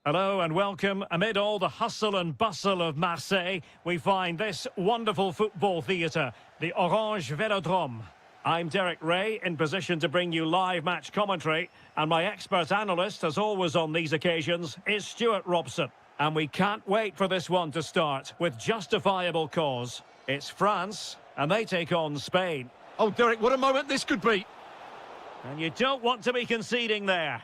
Hello and welcome. Amid all the hustle and bustle of Marseille, we find this wonderful football theatre, the Orange Velodrome. I'm Derek Ray, in position to bring you live match commentary, and my expert analyst, as always on these occasions, is Stuart Robson. And we can't wait for this one to start, with justifiable cause. It's France, and they take on Spain. Oh, Derek, what a moment this could be. And you don't want to be conceding there.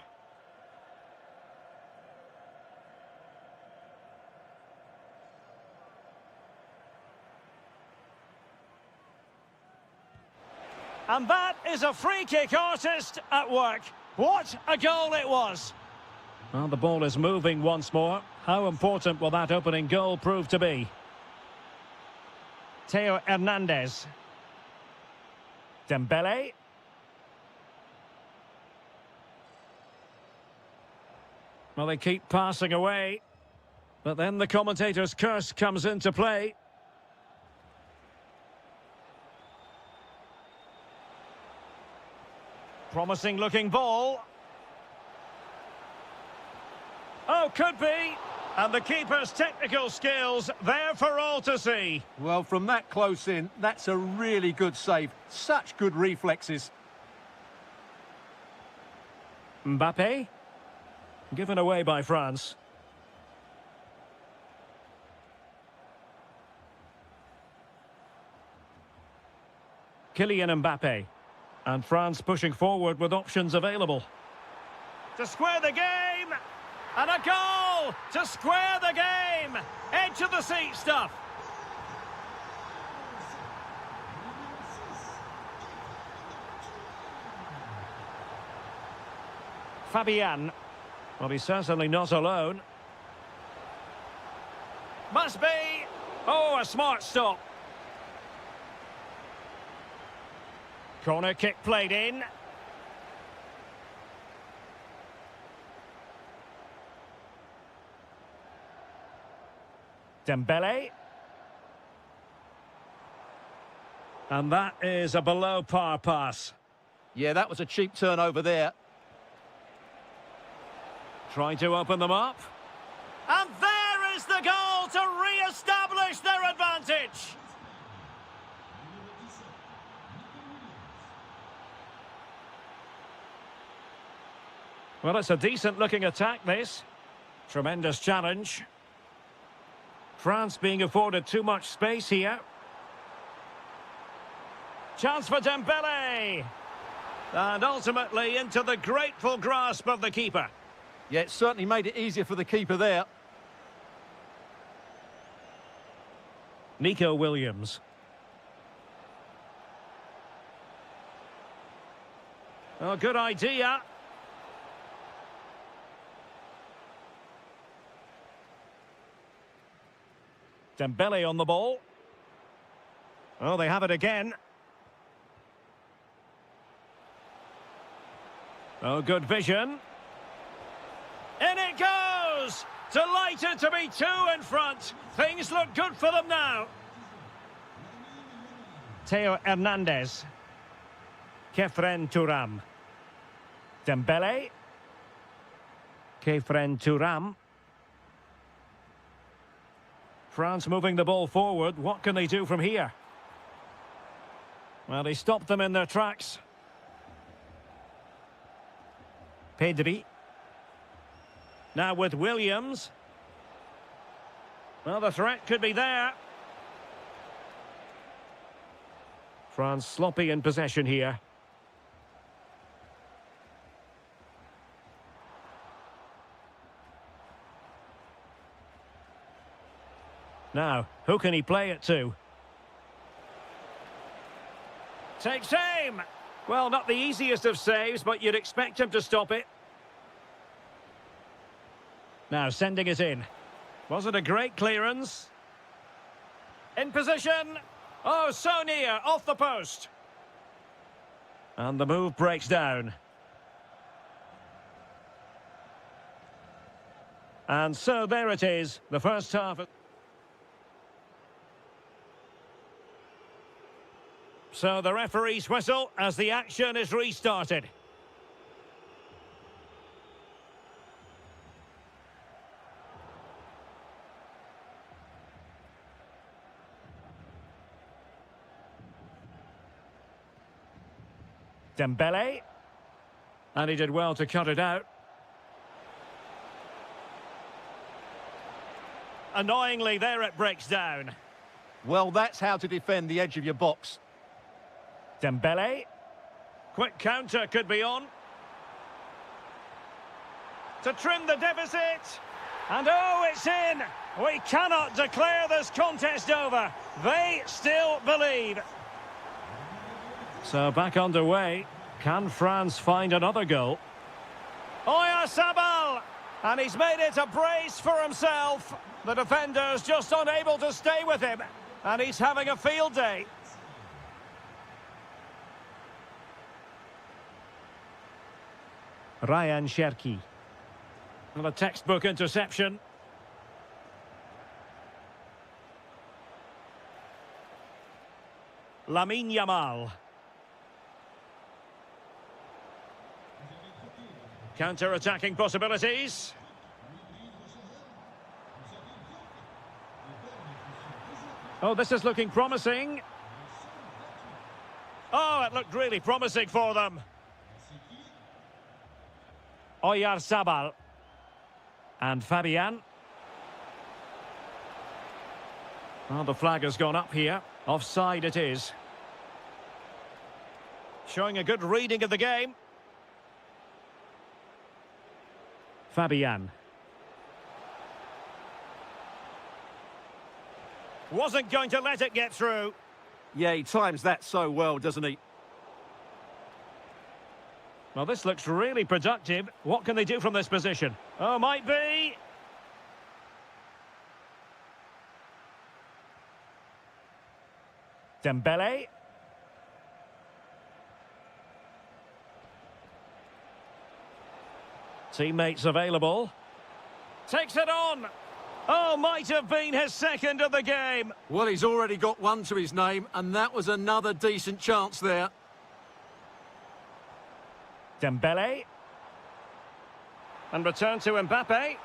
And that is a free-kick artist at work. What a goal it was! Well, the ball is moving once more. How important will that opening goal prove to be? Theo Hernandez. Dembele. Well, they keep passing away. But then the commentator's curse comes into play. Promising looking ball. Oh, could be. And the keeper's technical skills there for all to see. Well, from that close in, that's a really good save. Such good reflexes. Mbappe. Given away by France. Kylian Mbappe. And France pushing forward with options available. To square the game! And a goal to square the game! Edge of the seat stuff. Fabian. Well, he's certainly not alone. Must be! Oh, a smart stop. Corner kick played in. Dembele. And that is a below par pass. Yeah, that was a cheap turnover there. Trying to open them up. And there is the goal to re-establish their advantage. Well, it's a decent-looking attack, this. Tremendous challenge. France being afforded too much space here. Chance for Dembele. And ultimately into the grateful grasp of the keeper. Yeah, it certainly made it easier for the keeper there. Nico Williams. Oh, good idea. Dembele on the ball. Oh, they have it again. Oh, good vision. In it goes! Delighted to be two in front. Things look good for them now. Theo Hernandez. Kefren Turam. Dembele. Kefren Turam. France moving the ball forward. What can they do from here? Well, they stopped them in their tracks. Pedri. Now with Williams. Well, the threat could be there. France sloppy in possession here. Now, who can he play it to? Takes aim! Well, not the easiest of saves, but you'd expect him to stop it. Now, sending it in. Was it a great clearance? In position! Oh, so near, off the post. And the move breaks down. And so there it is, the first half. So the referee's whistle as the action is restarted. Dembele. And he did well to cut it out. Annoyingly, there it breaks down. Well, that's how to defend the edge of your box. Dembele. Quick counter could be on. To trim the deficit. And oh, it's in! We cannot declare this contest over. They still believe. So back underway. Can France find another goal? Oyarzabal! And he's made it a brace for himself. The defender's just unable to stay with him. And he's having a field day. Ryan Cherki. And a textbook interception. Lamine Yamal. Counter-attacking possibilities. Oh, this is looking promising. Oh, it looked really promising for them. Oyarzabal. And Fabian. Well, the flag has gone up here. Offside it is. Showing a good reading of the game. Fabian. Wasn't going to let it get through. Yeah, he times that so well, doesn't he? Well, this looks really productive. What can they do from this position? Oh, might be. Dembele. Teammates available. Takes it on. Oh, might have been his second of the game. Well, he's already got one to his name, and that was another decent chance there. Dembele. And return to Mbappe.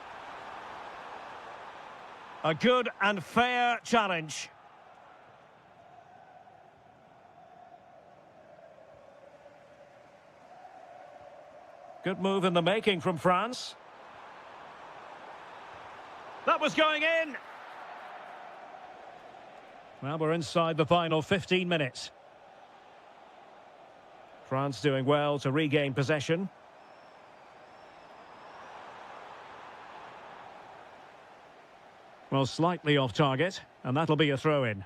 A good and fair challenge. Good move in the making from France. That was going in. Well, we're inside the final 15 minutes. France doing well to regain possession. Well, slightly off target, and that'll be a throw-in.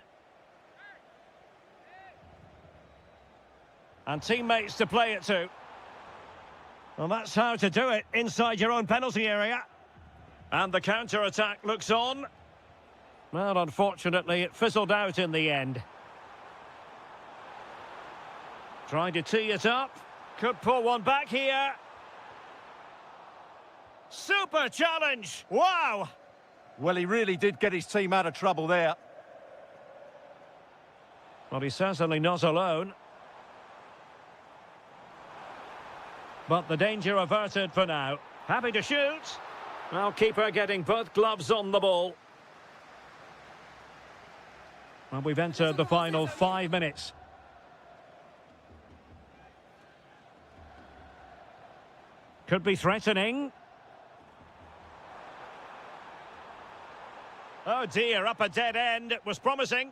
And teammates to play it to. Well, that's how to do it inside your own penalty area. And the counter-attack looks on. Well, unfortunately, it fizzled out in the end. Trying to tee it up. Could pull one back here. Super challenge! Wow! Well, he really did get his team out of trouble there. Well, he's certainly not alone. But the danger averted for now. Happy to shoot. Well, keeper getting both gloves on the ball. Well, we've entered the final 5 minutes. Could be threatening. Oh dear, up a dead end. It was promising.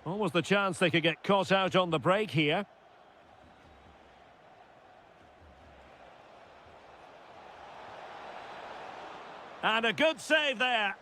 What was the chance they could get caught out on the break here? And a good save there.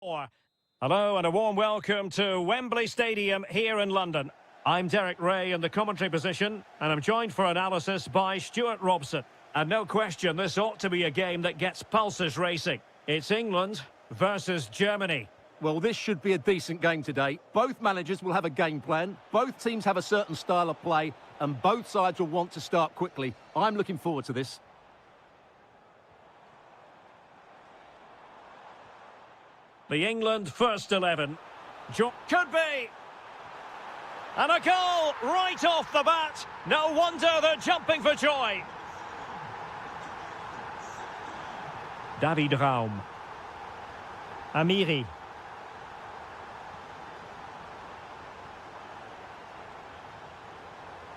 Hello and a warm welcome to Wembley Stadium here in London. I'm Derek Ray in the commentary position, and I'm joined for analysis by Stuart Robson. And no question, this ought to be a game that gets pulses racing. It's England versus Germany. Well, this should be a decent game today. Both managers will have a game plan. Both teams have a certain style of play, and both sides will want to start quickly. I'm looking forward to this. The England first 11. Could be! And a goal right off the bat. No wonder they're jumping for joy. David Raum. Amiri.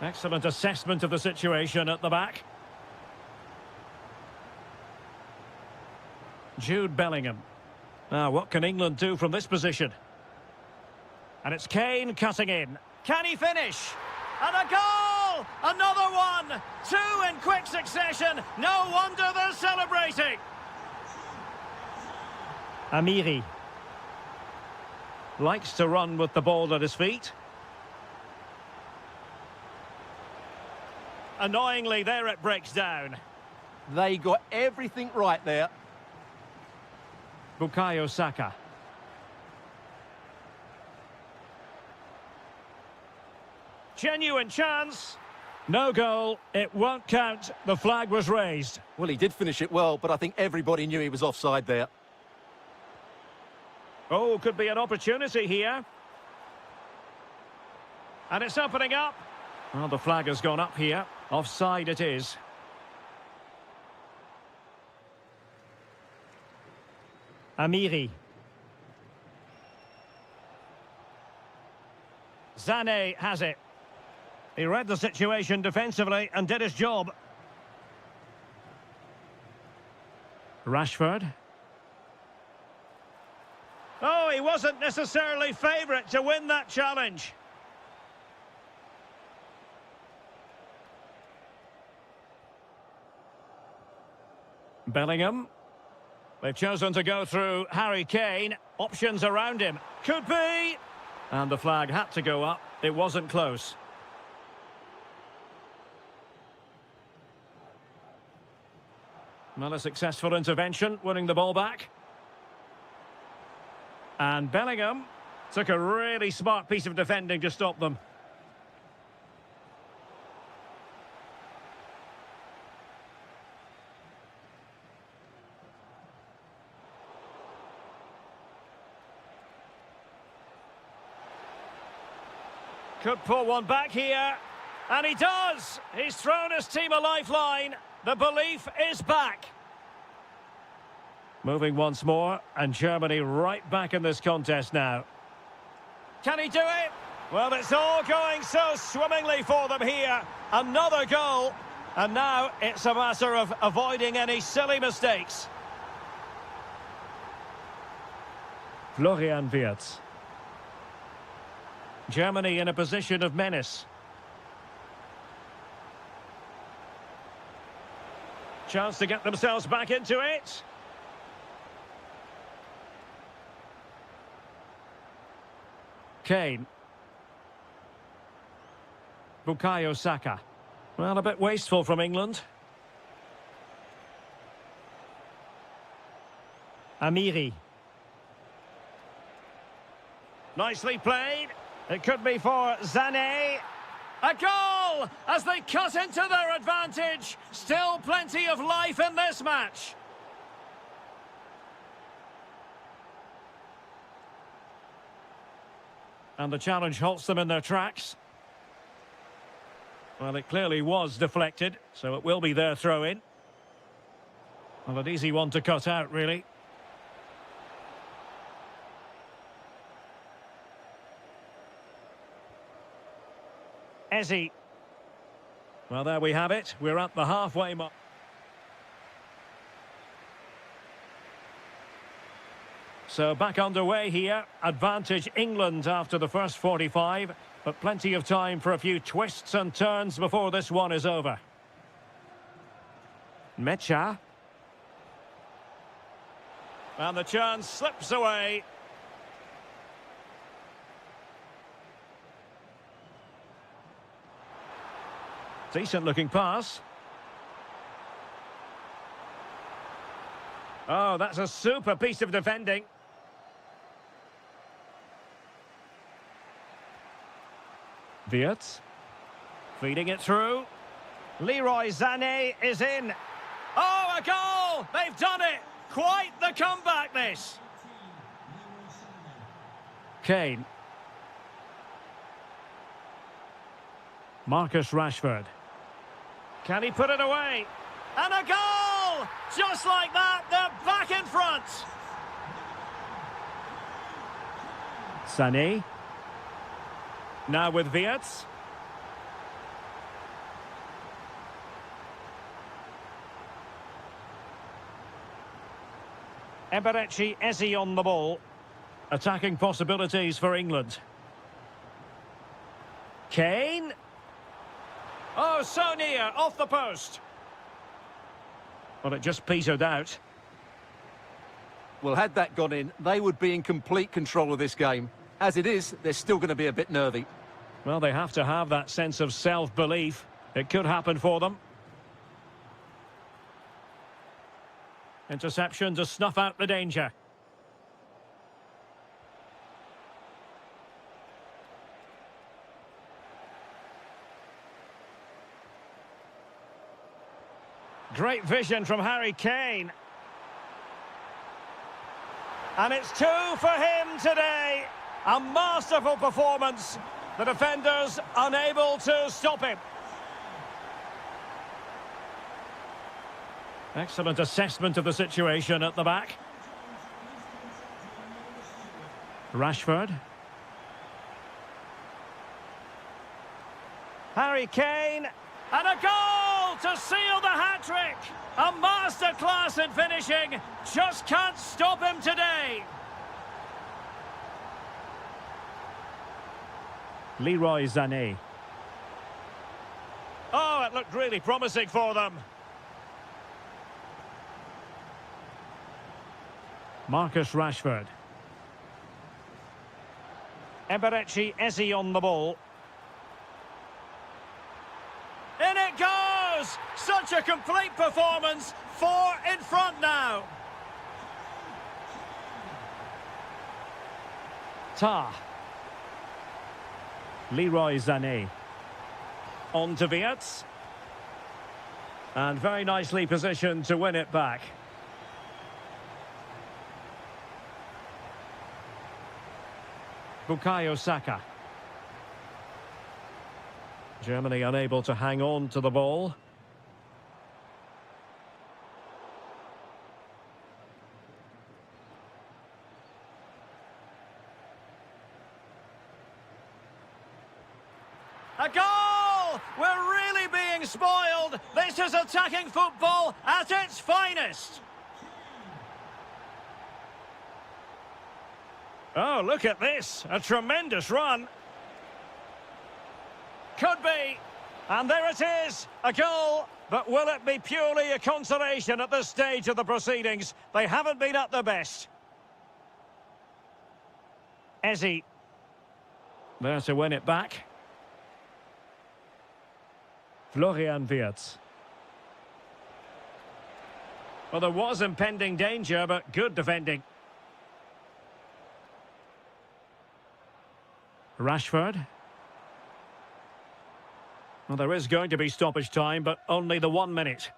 Excellent assessment of the situation at the back. Jude Bellingham. Now, what can England do from this position? And it's Kane cutting in. Can he finish? And a goal! Another one! Two in quick succession. No wonder they're celebrating. Amiri. Likes to run with the ball at his feet. Annoyingly, there it breaks down. They got everything right there. Bukayo Saka. Genuine chance. No goal. It won't count. The flag was raised. Well, he did finish it well, but I think everybody knew he was offside there. Oh, could be an opportunity here. And it's opening up. Well, the flag has gone up here. Offside it is. Amiri. Sané has it. He read the situation defensively and did his job. Rashford. Oh, he wasn't necessarily favourite to win that challenge. Bellingham. They've chosen to go through Harry Kane. Options around him. Could be. And the flag had to go up. It wasn't close. Well, a successful intervention, winning the ball back. And Bellingham took a really smart piece of defending to stop them. Could pull one back here. And he does! He's thrown his team a lifeline. The belief is back. Moving once more, and Germany right back in this contest now. Can he do it? Well, it's all going so swimmingly for them here. Another goal. And now it's a matter of avoiding any silly mistakes. Florian Wirtz. Germany in a position of menace. Chance to get themselves back into it. Kane. Bukayo Saka. Well, a bit wasteful from England. Amiri. Nicely played. It could be for Sané. A goal as they cut into their advantage. Still plenty of life in this match. And the challenge halts them in their tracks. Well, it clearly was deflected, so it will be their throw-in. Well, an easy one to cut out, really. Eze. Well, there we have it. We're at the halfway mark. So back underway here. Advantage England after the first 45. But plenty of time for a few twists and turns before this one is over. Mecha. And the chance slips away. Decent looking pass. Oh, that's a super piece of defending. Wirtz. Feeding it through. Leroy Sané is in. Oh, a goal! They've done it! Quite the comeback, this. Kane. Marcus Rashford. Can he put it away? And a goal! Just like that, they're back in front. Sané. Now with Wirtz. Eberechi Eze on the ball. Attacking possibilities for England. Kane. Oh, so near, off the post. Well, it just petered out. Well, had that gone in, they would be in complete control of this game. As it is, they're still going to be a bit nervy. Well, they have to have that sense of self-belief. It could happen for them. Interception to snuff out the danger. Great vision from Harry Kane. And it's 2 for him today. A masterful performance. The defenders unable to stop him. Excellent assessment of the situation at the back. Rashford. Harry Kane. And a goal to seal the hat-trick. A masterclass in finishing. Just can't stop him today. Leroy Sané. Oh, it looked really promising for them. Marcus Rashford. Eberechi Eze on the ball. In it goes! Such a complete performance. 4 in front now. Tah. Leroy Sané. On to Wirtz. And very nicely positioned to win it back. Bukayo Saka. Germany unable to hang on to the ball. A goal! We're really being spoiled. This is attacking football at its finest. Oh, look at this. A tremendous run. Could be. And there it is. A goal. But will it be purely a consolation at this stage of the proceedings? They haven't been at their best. Eze. There to win it back. Florian Wirtz. Well, there was impending danger, but good defending. Rashford. Well, there is going to be stoppage time, but only the 1 minute.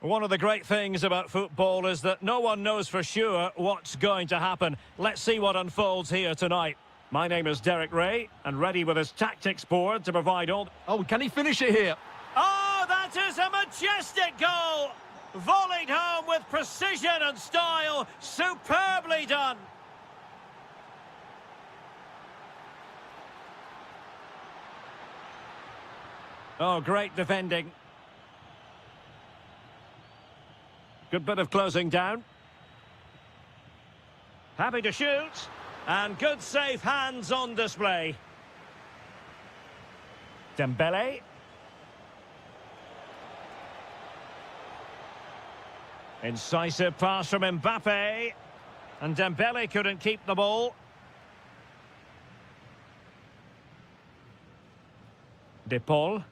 One of the great things about football is that no one knows for sure what's going to happen. Let's see what unfolds here tonight. My name is Derek Ray, and ready with his tactics board to provide all... Oh, can he finish it here? Oh, that is a majestic goal! Volleyed home with precision and style. Superbly done. Oh, great defending. Good bit of closing down. Happy to shoot. And good safe hands on display. Dembele. Incisive pass from Mbappe. And Dembele couldn't keep the ball. De Paul.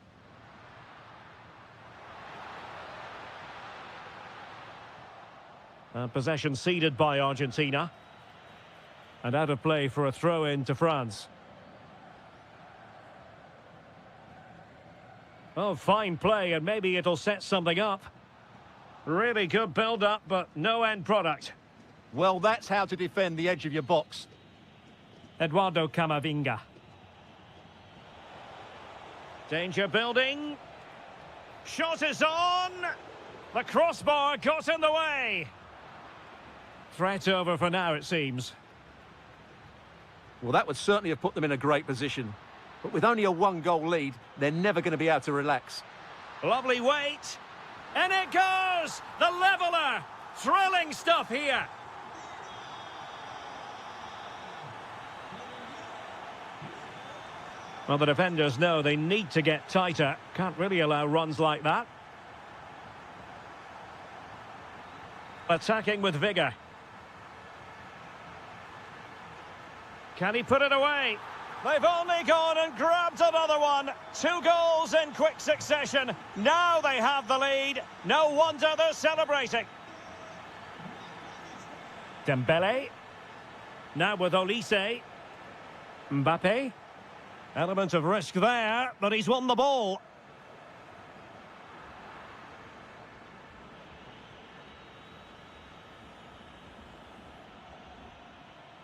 Possession ceded by Argentina. And out of play for a throw-in to France. Oh, fine play, and maybe it'll set something up. Really good build-up, but no end product. Well, that's how to defend the edge of your box. Eduardo Camavinga. Danger building. Shot is on. The crossbar got in the way. Threat over for now, it seems. Well, that would certainly have put them in a great position. But with only a one-goal lead, they're never going to be able to relax. Lovely weight. And it goes! The leveller! Thrilling stuff here. Well, the defenders know they need to get tighter. Can't really allow runs like that. Attacking with vigour. Can he put it away? They've only gone and grabbed another one. 2 goals in quick succession. Now they have the lead. No wonder they're celebrating. Dembele. Now with Olise. Mbappe. Element of risk there, but he's won the ball.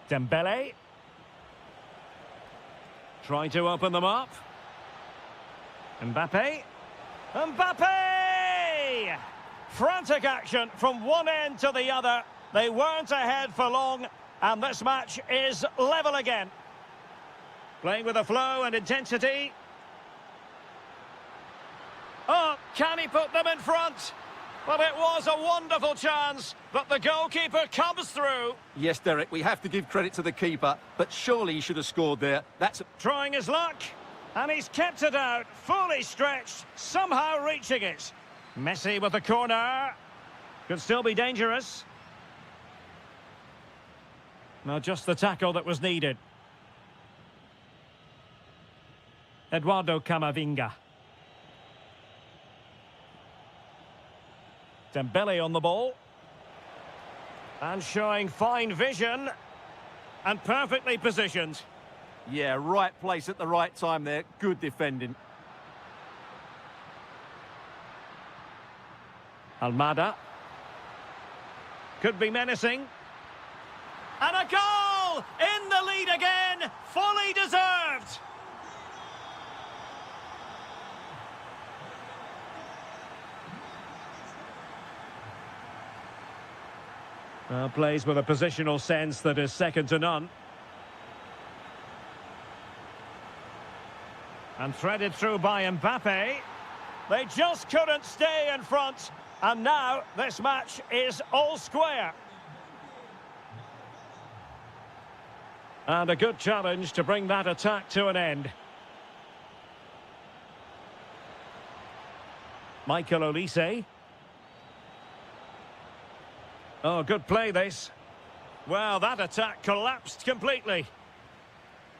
Dembele. Trying to open them up. Mbappe. Mbappe! Frantic action from one end to the other. They weren't ahead for long, and this match is level again. Playing with a flow and intensity. Oh, can he put them in front? Well, it was a wonderful chance, but the goalkeeper comes through. Yes, Derek, we have to give credit to the keeper, but surely he should have scored there. That's Trying his luck, and he's kept it out, fully stretched, somehow reaching it. Messi with the corner. Could still be dangerous. No, just the tackle that was needed. Eduardo Camavinga. Dembele on the ball. And showing fine vision. And perfectly positioned. Yeah, right place at the right time there. Good defending. Almada. Could be menacing. And a goal! In the lead again! Fully deserved! Plays with a positional sense that is second to none. And threaded through by Mbappe. They just couldn't stay in front. And now this match is all square. And a good challenge to bring that attack to an end. Michael Olise. Oh, good play this. Well, that attack collapsed completely.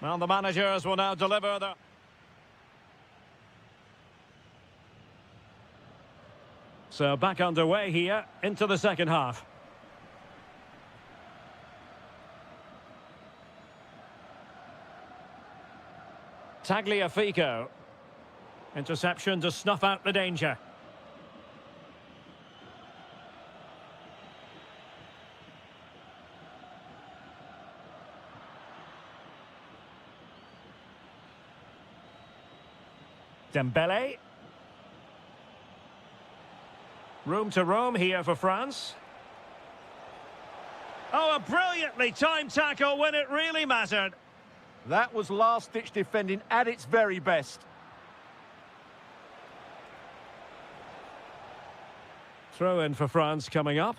Well, the managers will now deliver the... So back underway here into the second half. Tagliafico. Interception to snuff out the danger. Dembele. Room to roam here for France. Oh, a brilliantly timed tackle when it really mattered. That was last-ditch defending at its very best. Throw in for France coming up.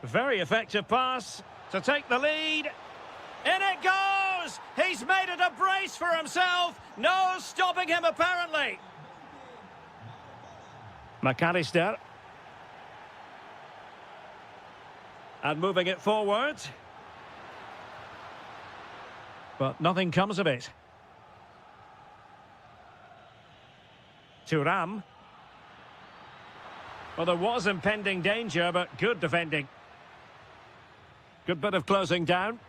Very effective pass to take the lead. In it goes! He's made it a brace for himself. No stopping him, apparently. McAllister. And moving it forward. But nothing comes of it. Thuram. Well, there was impending danger, but good defending. Good bit of closing down.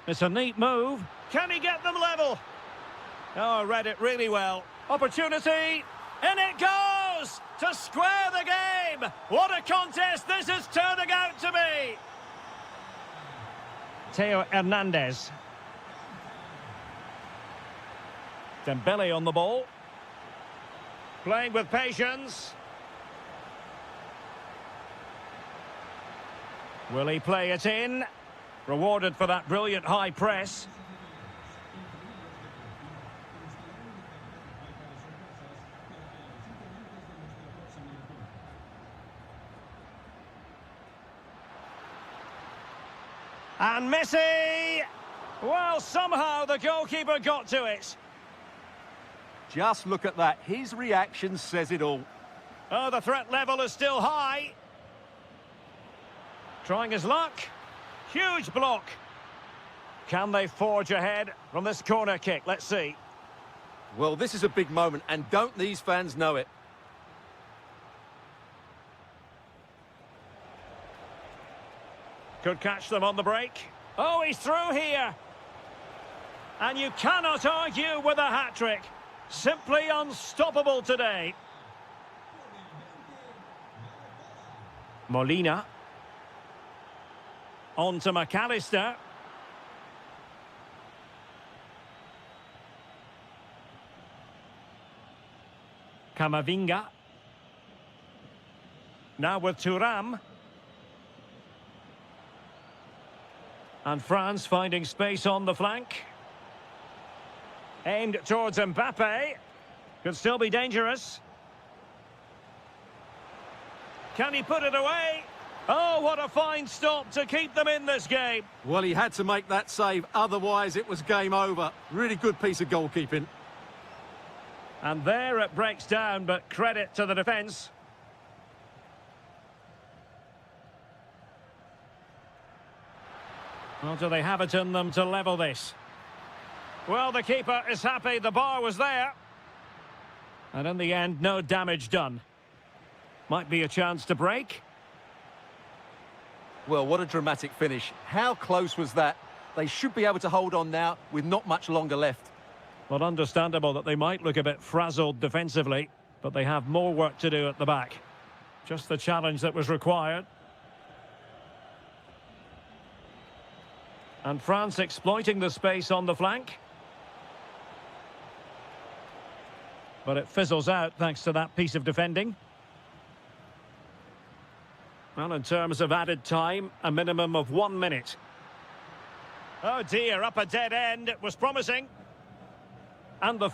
It's a neat move. Can he get them level? Oh, read it really well. Opportunity. In it goes! To square the game! What a contest this is turning out to be! Theo Hernandez. Dembele on the ball. Playing with patience. Will he play it in? Rewarded for that brilliant high press. And Messi! Well, somehow the goalkeeper got to it. Just look at that. His reaction says it all. Oh, the threat level is still high. Trying his luck. Huge block. Can they forge ahead from this corner kick? Let's see. Well, this is a big moment, and don't these fans know it? Could catch them on the break. Oh, he's through here. And you cannot argue with a hat-trick. Simply unstoppable today. Molina. On to McAllister. Camavinga. Now with Thuram. And France finding space on the flank. Aimed towards Mbappe. Could still be dangerous. Can he put it away? Oh, what a fine stop to keep them in this game. Well, he had to make that save, otherwise it was game over. Really good piece of goalkeeping. And there it breaks down, but credit to the defence. Well, do they have it in them to level this? Well, the keeper is happy the bar was there. And in the end, no damage done. Might be a chance to break. Well, what a dramatic finish. How close was that? They should be able to hold on now with not much longer left. Well, understandable that they might look a bit frazzled defensively, but they have more work to do at the back. Just the challenge that was required. And France exploiting the space on the flank. But it fizzles out thanks to that piece of defending. Well, in terms of added time, a minimum of 1 minute. Oh dear, up a dead end. It was promising. And the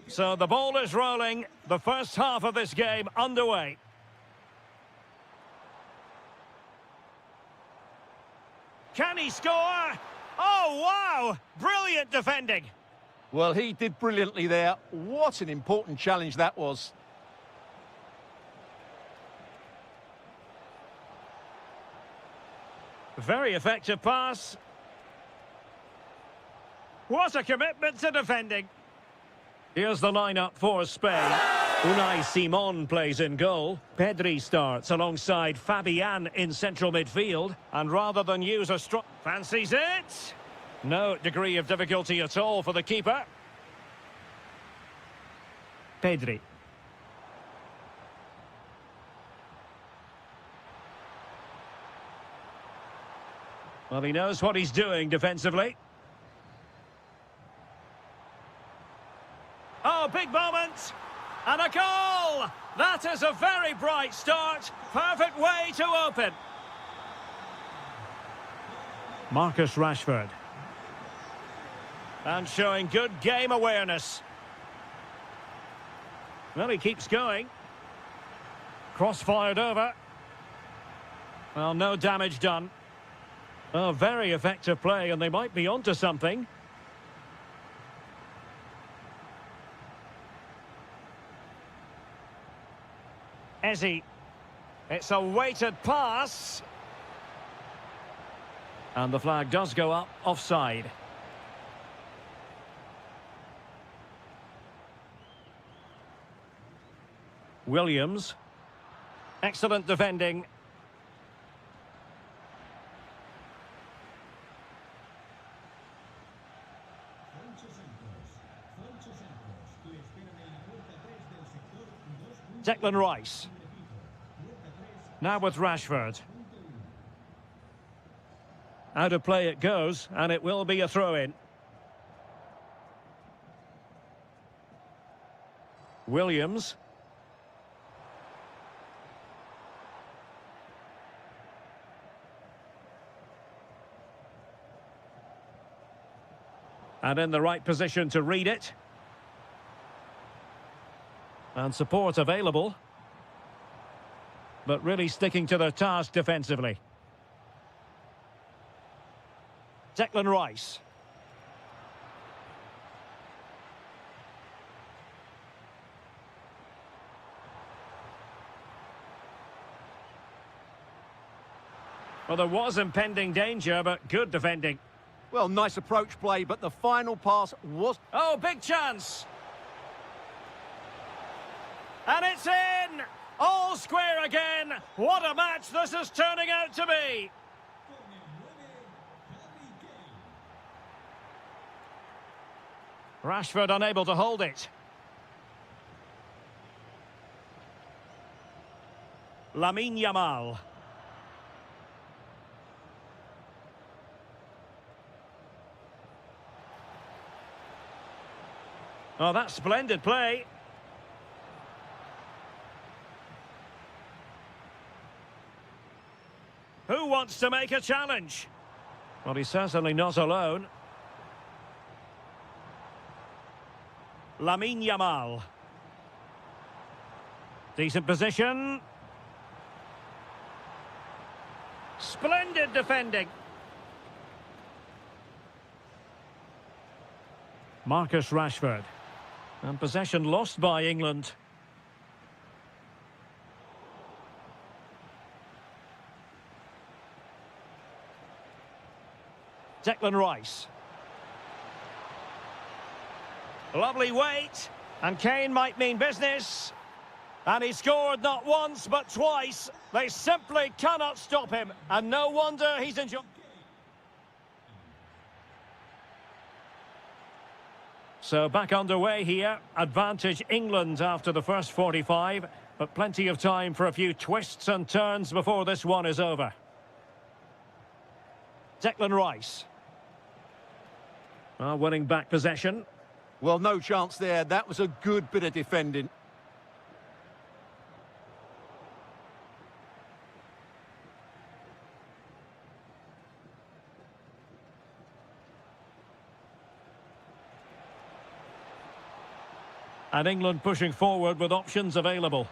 So the ball is rolling. The first half of this game underway. Can he score? Oh, wow! Brilliant defending. Well, he did brilliantly there. What an important challenge that was. Very effective pass. What a commitment to defending. Here's the lineup for Spain. Unai Simon plays in goal. Pedri starts alongside Fabian in central midfield. And rather than use a strong... Fancies it! No degree of difficulty at all for the keeper. Pedri. Well, he knows what he's doing defensively. Oh, big moment! And a goal! That is a very bright start. Perfect way to open. Marcus Rashford. And showing good game awareness. Well, he keeps going. Cross-fired over. Well, no damage done. Oh, very effective play, and they might be onto something. Ezzy. It's a weighted pass. And the flag does go up, offside. Williams. Excellent defending. Declan Rice. Now with Rashford. Out of play it goes, and it will be a throw-in. Williams. And in the right position to read it. And support available. But really sticking to their task defensively. Declan Rice. Well, there was impending danger, but good defending. Well, nice approach play, but the final pass was... Oh, big chance! And it's in! All square again! What a match this is turning out to be! Rashford unable to hold it. Lamine Yamal. Oh, that's splendid play. Who wants to make a challenge? Well, he's certainly not alone. Lamine Yamal. Decent position. Splendid defending. Marcus Rashford. And possession lost by England. Declan Rice. Lovely weight. And Kane might mean business. And he scored not once but twice. They simply cannot stop him. And no wonder he's enjoying. So back underway here. Advantage England after the first 45. But plenty of time for a few twists and turns before this one is over. Declan Rice. Winning back possession. Well, no chance there. That was a good bit of defending. And England pushing forward with options available.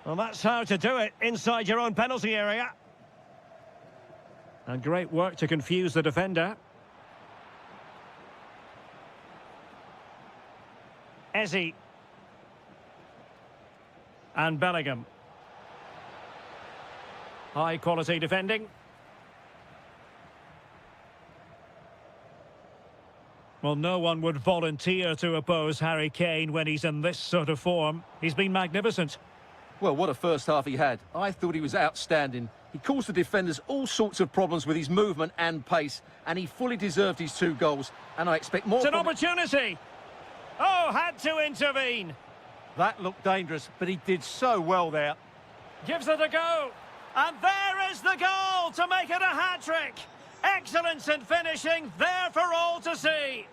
Well, that's how to do it inside your own penalty area. And great work to confuse the defender. Eze. And Bellingham. High quality defending. Well, no one would volunteer to oppose Harry Kane when he's in this sort of form. He's been magnificent. Well, what a first half he had. I thought he was outstanding. He caused the defenders all sorts of problems with his movement and pace, and he fully deserved his 2 goals, and I expect more. It's an opportunity! Oh, had to intervene! That looked dangerous, but he did so well there. Gives it a go! And there is the goal to make it a hat-trick! Excellence in finishing, there for all to see!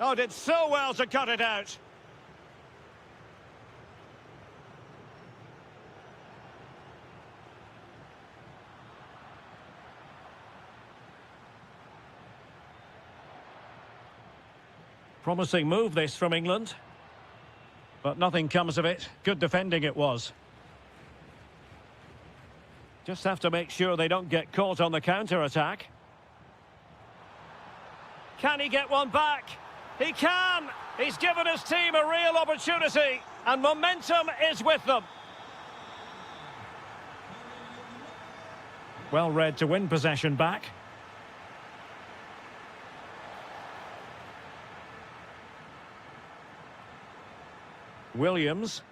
Oh, did so well to cut it out. Promising move this from England. But nothing comes of it. Good defending it was. Just have to make sure they don't get caught on the counter-attack. Can he get one back? He can! He's given his team a real opportunity, and momentum is with them. Well read to win possession back. Williams.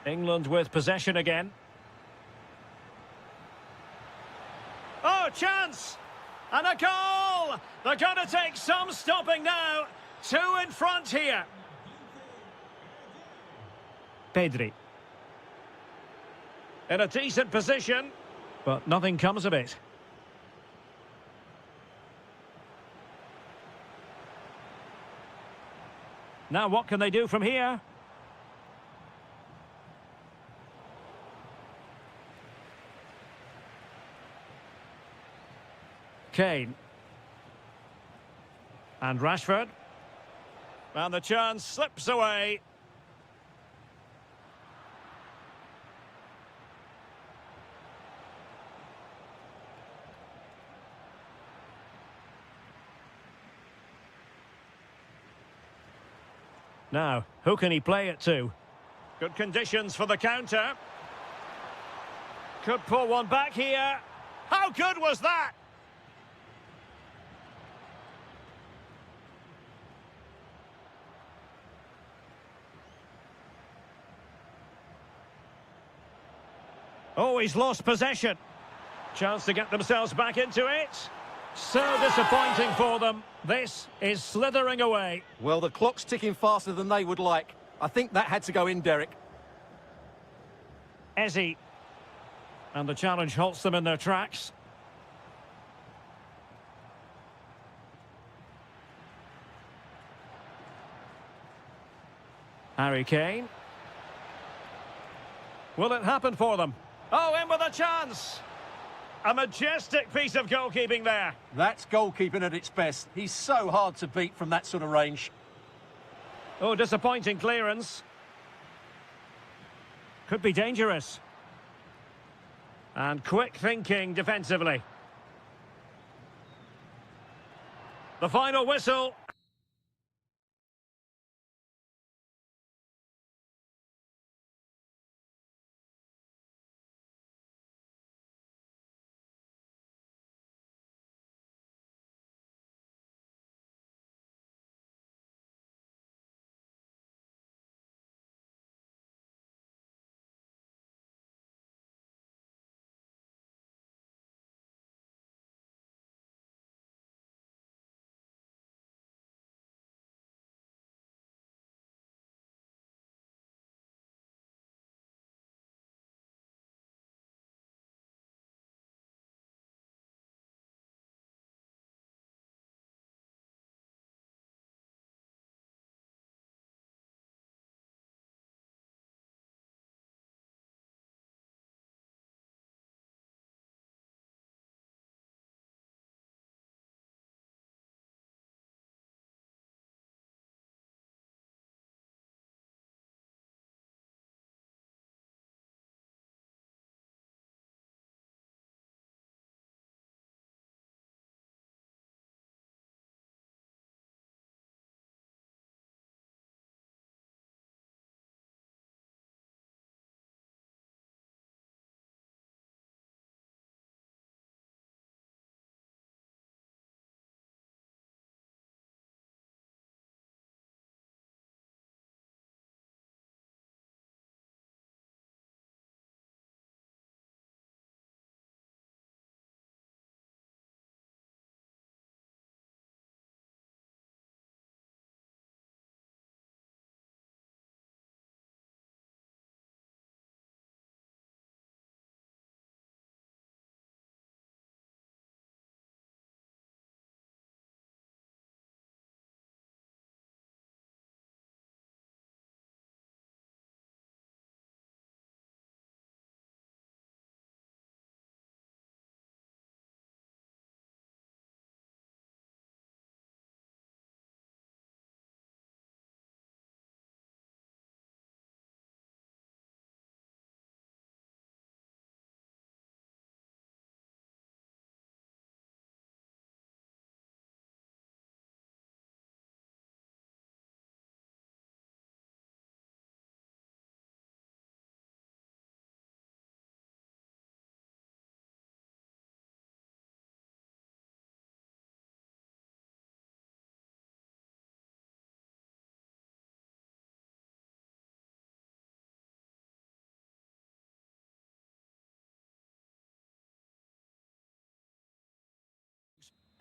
England with possession again. Oh, chance! And a goal! They're going to take some stopping now. 2 in front here. Pedri. In a decent position, but nothing comes of it. Now what can they do from here? Kane. And Rashford. And the chance slips away. Now, who can he play it to? Good conditions for the counter. Could pull one back here. How good was that? Oh, he's lost possession. Chance to get themselves back into it. So disappointing for them. This is slithering away. Well, the clock's ticking faster than they would like. I think that had to go in, Derek. Eze. And the challenge halts them in their tracks. Harry Kane. Will it happen for them? Oh, in with a chance! A majestic piece of goalkeeping there. That's goalkeeping at its best. He's so hard to beat from that sort of range. Oh, disappointing clearance. Could be dangerous. And quick thinking defensively. The final whistle.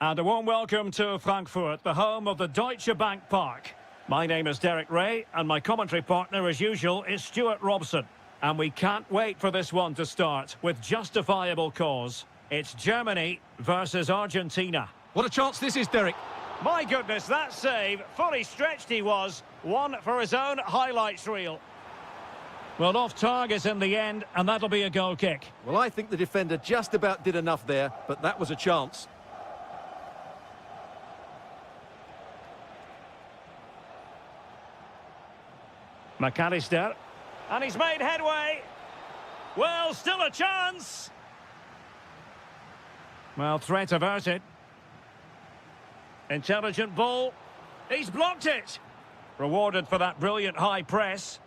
And a warm welcome to Frankfurt, the home of the Deutsche Bank Park. My name is Derek Ray, and my commentary partner, as usual, is Stuart Robson. And we can't wait for this one to start, with justifiable cause. It's Germany versus Argentina. What a chance this is, Derek. My goodness, that save, fully stretched he was, one for his own highlights reel. Well, off target in the end, and that'll be a goal kick. Well, I think the defender just about did enough there, but that was a chance. McAllister, and he's made headway. Well, still a chance. Well, threat averted. Intelligent ball. He's blocked it. Rewarded for that brilliant high press.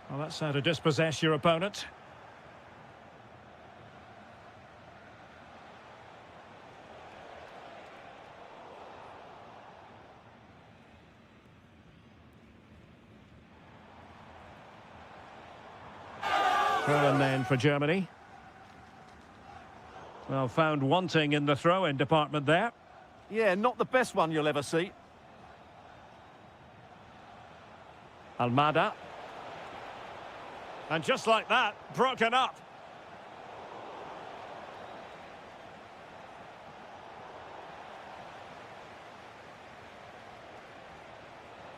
Well, that's how to dispossess your opponent. Throw-in then for Germany. Well, found wanting in the throw-in department there. Yeah, not the best one you'll ever see. Almada. And just like that, broken up.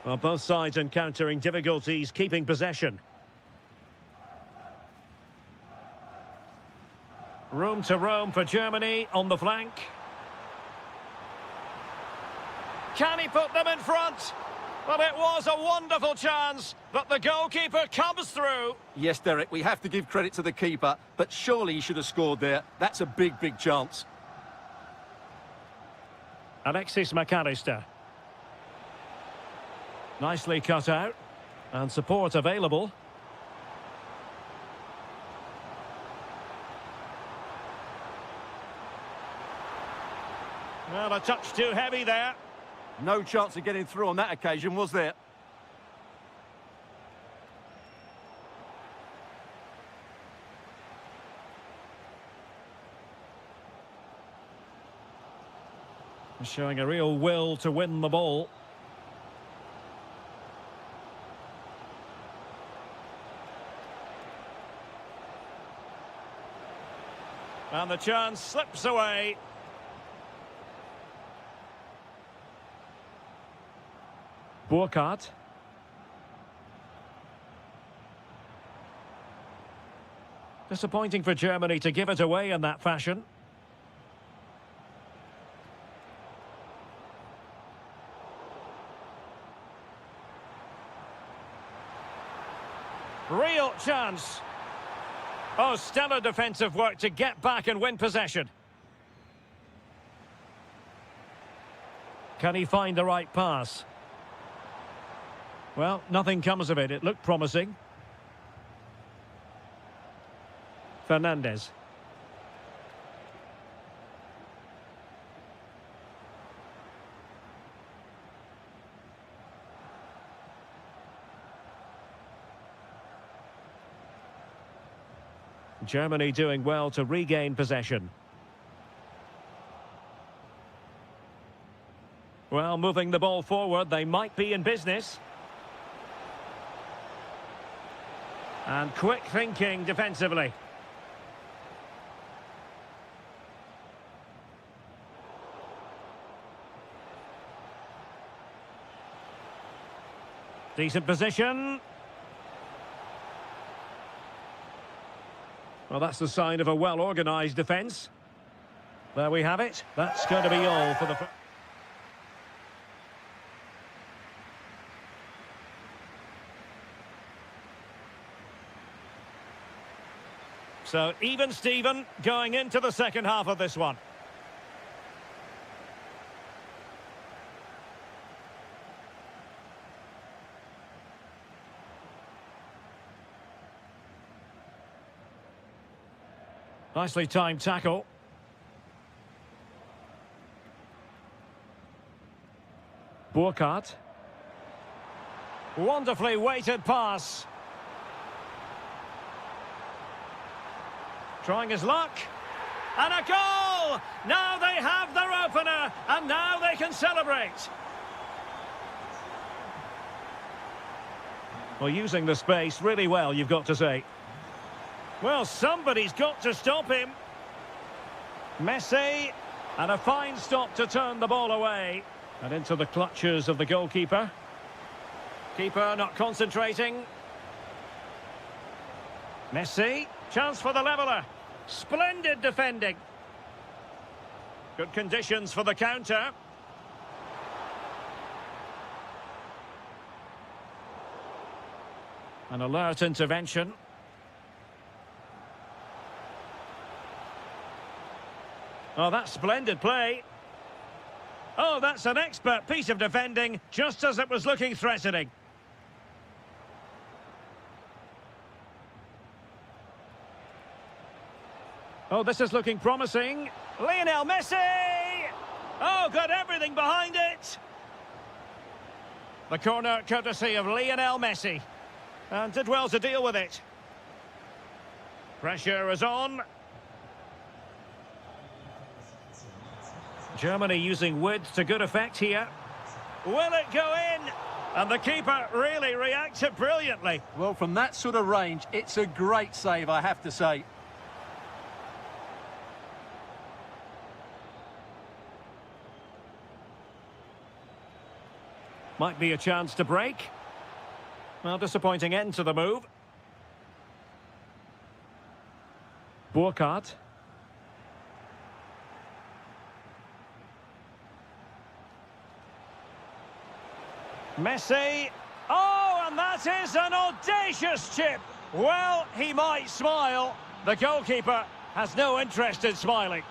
Well, both sides encountering difficulties keeping possession. Room to roam for Germany on the flank. Can he put them in front? Well, it was a wonderful chance, but the goalkeeper comes through. Yes, Derek, we have to give credit to the keeper, but surely he should have scored there. That's a big, big chance. Alexis McAllister. Nicely cut out, and support available. Well, a touch too heavy there. No chance of getting through on that occasion, was there? Showing a real will to win the ball. And the chance slips away. Burkhardt. Disappointing for Germany to give it away in that fashion. Real chance. Oh, stellar defensive work to get back and win possession. Can he find the right pass? Well, nothing comes of it. It looked promising. Fernandez. Germany doing well to regain possession. Well, moving the ball forward, they might be in business. And quick thinking defensively. Decent position. Well, that's the sign of a well-organised defence. There we have it. That's going to be all for the... So, even Steven going into the second half of this one. Nicely timed tackle. Burkhardt. Wonderfully weighted pass. Trying his luck. And a goal! Now they have their opener, and now they can celebrate. Well, using the space really well, you've got to say. Well, somebody's got to stop him. Messi, and a fine stop to turn the ball away. And into the clutches of the goalkeeper. Keeper not concentrating. Messi, chance for the leveller. Splendid defending. Good conditions for the counter. An alert intervention. Oh, that's splendid play. Oh, that's an expert piece of defending, just as it was looking threatening. Oh, this is looking promising. Lionel Messi! Oh, got everything behind it. The corner courtesy of Lionel Messi. And did well to deal with it. Pressure is on. Germany using width to good effect here. Will it go in? And the keeper really reacted brilliantly. Well, from that sort of range, it's a great save, I have to say. Might be a chance to break. Well, disappointing end to the move. Burkhardt. Messi. Oh, and that is an audacious chip. Well, he might smile. The goalkeeper has no interest in smiling.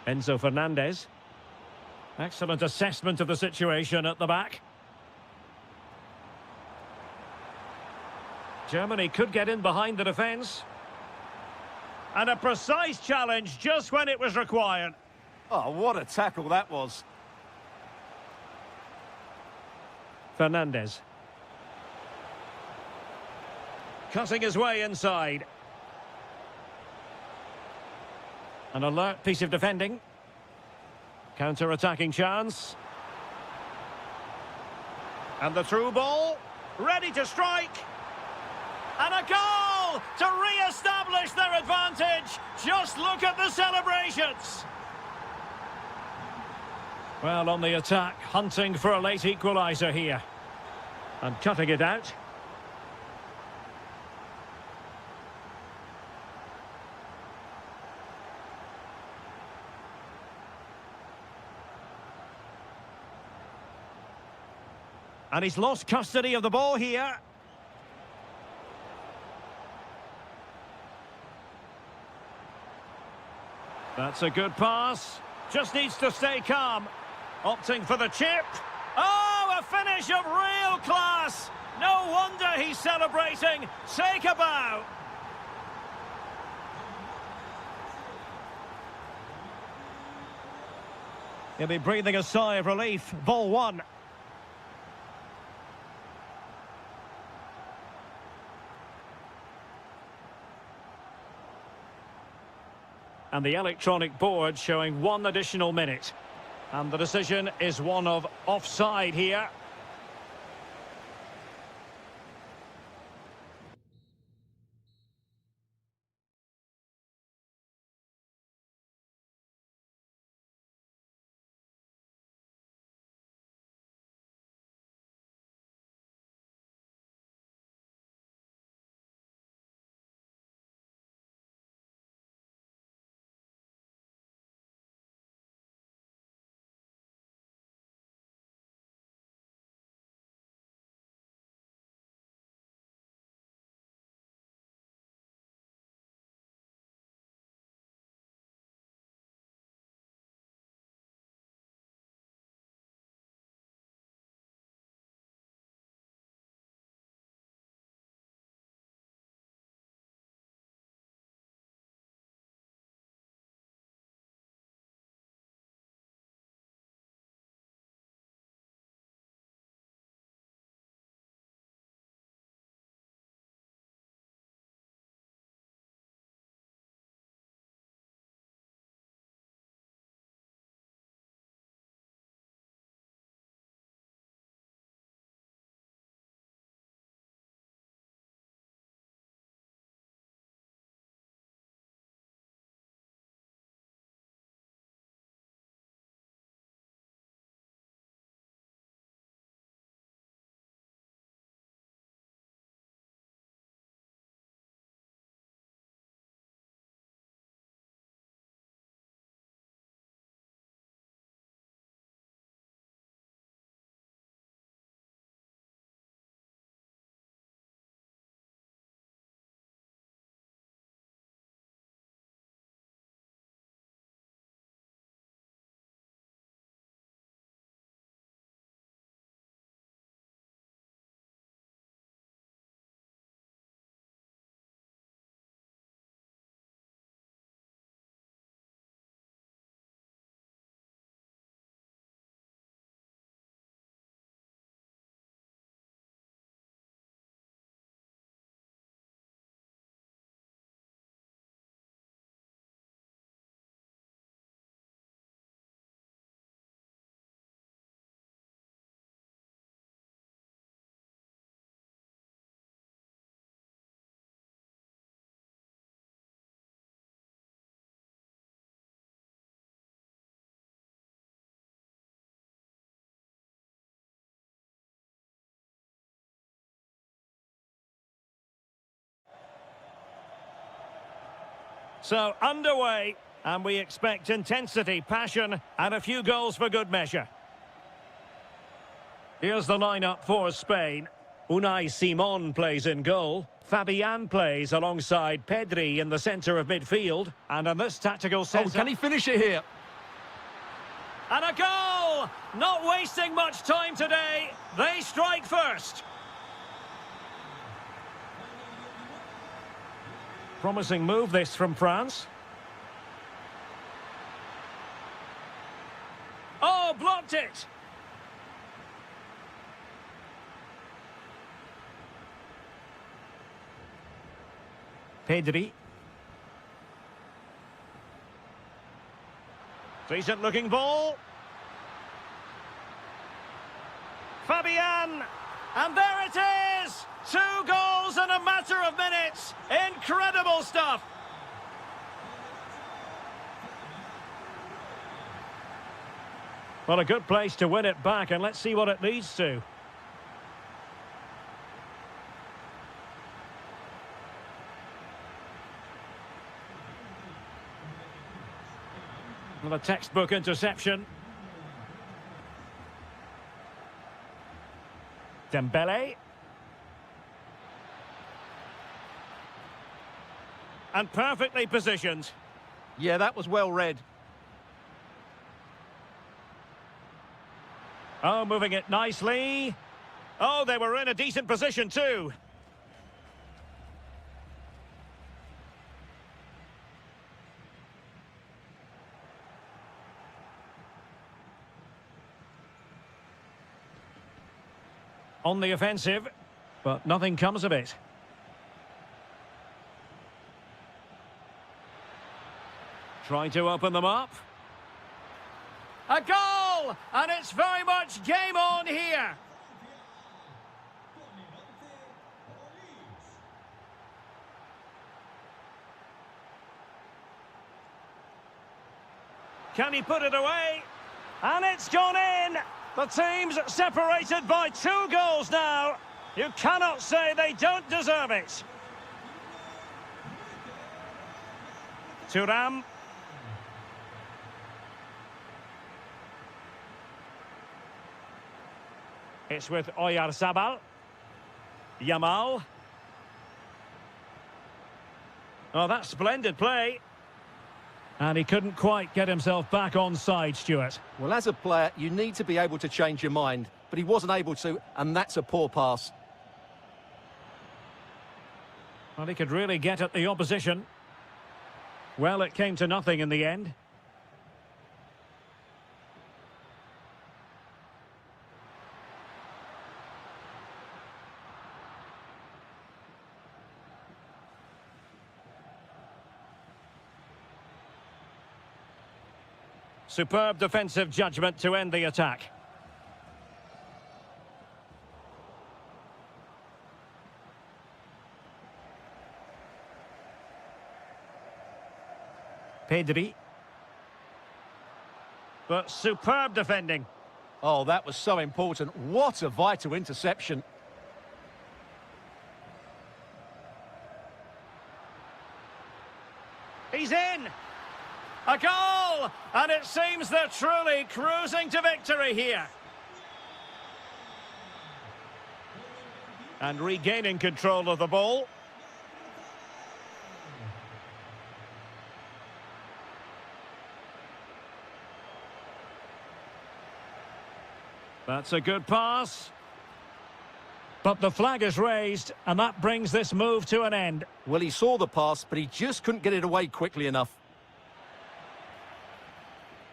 Enzo Fernandez. Excellent assessment of the situation at the back. Germany could get in behind the defence. And a precise challenge just when it was required. Oh, what a tackle that was. Fernandez. Cutting his way inside. An alert piece of defending. Counter-attacking chance. And the through ball. Ready to strike. And a goal to re-establish their advantage. Just look at the celebrations. Well, on the attack, hunting for a late equaliser here. And cutting it out. And he's lost custody of the ball here. That's a good pass. Just needs to stay calm. Opting for the chip. Oh, a finish of real class. No wonder he's celebrating. Take a bow. He'll be breathing a sigh of relief. Ball one. And the electronic board showing 1 additional minute. And the decision is one of offside here. So, underway, and we expect intensity, passion, and a few goals for good measure. Here's the lineup for Spain. Unai Simon plays in goal. Fabian plays alongside Pedri in the centre of midfield. And in this tactical setup... Oh, can he finish it here? And a goal! Not wasting much time today. They strike first. Promising move this from France. Oh, blocked it! Pedri. Decent looking ball. Fabian. And there it is! 2 goals in a matter of minutes. Incredible stuff. Well, a good place to win it back, and let's see what it leads to. Well, a textbook interception. Dembele. And perfectly positioned. Yeah, that was well read. Oh, moving it nicely. Oh, they were in a decent position too. On the offensive, but nothing comes of it. Trying to open them up. A goal! And it's very much game on here. Can he put it away? And it's gone in! The team's separated by 2 goals now. You cannot say they don't deserve it. Thuram. It's with Oyarzabal. Yamal. Oh, that's splendid play. And he couldn't quite get himself back on side, Stuart. Well, as a player, you need to be able to change your mind, but he wasn't able to, and that's a poor pass. Well, he could really get at the opposition. Well, it came to nothing in the end. Superb defensive judgment to end the attack. Pedri. But superb defending. Oh, that was so important. What a vital interception. He's in! A goal! And it seems they're truly cruising to victory here. And regaining control of the ball. That's a good pass. But the flag is raised, and that brings this move to an end. Well, he saw the pass, but he just couldn't get it away quickly enough.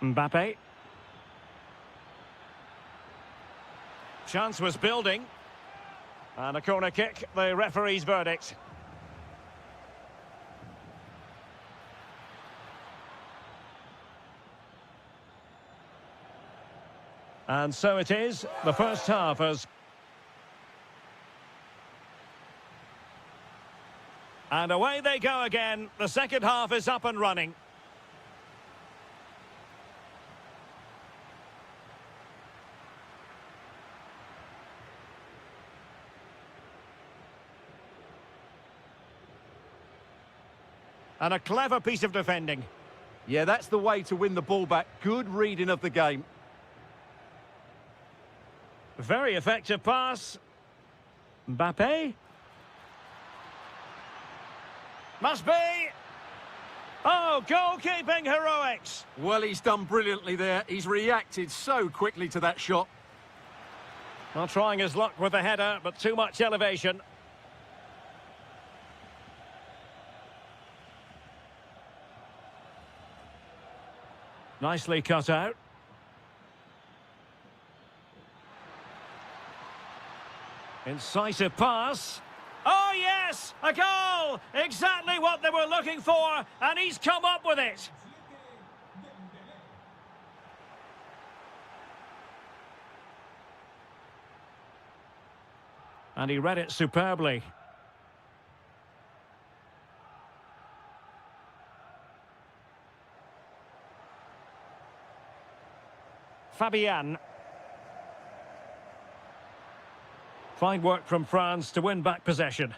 Mbappe. Chance was building. And a corner kick, the referee's verdict. And so it is. The first half has... And away they go again. The second half is up and running. And a clever piece of defending. Yeah, that's the way to win the ball back. Good reading of the game. Very effective pass. Mbappe. Must be. Oh, goalkeeping heroics. Well, he's done brilliantly there. He's reacted so quickly to that shot. Well, trying his luck with the header, but too much elevation. Nicely cut out. Incisive pass. Oh, yes! A goal! Exactly what they were looking for, and he's come up with it. And he read it superbly. Fabian. Fine work from France to win back possession.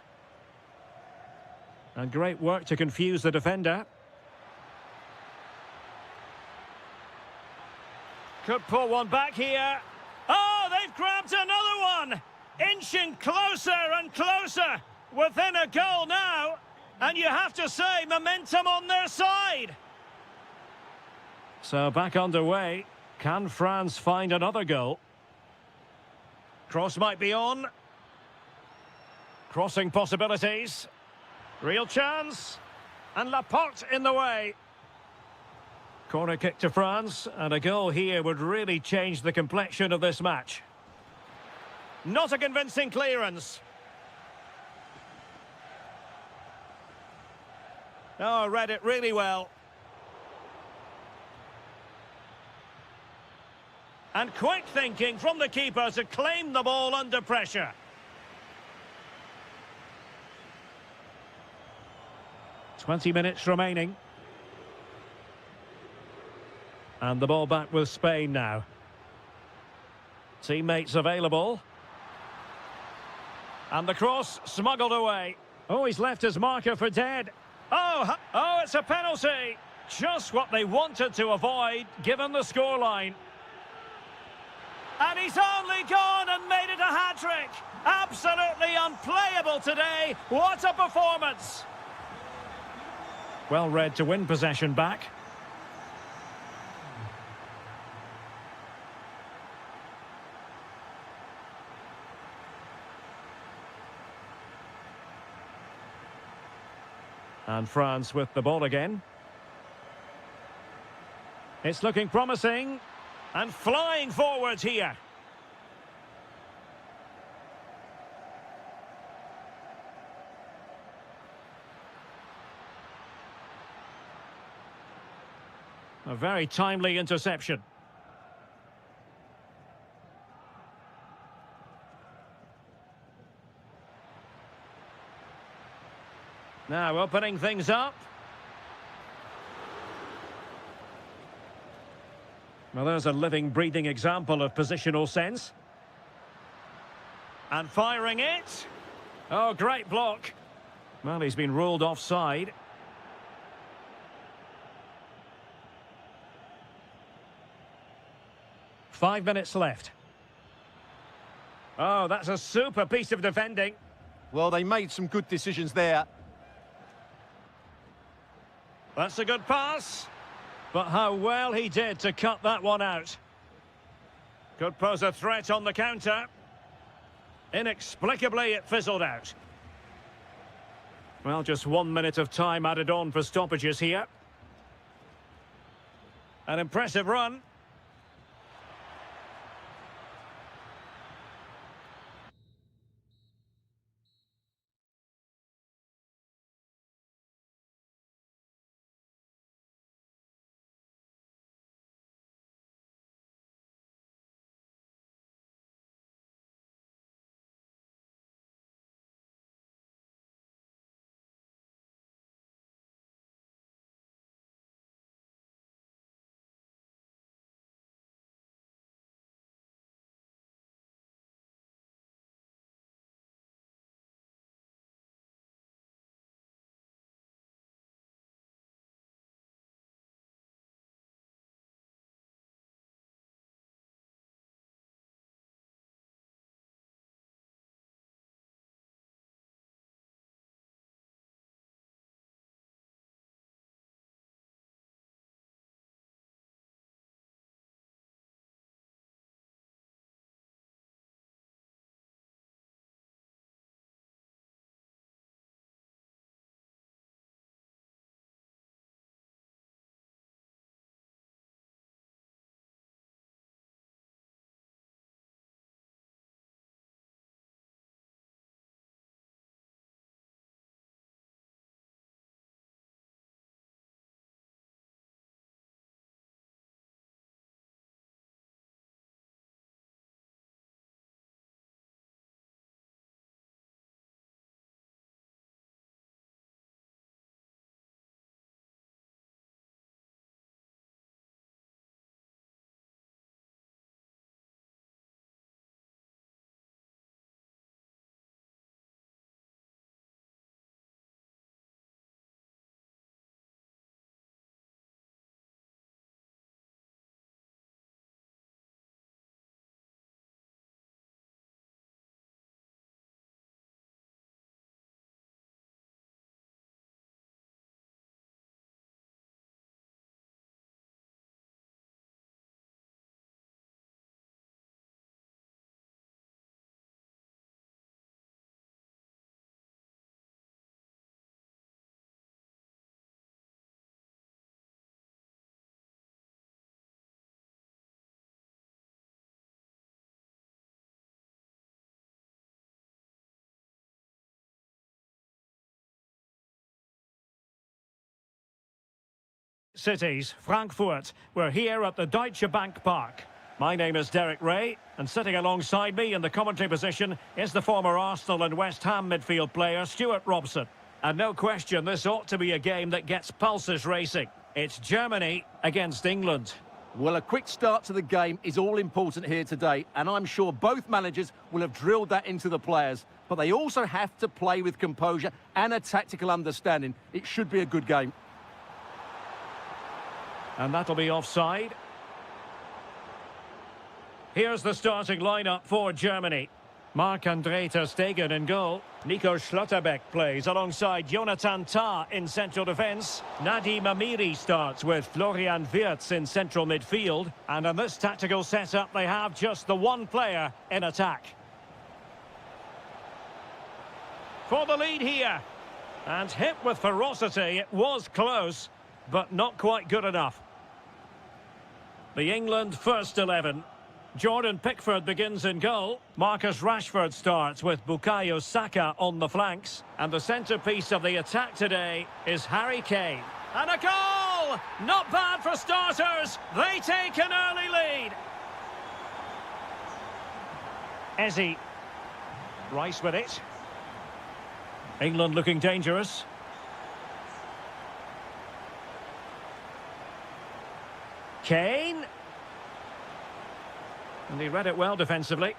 And great work to confuse the defender. Could pull one back here. Oh, they've grabbed another one! Inching closer and closer. Within a goal now. And you have to say, momentum on their side. So back underway. Can France find another goal? Cross might be on. Crossing possibilities. Real chance. And Laporte in the way. Corner kick to France. And a goal here would really change the complexion of this match. Not a convincing clearance. Oh, read it really well. And quick thinking from the keeper to claim the ball under pressure. "20 minutes remaining. And the ball back with Spain now. Teammates available. And the cross smuggled away. Oh, he's left his marker for dead. Oh, it's a penalty. Just what they wanted to avoid, given the scoreline. And he's only gone and made it a hat-trick. Absolutely unplayable today. What a performance. Well read to win possession back. And France with the ball again. It's looking promising. And flying forwards here. A very timely interception. Now opening things up. Well, there's a living, breathing example of positional sense. And firing it. Oh, great block. Well, he's been ruled offside. Five minutes left. Oh, that's a super piece of defending. Well, they made some good decisions there. That's a good pass. But how well he did to cut that one out. Could pose a threat on the counter. Inexplicably, it fizzled out. Well, just 1 minute of time added on for stoppages here. An impressive run. cities, Frankfurt. We're here at the Deutsche Bank Park. My name is Derek Ray, and sitting alongside me in the commentary position is the former Arsenal and West Ham midfield player Stuart Robson. And no question, this ought to be a game that gets pulses racing. It's Germany against England. Well, a quick start to the game is all important here today, and I'm sure both managers will have drilled that into the players. But they also have to play with composure and a tactical understanding. It should be a good game. And that'll be offside. Here's the starting lineup for Germany. Marc-Andre ter Stegen in goal. Nico Schlotterbeck plays alongside Jonathan Tah in central defence. Nadim Amiri starts with Florian Wirtz in central midfield. And in this tactical setup, they have just the one player in attack. For the lead here. And hit with ferocity, it was close, but not quite good enough. The England first 11. Jordan Pickford begins in goal. Marcus Rashford starts with Bukayo Saka on the flanks. And the centrepiece of the attack today is Harry Kane. And a goal! Not bad for starters. They take an early lead. Eze. Rice with it. England looking dangerous. Kane. And he read it well defensively.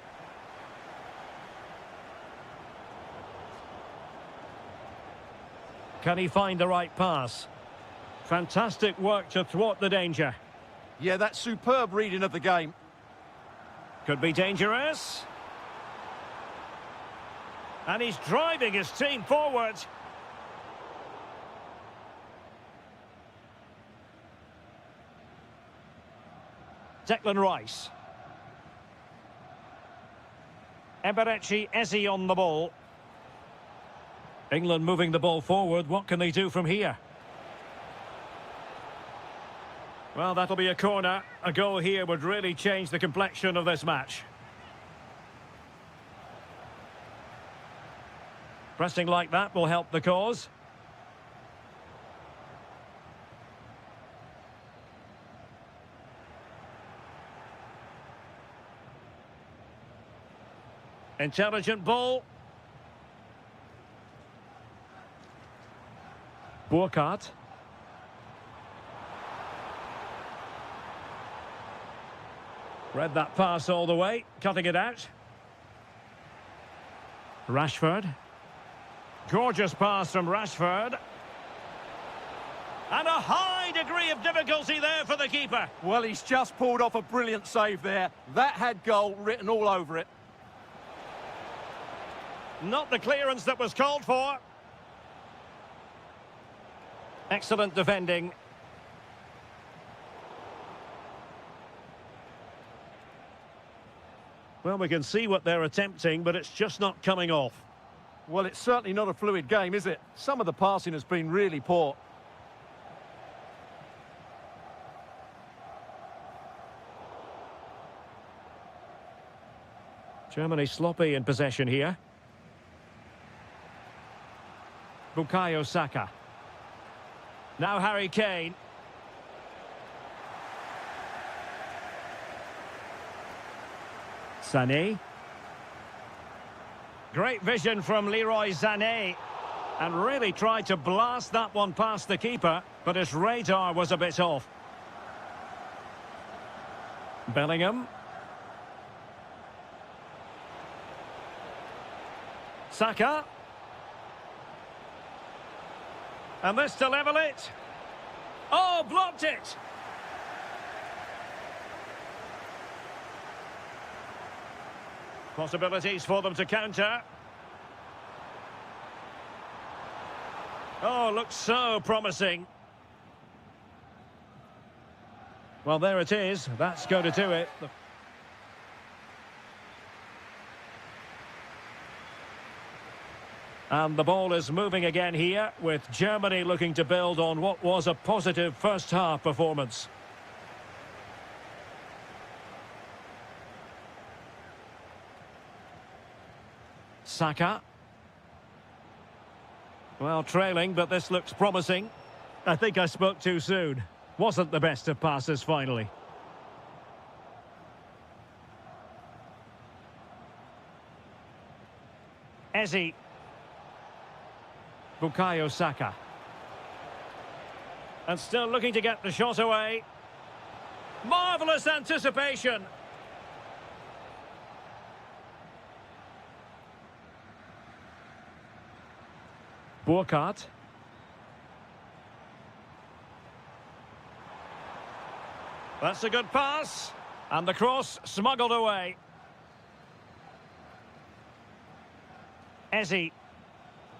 Can he find the right pass? Fantastic work to thwart the danger. Yeah, that's superb reading of the game. Could be dangerous. And he's driving his team forward. Declan Rice. Eberechi Eze on the ball. England moving the ball forward. What can they do from here? Well, that'll be a corner. A goal here would really change the complexion of this match. Pressing like that will help the cause. Intelligent ball. Burkhardt. Read that pass all the way, cutting it out. Rashford. Gorgeous pass from Rashford. And a high degree of difficulty there for the keeper. Well, he's just pulled off a brilliant save there. That had goal written all over it. Not the clearance that was called for. Excellent defending. Well, we can see what they're attempting, but it's just not coming off. Well, it's certainly not a fluid game, is it? Some of the passing has been really poor. Germany sloppy in possession here. Bukayo Saka. Now Harry Kane. Sané. Great vision from Leroy Sané. And really tried to blast that one past the keeper, but his radar was a bit off. Bellingham. Saka. And this to level it. Oh, blocked it. Possibilities for them to counter. Oh, looks so promising. Well, there it is. That's going to do it. And the ball is moving again here, with Germany looking to build on what was a positive first-half performance. Saka. Well, trailing, but this looks promising. I think I spoke too soon. Wasn't the best of passes finally. Ezi. Bukayo Saka. And still looking to get the shot away. Marvellous anticipation. Burkhardt. That's a good pass. And the cross smuggled away. Ezi.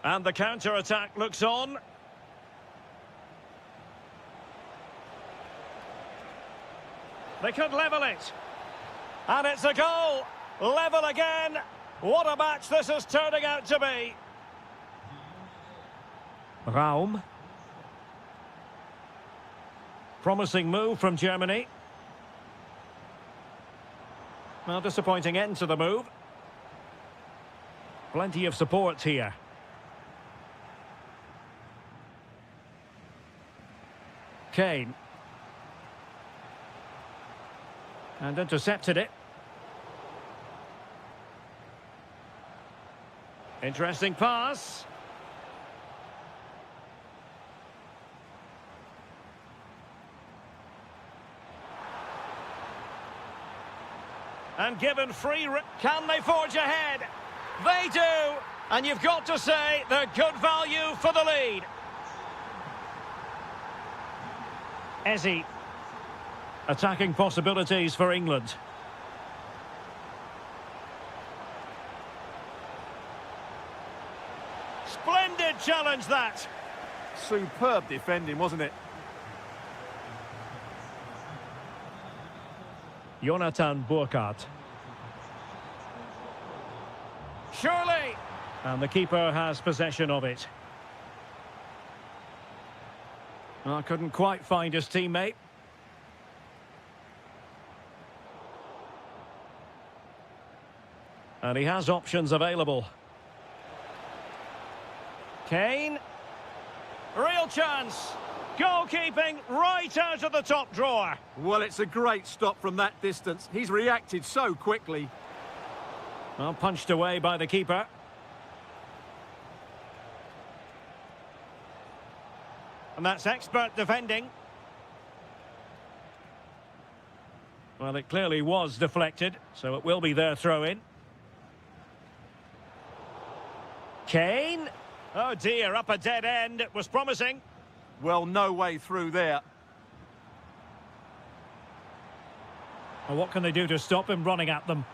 And the counter-attack looks on. They could level it. And it's a goal. Level again. What a match this is turning out to be. Raum. Promising move from Germany. Well, disappointing end to the move. Plenty of support here. Kane. And intercepted it. Interesting pass. And given free... Can they forge ahead? They do! And you've got to say they're good value for the lead. Ezi. Attacking possibilities for England. Splendid challenge, that. Superb defending, wasn't it? Jonathan Burkhardt. Surely! And the keeper has possession of it. Well, couldn't quite find his teammate. And he has options available. Kane. Real chance. Goalkeeping right out of the top drawer. Well, it's a great stop from that distance. He's reacted so quickly. Well, punched away by the keeper. And that's expert defending. Well, it clearly was deflected, so it will be their throw-in. Kane. Oh dear, up a dead end. It was promising. Well, no way through there. Well, what can they do to stop him running at them?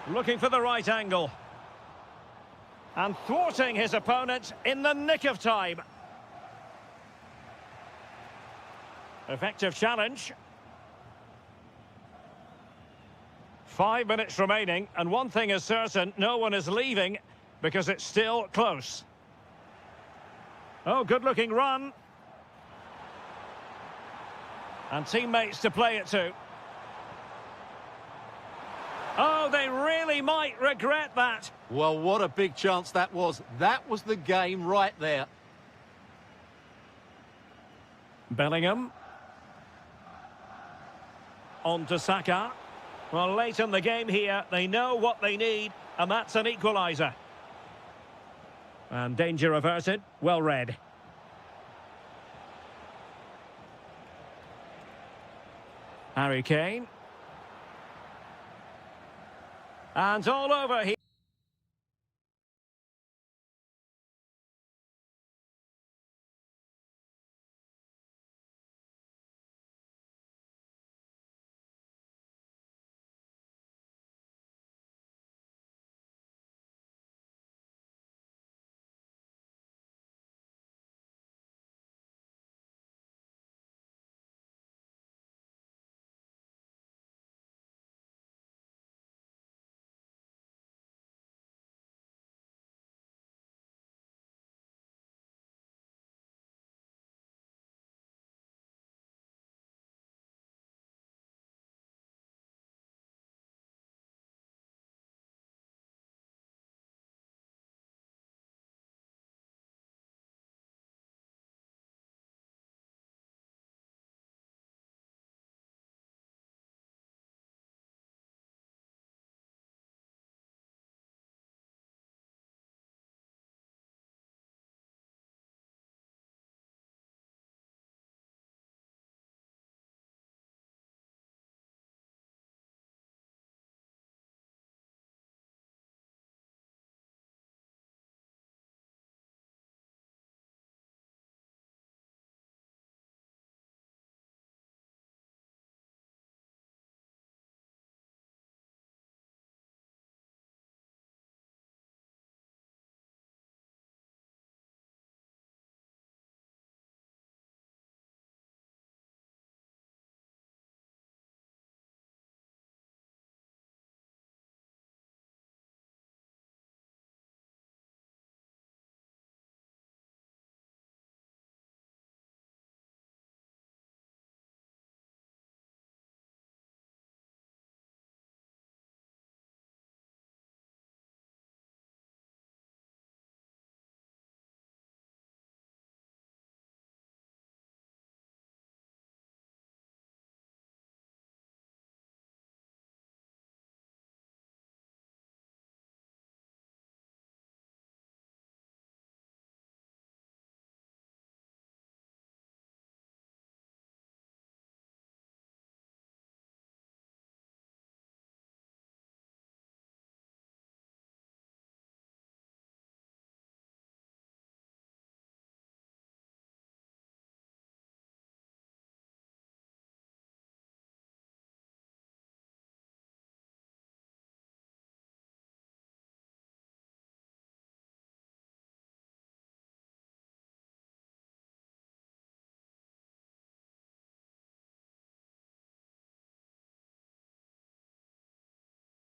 Looking for the right angle. And thwarting his opponent in the nick of time. Effective challenge. 5 minutes remaining, and one thing is certain, no one is leaving because it's still close. Oh, good-looking run. And teammates to play it to. Oh, they really might regret that. Well, what a big chance that was. That was the game right there. Bellingham. On to Saka. Well, late in the game here, they know what they need, and that's an equaliser. And danger averted. Well read. Harry Kane. And all over here.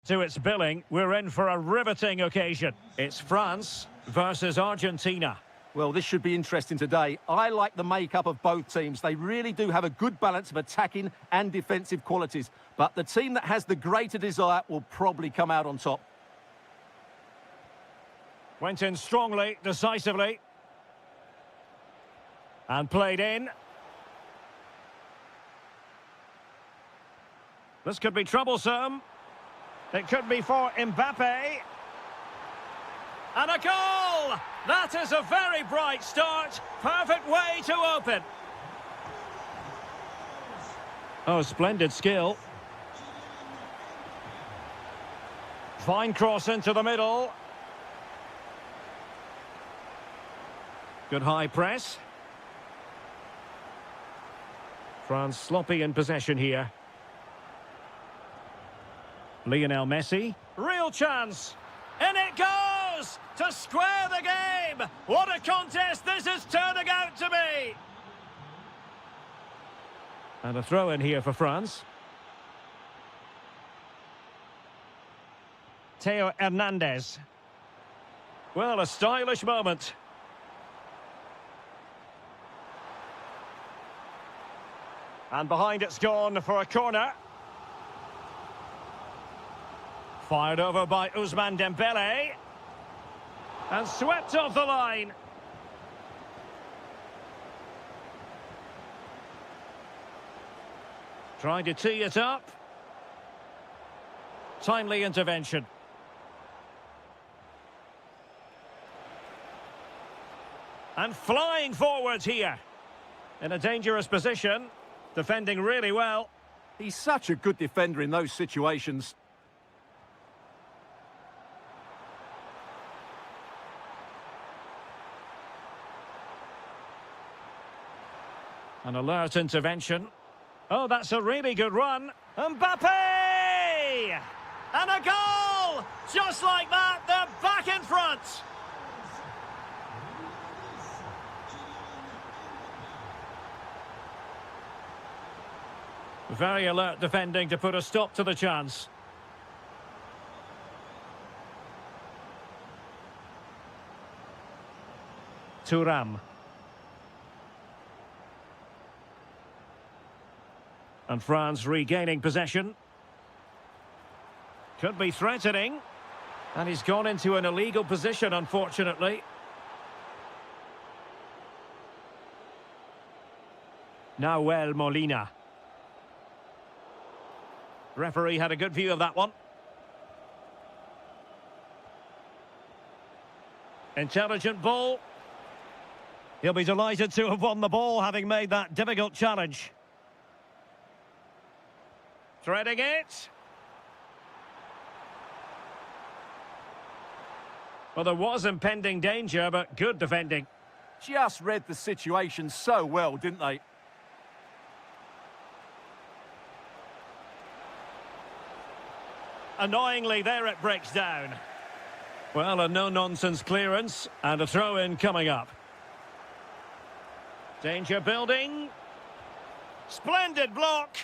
To its billing, we're in for a riveting occasion. It's France versus Argentina. Well, this should be interesting today. I like the makeup of both teams. They really do have a good balance of attacking and defensive qualities. But the team that has the greater desire will probably come out on top. Went in strongly, decisively. And played in. This could be troublesome. It could be for Mbappe. And a goal! That is a very bright start. Perfect way to open. Oh, splendid skill. Fine cross into the middle. Good high press. France sloppy in possession here. Lionel Messi. Real chance. In it goes! To square the game! What a contest this is turning out to be! And a throw in here for France. Theo Hernandez. Well, a stylish moment. And behind it's gone for a corner. Fired over by Ousmane Dembele. And swept off the line. Trying to tee it up. Timely intervention. And flying forwards here. In a dangerous position. Defending really well. He's such a good defender in those situations. An alert intervention. Oh, that's a really good run. Mbappe! And a goal! Just like that, they're back in front. Very alert defending to put a stop to the chance. Thuram. And France regaining possession. Could be threatening. And he's gone into an illegal position, unfortunately. Nahuel Molina. Referee had a good view of that one. Intelligent ball. He'll be delighted to have won the ball, having made that difficult challenge. Threading it. Well, there was impending danger, but good defending. Just read the situation so well, didn't they? Annoyingly, there it breaks down. Well, a no-nonsense clearance and a throw-in coming up. Danger building. Splendid block.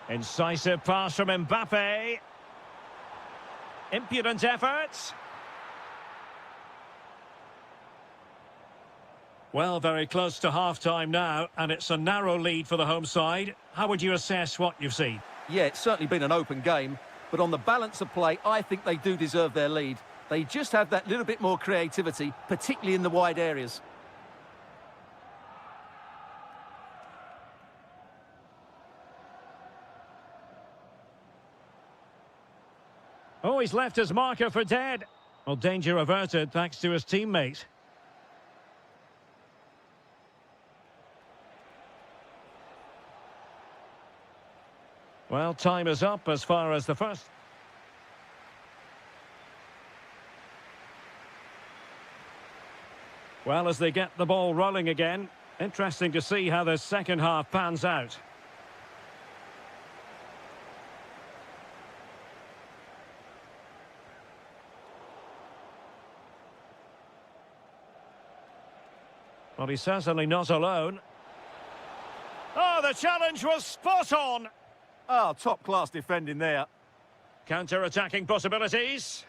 Incisive pass from Mbappe. Impudent efforts. Well, very close to half-time now, and it's a narrow lead for the home side. How would you assess what you've seen? Yeah, it's certainly been an open game, but on the balance of play, I think they do deserve their lead. They just have that little bit more creativity, particularly in the wide areas. Oh, he's left his marker for dead. Well, danger averted thanks to his teammate. Well, time is up as far as the first. Well, as they get the ball rolling again, interesting to see how the second half pans out. Well, he's certainly not alone. Oh, the challenge was spot on. Oh, top-class defending there. Counter-attacking possibilities.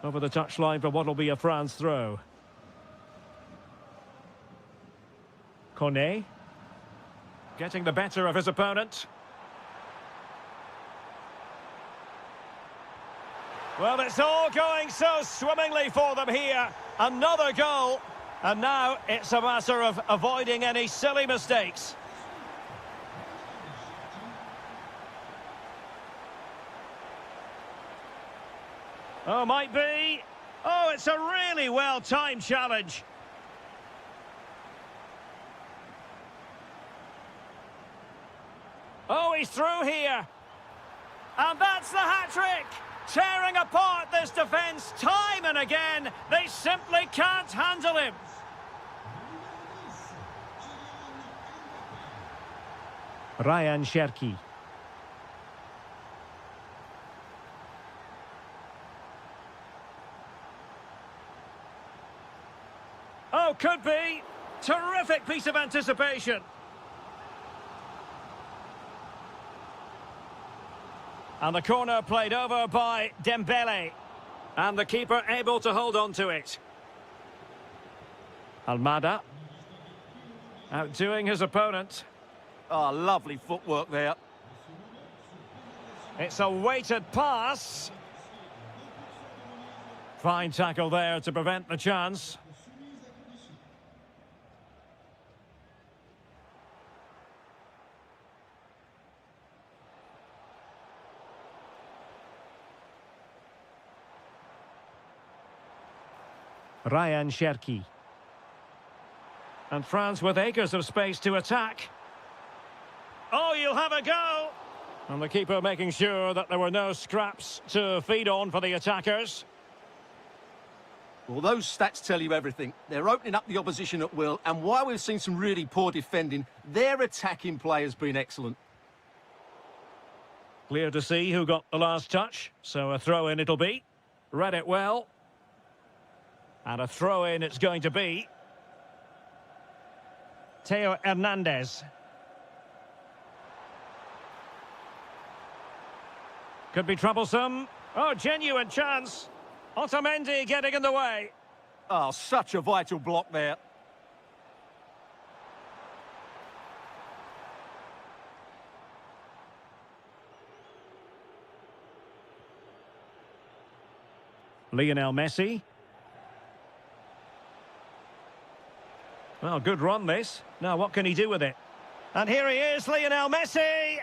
Over the touchline for what will be a France throw. Cornet. Getting the better of his opponent. Well, it's all going so swimmingly for them here. Another goal. And now it's a matter of avoiding any silly mistakes. Oh, might be. Oh, it's a really well-timed challenge. Oh, he's through here. And that's the hat-trick. Tearing apart this defence time and again. They simply can't handle him. Ryan Cherki. Oh, could be. Terrific piece of anticipation. And the corner played over by Dembele. And the keeper able to hold on to it. Almada. Outdoing his opponent. Oh, lovely footwork there. It's a weighted pass. Fine tackle there to prevent the chance. Ryan Cherki. And France with acres of space to attack. Oh, you'll have a go! And the keeper making sure that there were no scraps to feed on for the attackers. Well, those stats tell you everything. They're opening up the opposition at will, and while we've seen some really poor defending, their attacking play has been excellent. Clear to see who got the last touch, so a throw-in it'll be. Read it well. And a throw-in it's going to be. Theo Hernandez. Could be troublesome. Oh, genuine chance. Otamendi getting in the way. Oh, such a vital block there. Lionel Messi. Well, good run this. Now, what can he do with it? And here he is, Lionel Messi!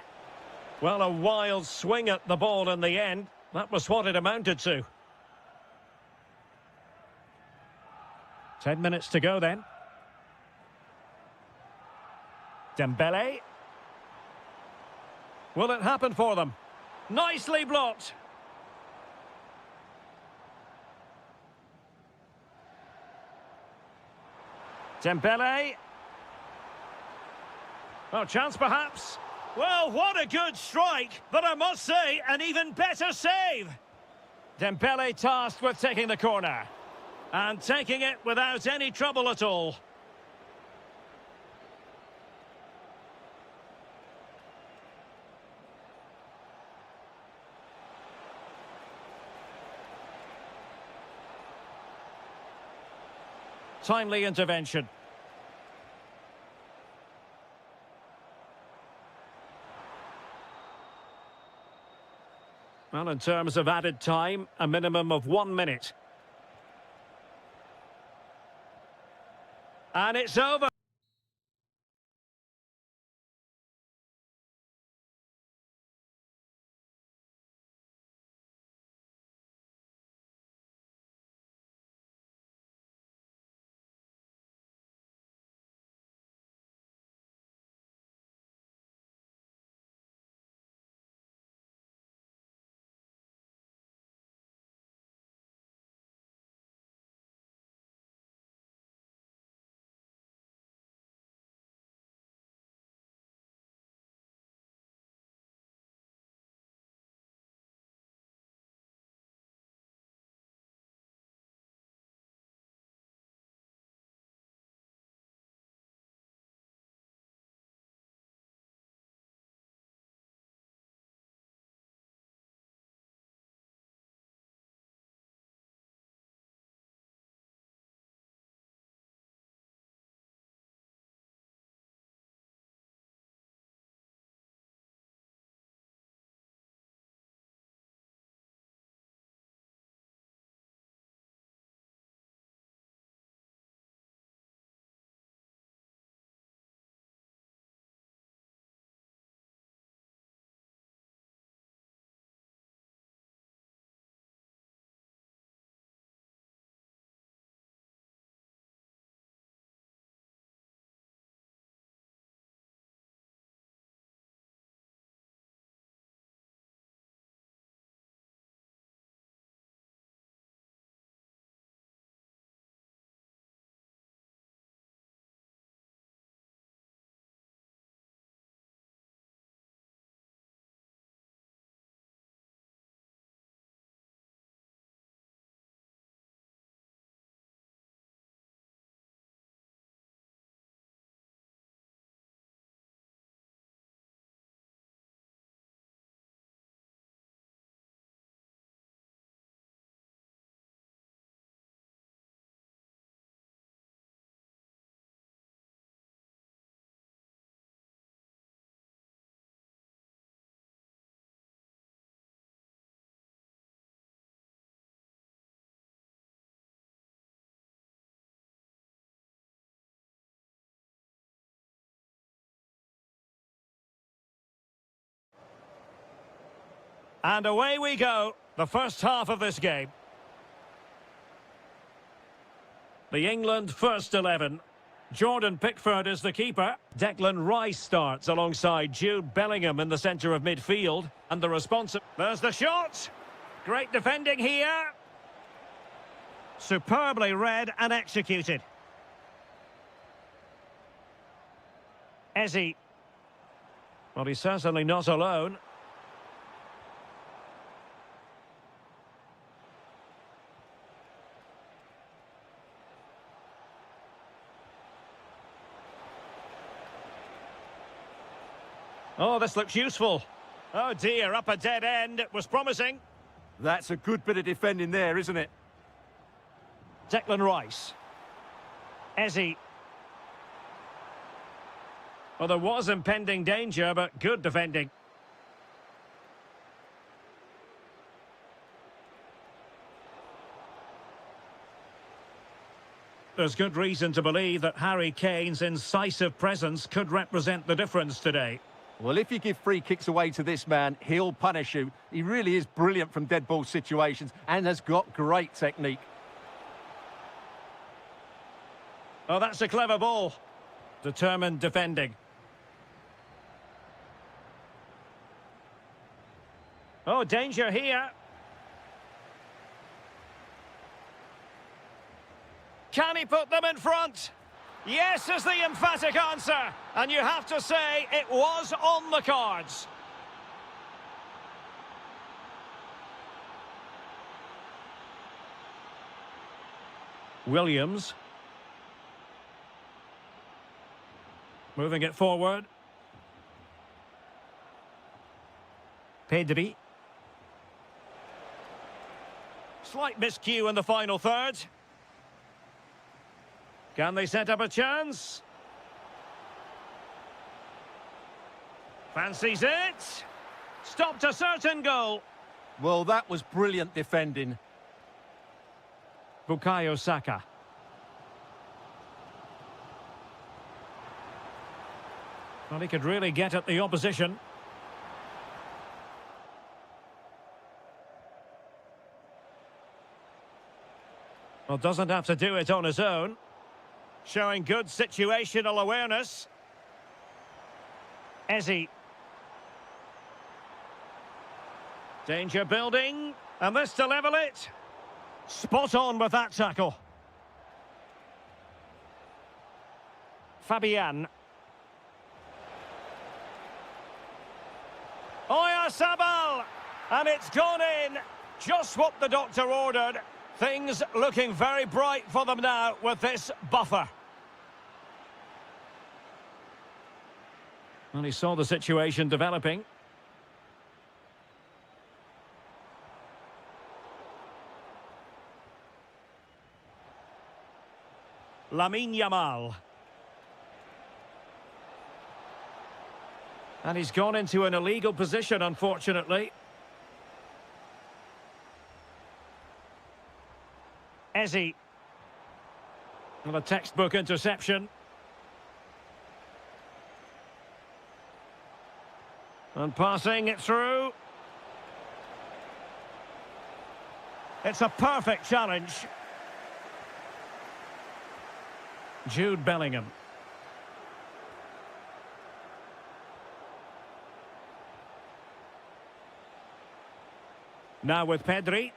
Well, a wild swing at the ball in the end. That was what it amounted to. 10 minutes to go then. Dembele. Will it happen for them? Nicely blocked. Dembele. Oh, chance perhaps. Well, what a good strike, but I must say, an even better save. Dembele tasked with taking the corner. And taking it without any trouble at all. Timely intervention. Well, in terms of added time, a minimum of 1 minute. And it's over. And away we go, the first half of this game. The England first 11. Jordan Pickford is the keeper. Declan Rice starts alongside Jude Bellingham in the centre of midfield. And the response... There's the shot! Great defending here. Superbly read and executed. Eze. Well, he's certainly not alone. Oh, this looks useful. Oh dear, up a dead end. It was promising. That's a good bit of defending there, isn't it? Declan Rice. Eze. Well, there was impending danger, but good defending. There's good reason to believe that Harry Kane's incisive presence could represent the difference today. Well, if you give free kicks away to this man, he'll punish you. He really is brilliant from dead ball situations and has got great technique. Oh, that's a clever ball. Determined defending. Oh, danger here. Can he put them in front? Yes is the emphatic answer. And you have to say it was on the cards. Williams. Moving it forward. Pedri. Slight miscue in the final third. Can they set up a chance? Fancies it. Stopped a certain goal. Well, that was brilliant defending. Bukayo Saka. Well, he could really get at the opposition. Well, doesn't have to do it on his own. Showing good situational awareness. Eze. Danger building. And this to level it. Spot on with that tackle. Fabian. Oyarzabal. And it's gone in. Just what the doctor ordered. Things looking very bright for them now with this buffer. Well, he saw the situation developing. Lamine Yamal. And he's gone into an illegal position, unfortunately. Eze. Well, a textbook interception. And passing it through. It's a perfect challenge. Jude Bellingham. Now with Pedri.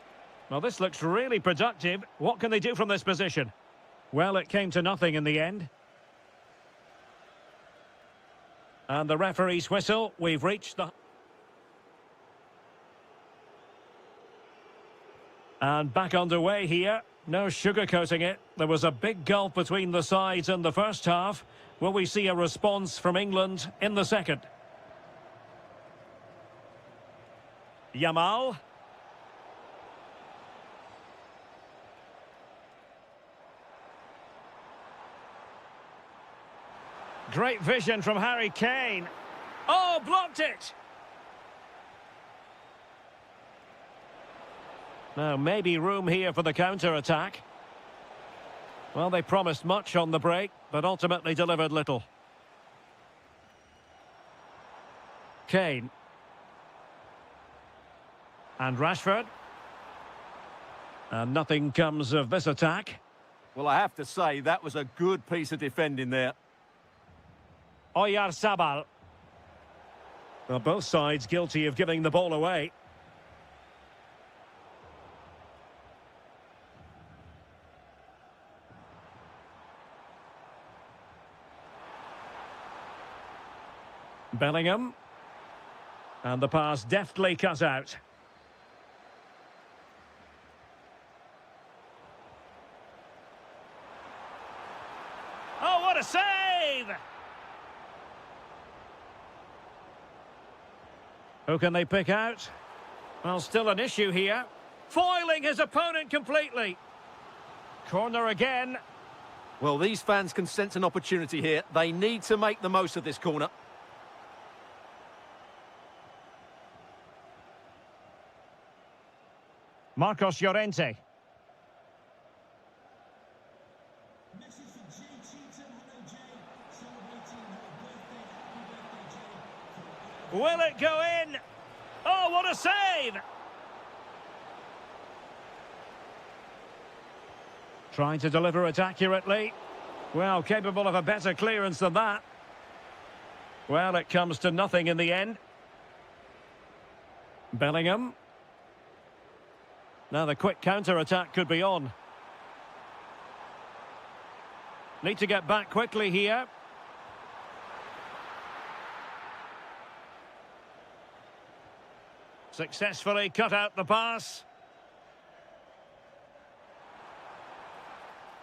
Well, this looks really productive. What can they do from this position? Well, it came to nothing in the end. And the referee's whistle. We've reached the... And back underway here. No sugarcoating it. There was a big gulf between the sides in the first half. Will we see a response from England in the second? Yamal. Great vision from Harry Kane. Oh, blocked it! Now, maybe room here for the counter-attack. Well, they promised much on the break, but ultimately delivered little. Kane. And Rashford. And nothing comes of this attack. Well, I have to say, that was a good piece of defending there. Oyarzabal. Well, both sides guilty of giving the ball away. Bellingham. And the pass deftly cut out. Oh, what a save! Who can they pick out? Well, still an issue here. Foiling his opponent completely. Corner again. Well, these fans can sense an opportunity here. They need to make the most of this corner. Marcos Llorente. Will it go in? Oh, what a save! Trying to deliver it accurately. Well, capable of a better clearance than that. Well, it comes to nothing in the end. Bellingham. Now the quick counter-attack could be on. Need to get back quickly here. Successfully cut out the pass.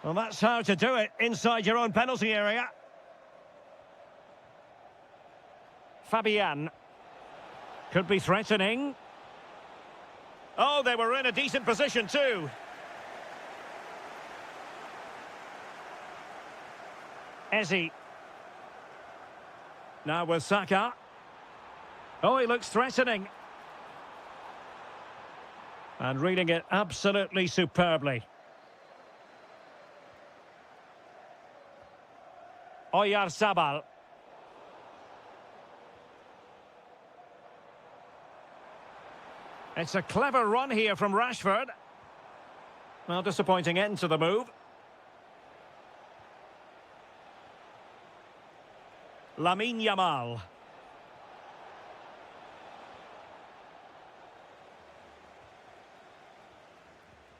Well, that's how to do it inside your own penalty area. Fabian. Could be threatening. Oh, they were in a decent position too. Eze. Now with Saka. Oh, he looks threatening. And reading it absolutely superbly. Oyarzabal. It's a clever run here from Rashford. Well, disappointing end to the move. Lamine Yamal.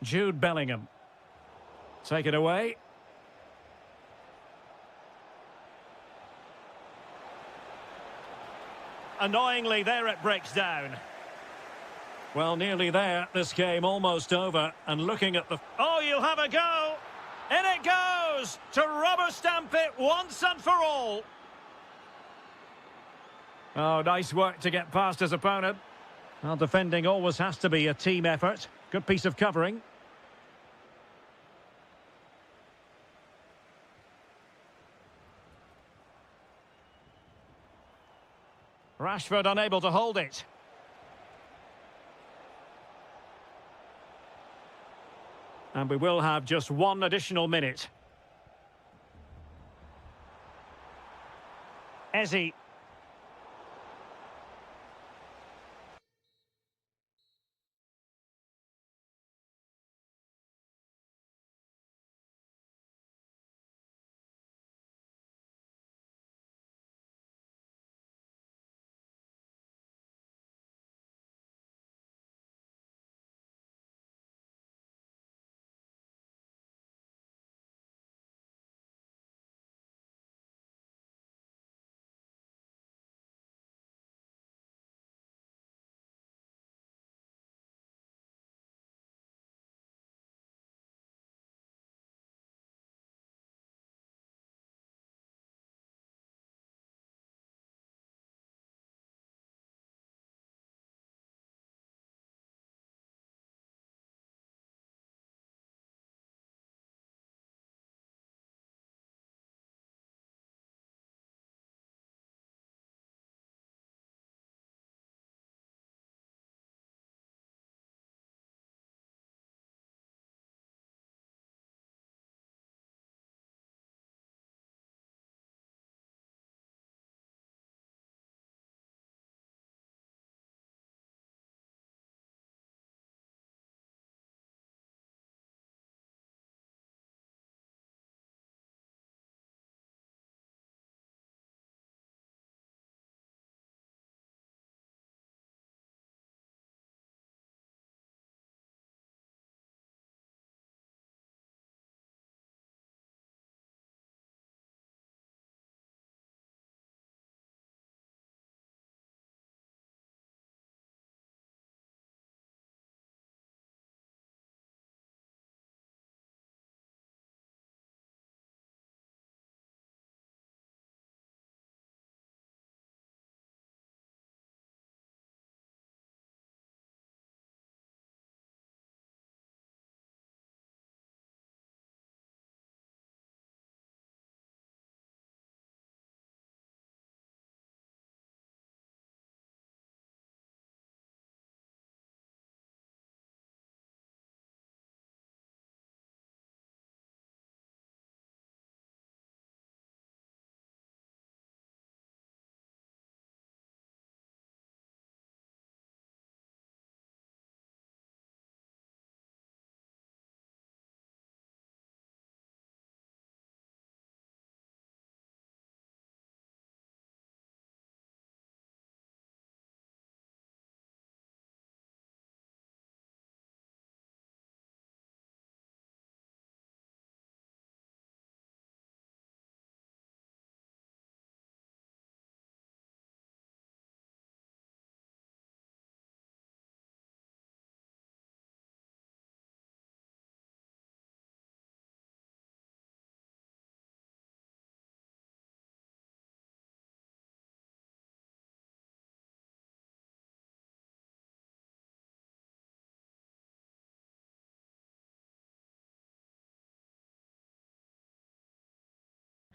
Jude Bellingham. Take it away. Annoyingly, there it breaks down. Well, nearly there. This game almost over. And looking at the... Oh, you'll have a go! In it goes! To rubber stamp it once and for all. Oh, nice work to get past his opponent. Well, defending always has to be a team effort. Good piece of covering. Rashford unable to hold it. And we will have just one additional minute. Eze.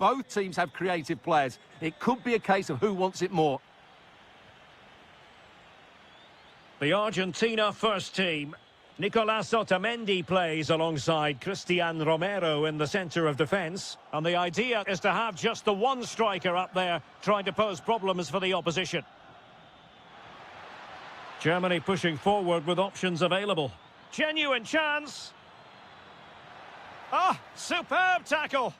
Both teams have creative players. It could be a case of who wants it more. The Argentina first team. Nicolas Otamendi plays alongside Cristian Romero in the centre of defence. And the idea is to have just the one striker up there trying to pose problems for the opposition. Germany pushing forward with options available. Genuine chance. Ah, superb tackle.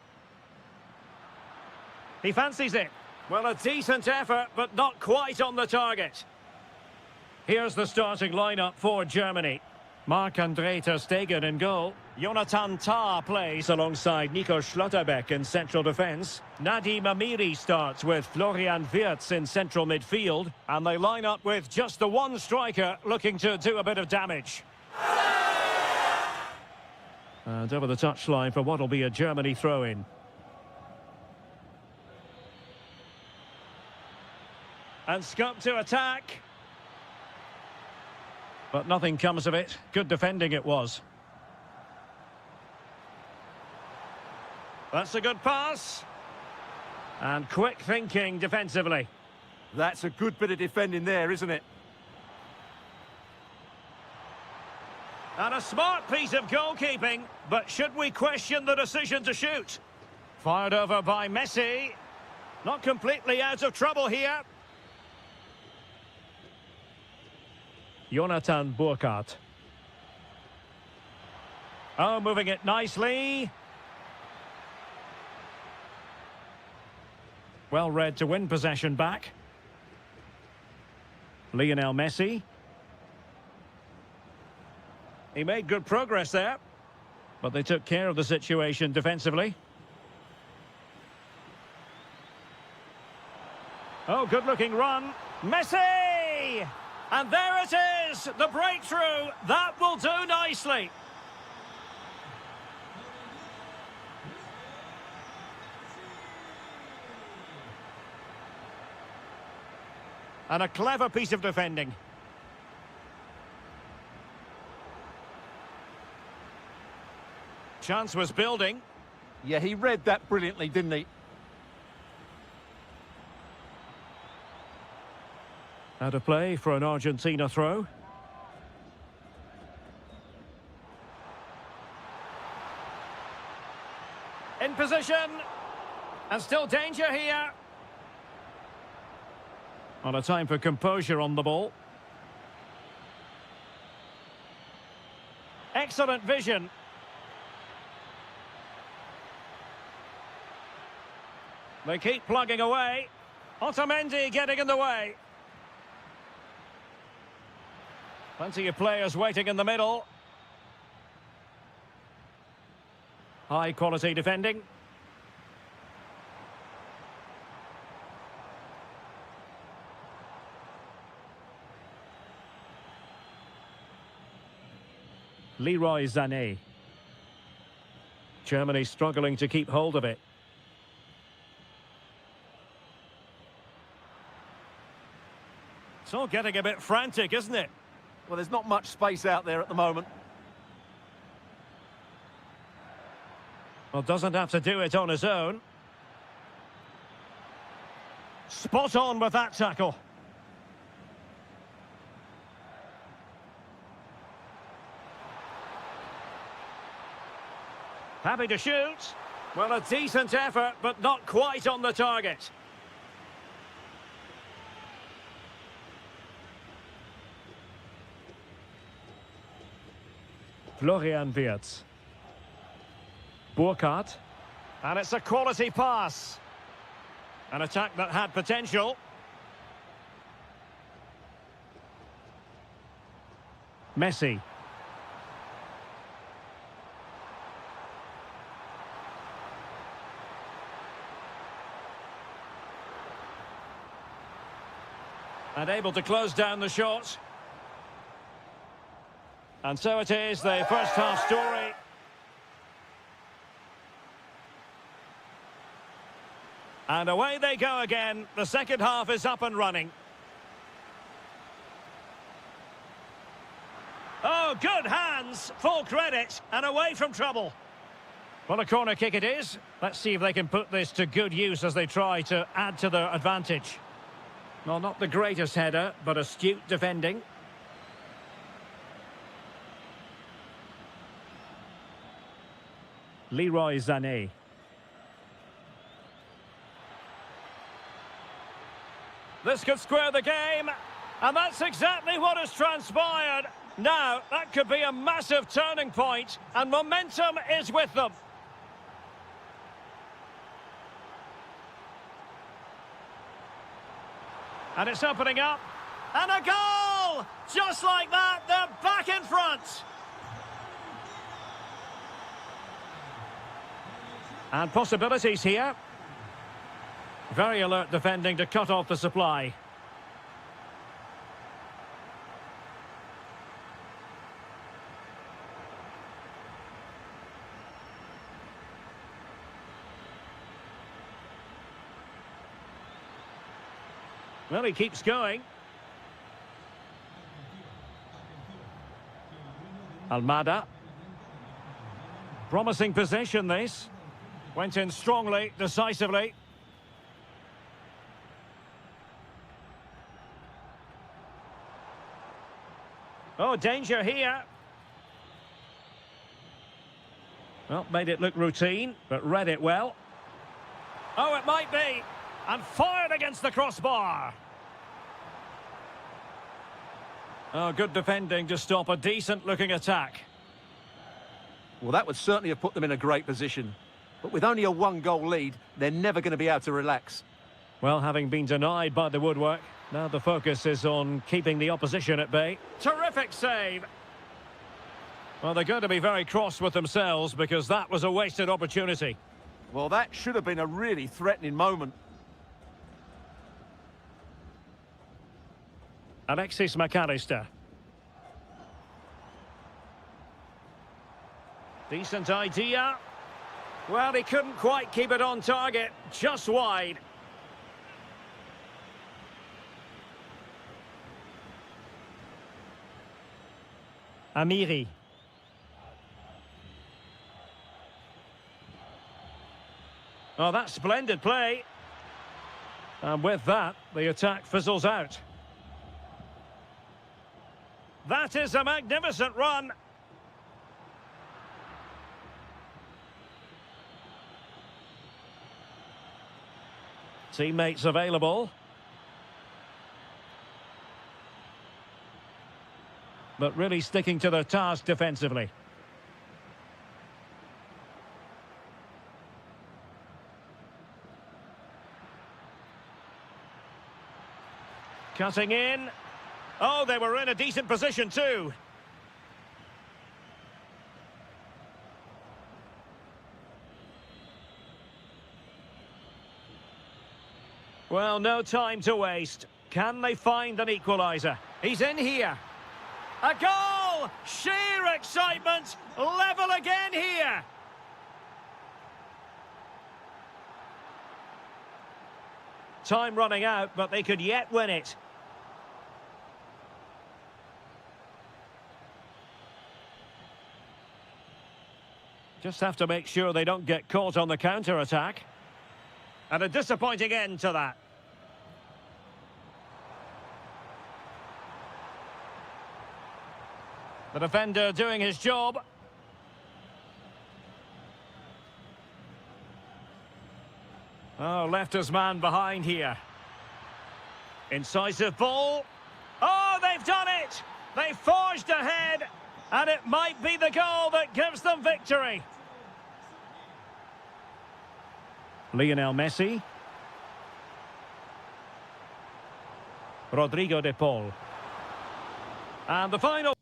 He fancies it. Well, a decent effort, but not quite on the target. Here's the starting lineup for Germany. Marc-André ter Stegen in goal. Jonathan Tah plays alongside Nico Schlotterbeck in central defence. Nadim Amiri starts with Florian Wirtz in central midfield. And they line up with just the one striker looking to do a bit of damage. And over the touchline for what'll be a Germany throw-in. And scope to attack. But nothing comes of it. Good defending it was. That's a good pass. And quick thinking defensively. That's a good bit of defending there, isn't it? And a smart piece of goalkeeping. But should we question the decision to shoot? Fired over by Messi. Not completely out of trouble here. Jonathan Burkhardt. Oh, moving it nicely. Well read to win possession back. Lionel Messi. He made good progress there, but they took care of the situation defensively. Oh, good-looking run. Messi! And there it is, the breakthrough. That will do nicely. And a clever piece of defending. Chance was building. Yeah, he read that brilliantly, didn't he? Out of play for an Argentina throw. In position. And still danger here. On a time for composure on the ball. Excellent vision. They keep plugging away. Otamendi getting in the way. Plenty of players waiting in the middle. High quality defending. Leroy Sané. Germany struggling to keep hold of it. It's all getting a bit frantic, isn't it? Well, there's not much space out there at the moment. Well, doesn't have to do it on his own. Spot on with that tackle. Happy to shoot. Well, a decent effort, but not quite on the target. Florian Wirtz. Burkhardt. And it's a quality pass. An attack that had potential. Messi. And able to close down the shot. And so it is, the first half story. And away they go again. The second half is up and running. Oh, good hands. Full credit. And away from trouble. Well, a corner kick it is. Let's see if they can put this to good use as they try to add to their advantage. Well, not the greatest header, but astute defending. Leroy Sané. This could square the game, and that's exactly what has transpired. Now, that could be a massive turning point, and momentum is with them. And it's opening up, and a goal! Just like that, they're back in front. And possibilities here. Very alert defending to cut off the supply. Well, he keeps going. Almada. Promising possession, this. Went in strongly, decisively. Oh, danger here. Well, made it look routine, but read it well. Oh, it might be. And fired against the crossbar. Oh, good defending to stop a decent-looking attack. Well, that would certainly have put them in a great position. But with only a one-goal lead, they're never going to be able to relax. Well, having been denied by the woodwork, now the focus is on keeping the opposition at bay. Terrific save. Well, they're going to be very cross with themselves because that was a wasted opportunity. Well, that should have been a really threatening moment. Alexis McAllister. Decent idea. Well, he couldn't quite keep it on target, just wide. Amiri. Oh, that's splendid play. And with that, the attack fizzles out. That is a magnificent run. Teammates available. But really sticking to their task defensively. Cutting in. Oh, they were in a decent position too. Well, no time to waste. Can they find an equaliser? He's in here. A goal! Sheer excitement! Level again here! Time running out, but they could yet win it. Just have to make sure they don't get caught on the counter-attack. And a disappointing end to that. The defender doing his job. Oh, left his man behind here. Incisive ball. Oh, they've done it! They forged ahead, and it might be the goal that gives them victory. Lionel Messi. Rodrigo de Paul. And the final...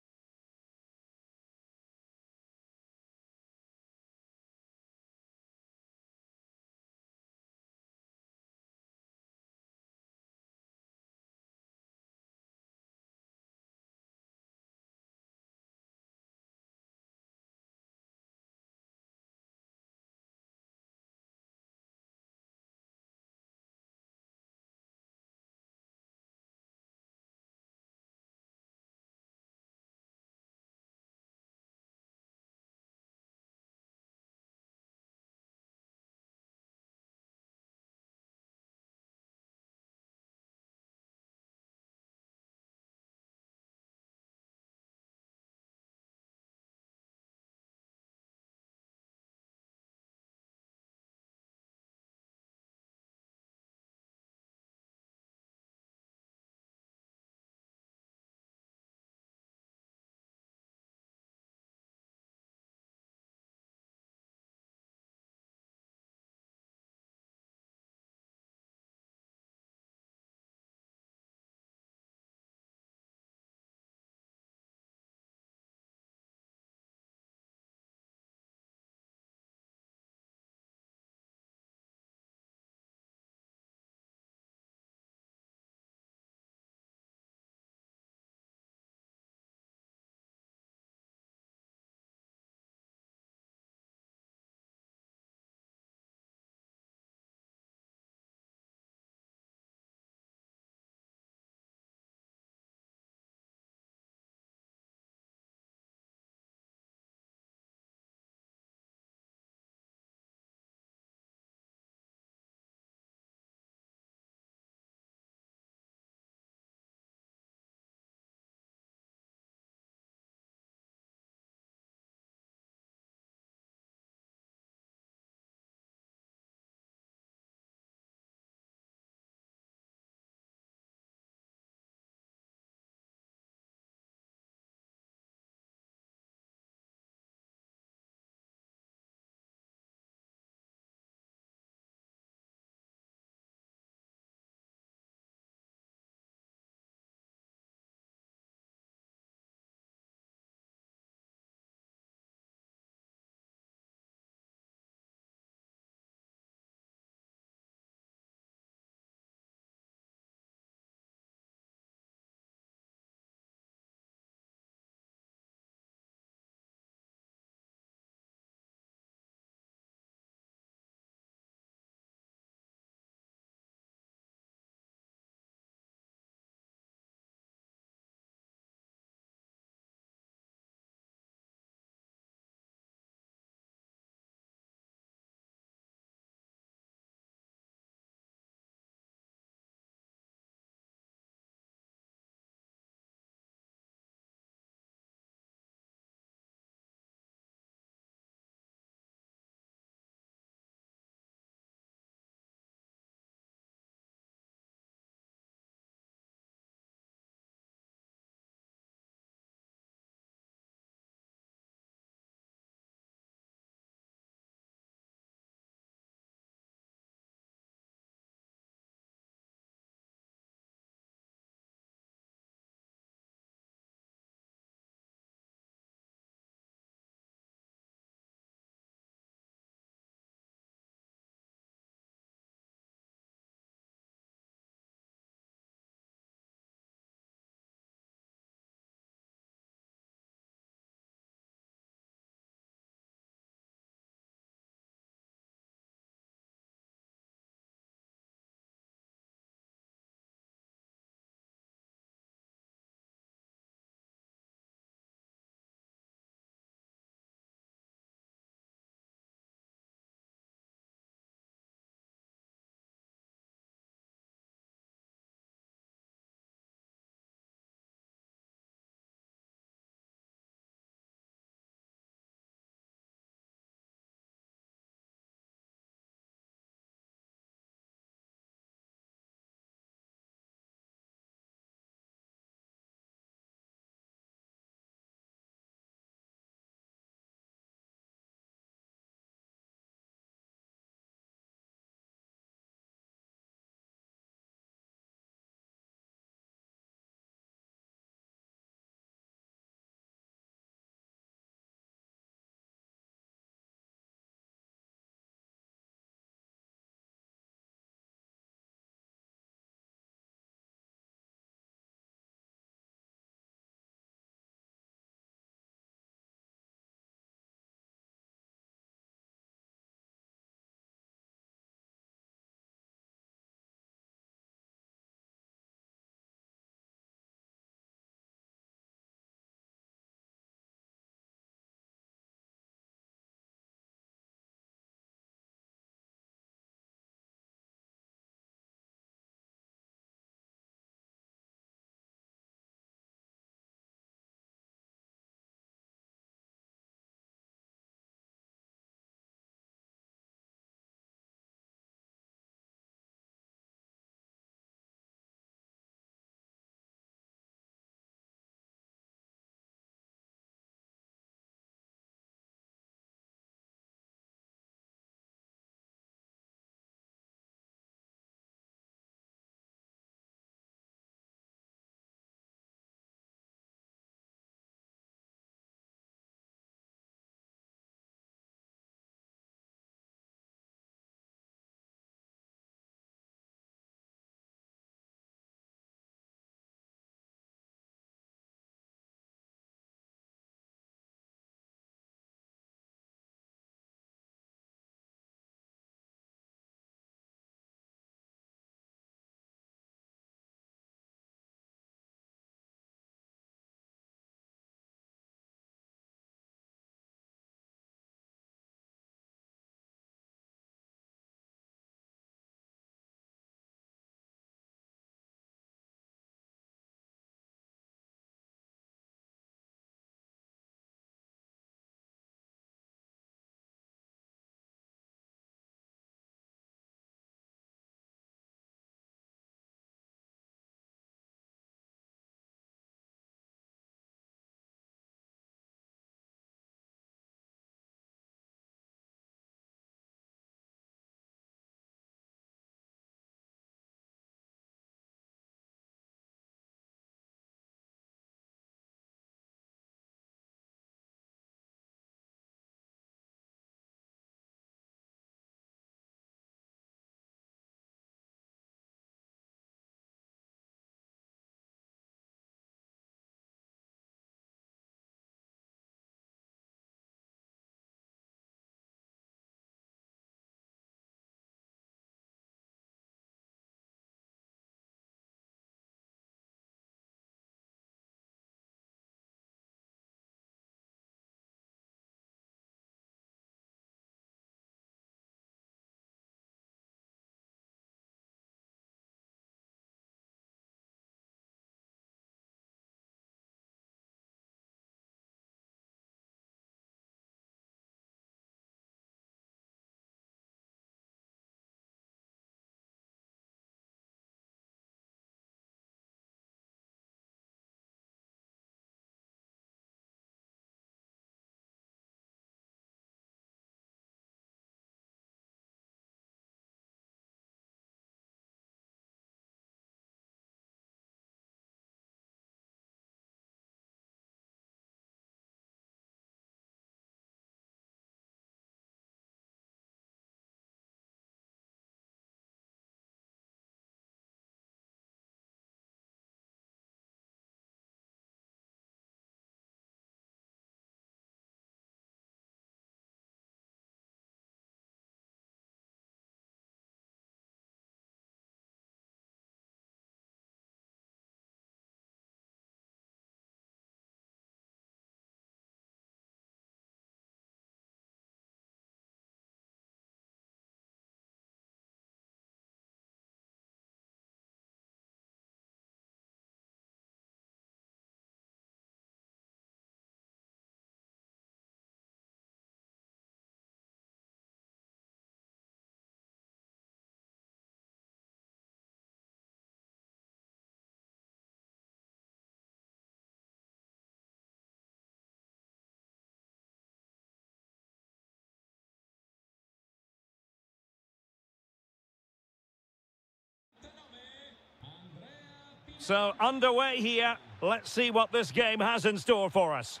So, underway here. Let's see what this game has in store for us.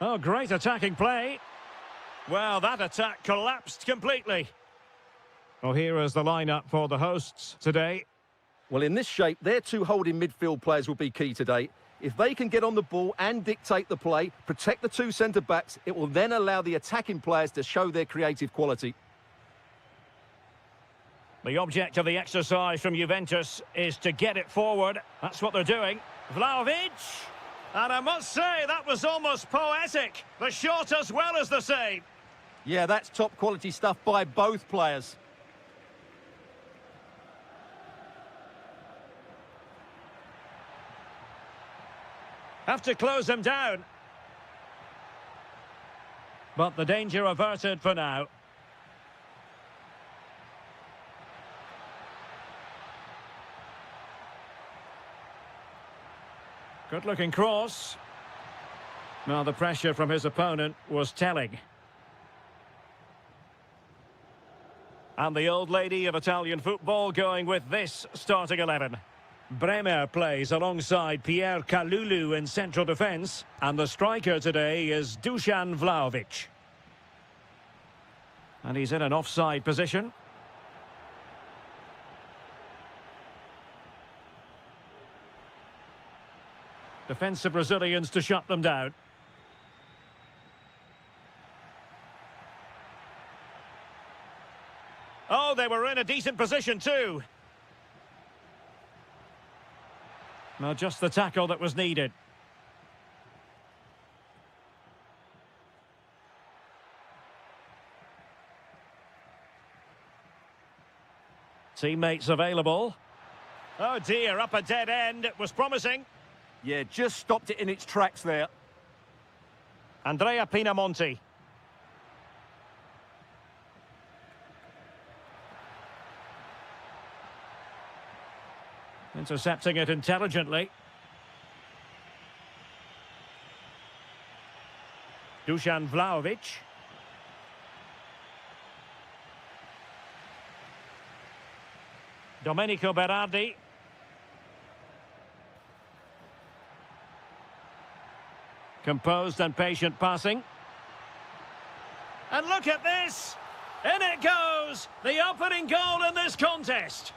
Oh, great attacking play. Well, that attack collapsed completely. Well, here is the lineup for the hosts today. Well, in this shape, their two holding midfield players will be key today. If they can get on the ball and dictate the play, protect the two centre-backs, it will then allow the attacking players to show their creative quality. The object of the exercise from Juventus is to get it forward. That's what they're doing. Vlahovic. And I must say, that was almost poetic. The shot as well as the save. Yeah, that's top quality stuff by both players. Have to close them down. But the danger averted for now. Good-looking cross. Now the pressure from his opponent was telling. And the old lady of Italian football going with this starting 11. Bremer plays alongside Pierre Kalulu in central defence. And the striker today is Dusan Vlahovic. And he's in an offside position. Defensive Brazilians to shut them down. Oh, they were in a decent position too. Now just the tackle that was needed. Teammates available. Oh dear, up a dead end. It was promising. Yeah, just stopped it in its tracks there. Andrea Pinamonti. Intercepting it intelligently. Dusan Vlahovic. Domenico Berardi. Composed and patient passing. And look at this! In it goes! The opening goal in this contest!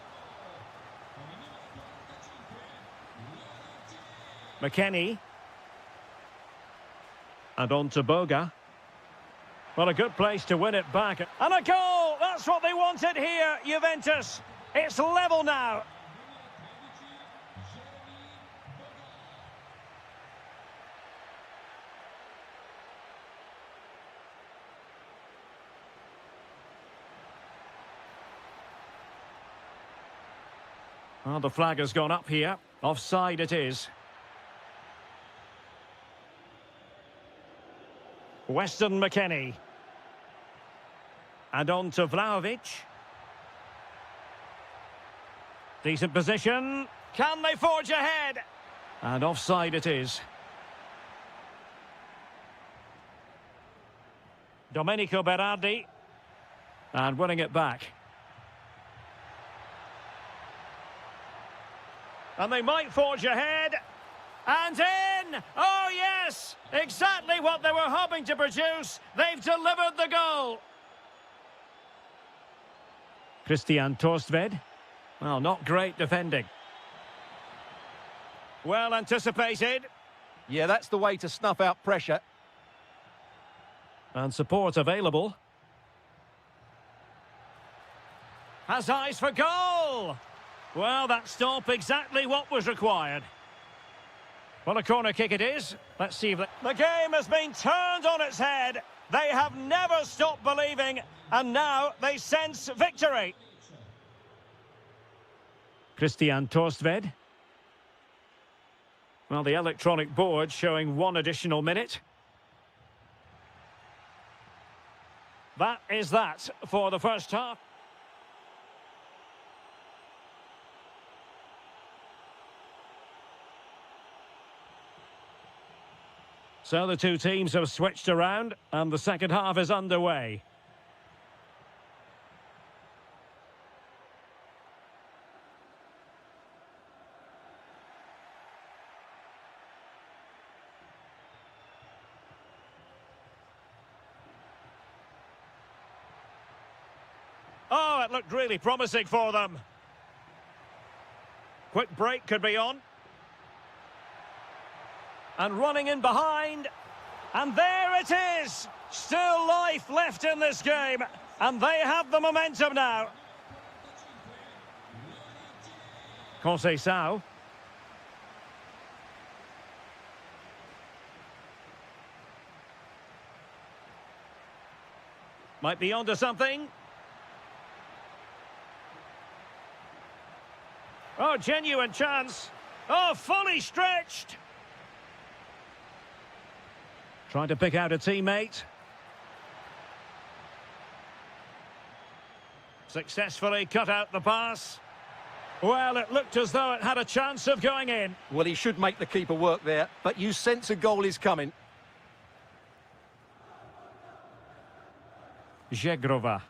McKennie. And on to Boga. Well, a good place to win it back. And a goal! That's what they wanted here, Juventus. It's level now. Well, the flag has gone up here. Offside it is. Weston McKennie. And on to Vlahovic. Decent position. Can they forge ahead? And offside it is. Domenico Berardi. And winning it back. And they might forge ahead. And in! Oh, yes! Exactly what they were hoping to produce. They've delivered the goal. Christian Torstved. Well, not great defending. Well anticipated. Yeah, that's the way to snuff out pressure. And support available. Has eyes for goal! Well, that stop exactly what was required. Well, a corner kick it is. Let's see if the game has been turned on its head. They have never stopped believing, and now they sense victory. Christian Torstved. Well, the electronic board showing one additional minute. That is that for the first half. So the two teams have switched around and the second half is underway. Oh, it looked really promising for them. Quick break could be on. And running in behind. And there it is! Still life left in this game. And they have the momentum now. Conceição. Might be onto something. Oh, genuine chance. Oh, fully stretched. Trying to pick out a teammate. Successfully cut out the pass. Well, it looked as though it had a chance of going in. Well, he should make the keeper work there, but you sense a goal is coming. Żegrova.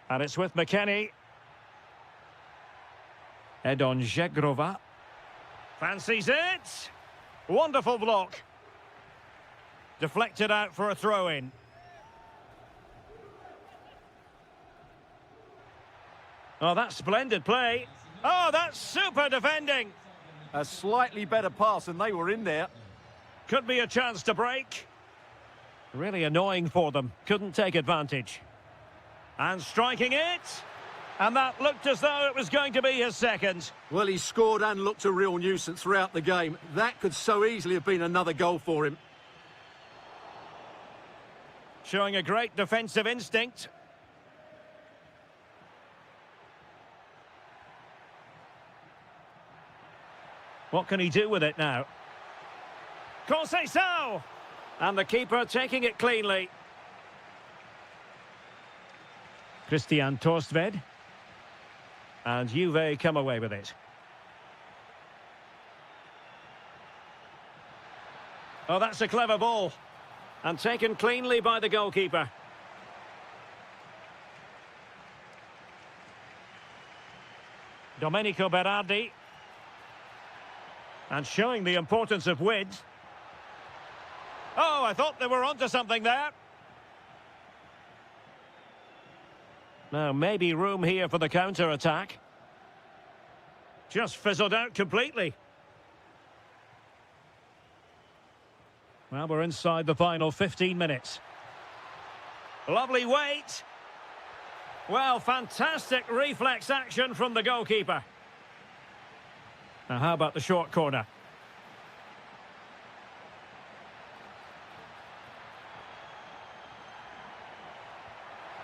And it's with McKennie. Edon Żegrova. Fancies it. Wonderful block. Deflected out for a throw-in. Oh, that's splendid play. Oh, that's super defending. A slightly better pass and they were in there. Could be a chance to break. Really annoying for them. Couldn't take advantage. And striking it. And that looked as though it was going to be his second. Well, he scored and looked a real nuisance throughout the game. That could so easily have been another goal for him. Showing a great defensive instinct. What can he do with it now? Conceição! And the keeper taking it cleanly. Christian Torstved. And Juve come away with it. Oh, that's a clever ball. And taken cleanly by the goalkeeper. Domenico Berardi. And showing the importance of width. Oh, I thought they were onto something there. Now, maybe room here for the counter-attack. Just fizzled out completely. Well, we're inside the final 15 minutes. Lovely weight. Well, fantastic reflex action from the goalkeeper. Now, how about the short corner?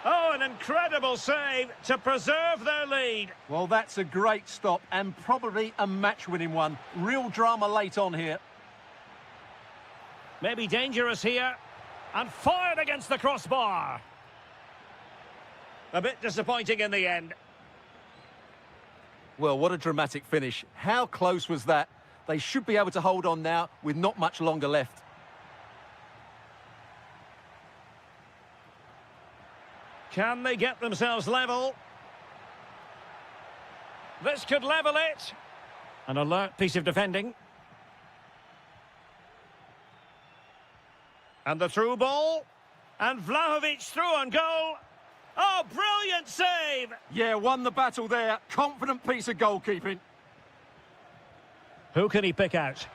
Oh, an incredible save to preserve their lead. Well, that's a great stop and probably a match-winning one. Real drama late on here. Maybe dangerous here. And fired against the crossbar. A bit disappointing in the end. Well, what a dramatic finish. How close was that? They should be able to hold on now with not much longer left. Can they get themselves level? This could level it. An alert piece of defending. And the through ball. And Vlahovic through on goal. Oh, brilliant save! Yeah, won the battle there. Confident piece of goalkeeping. Who can he pick out?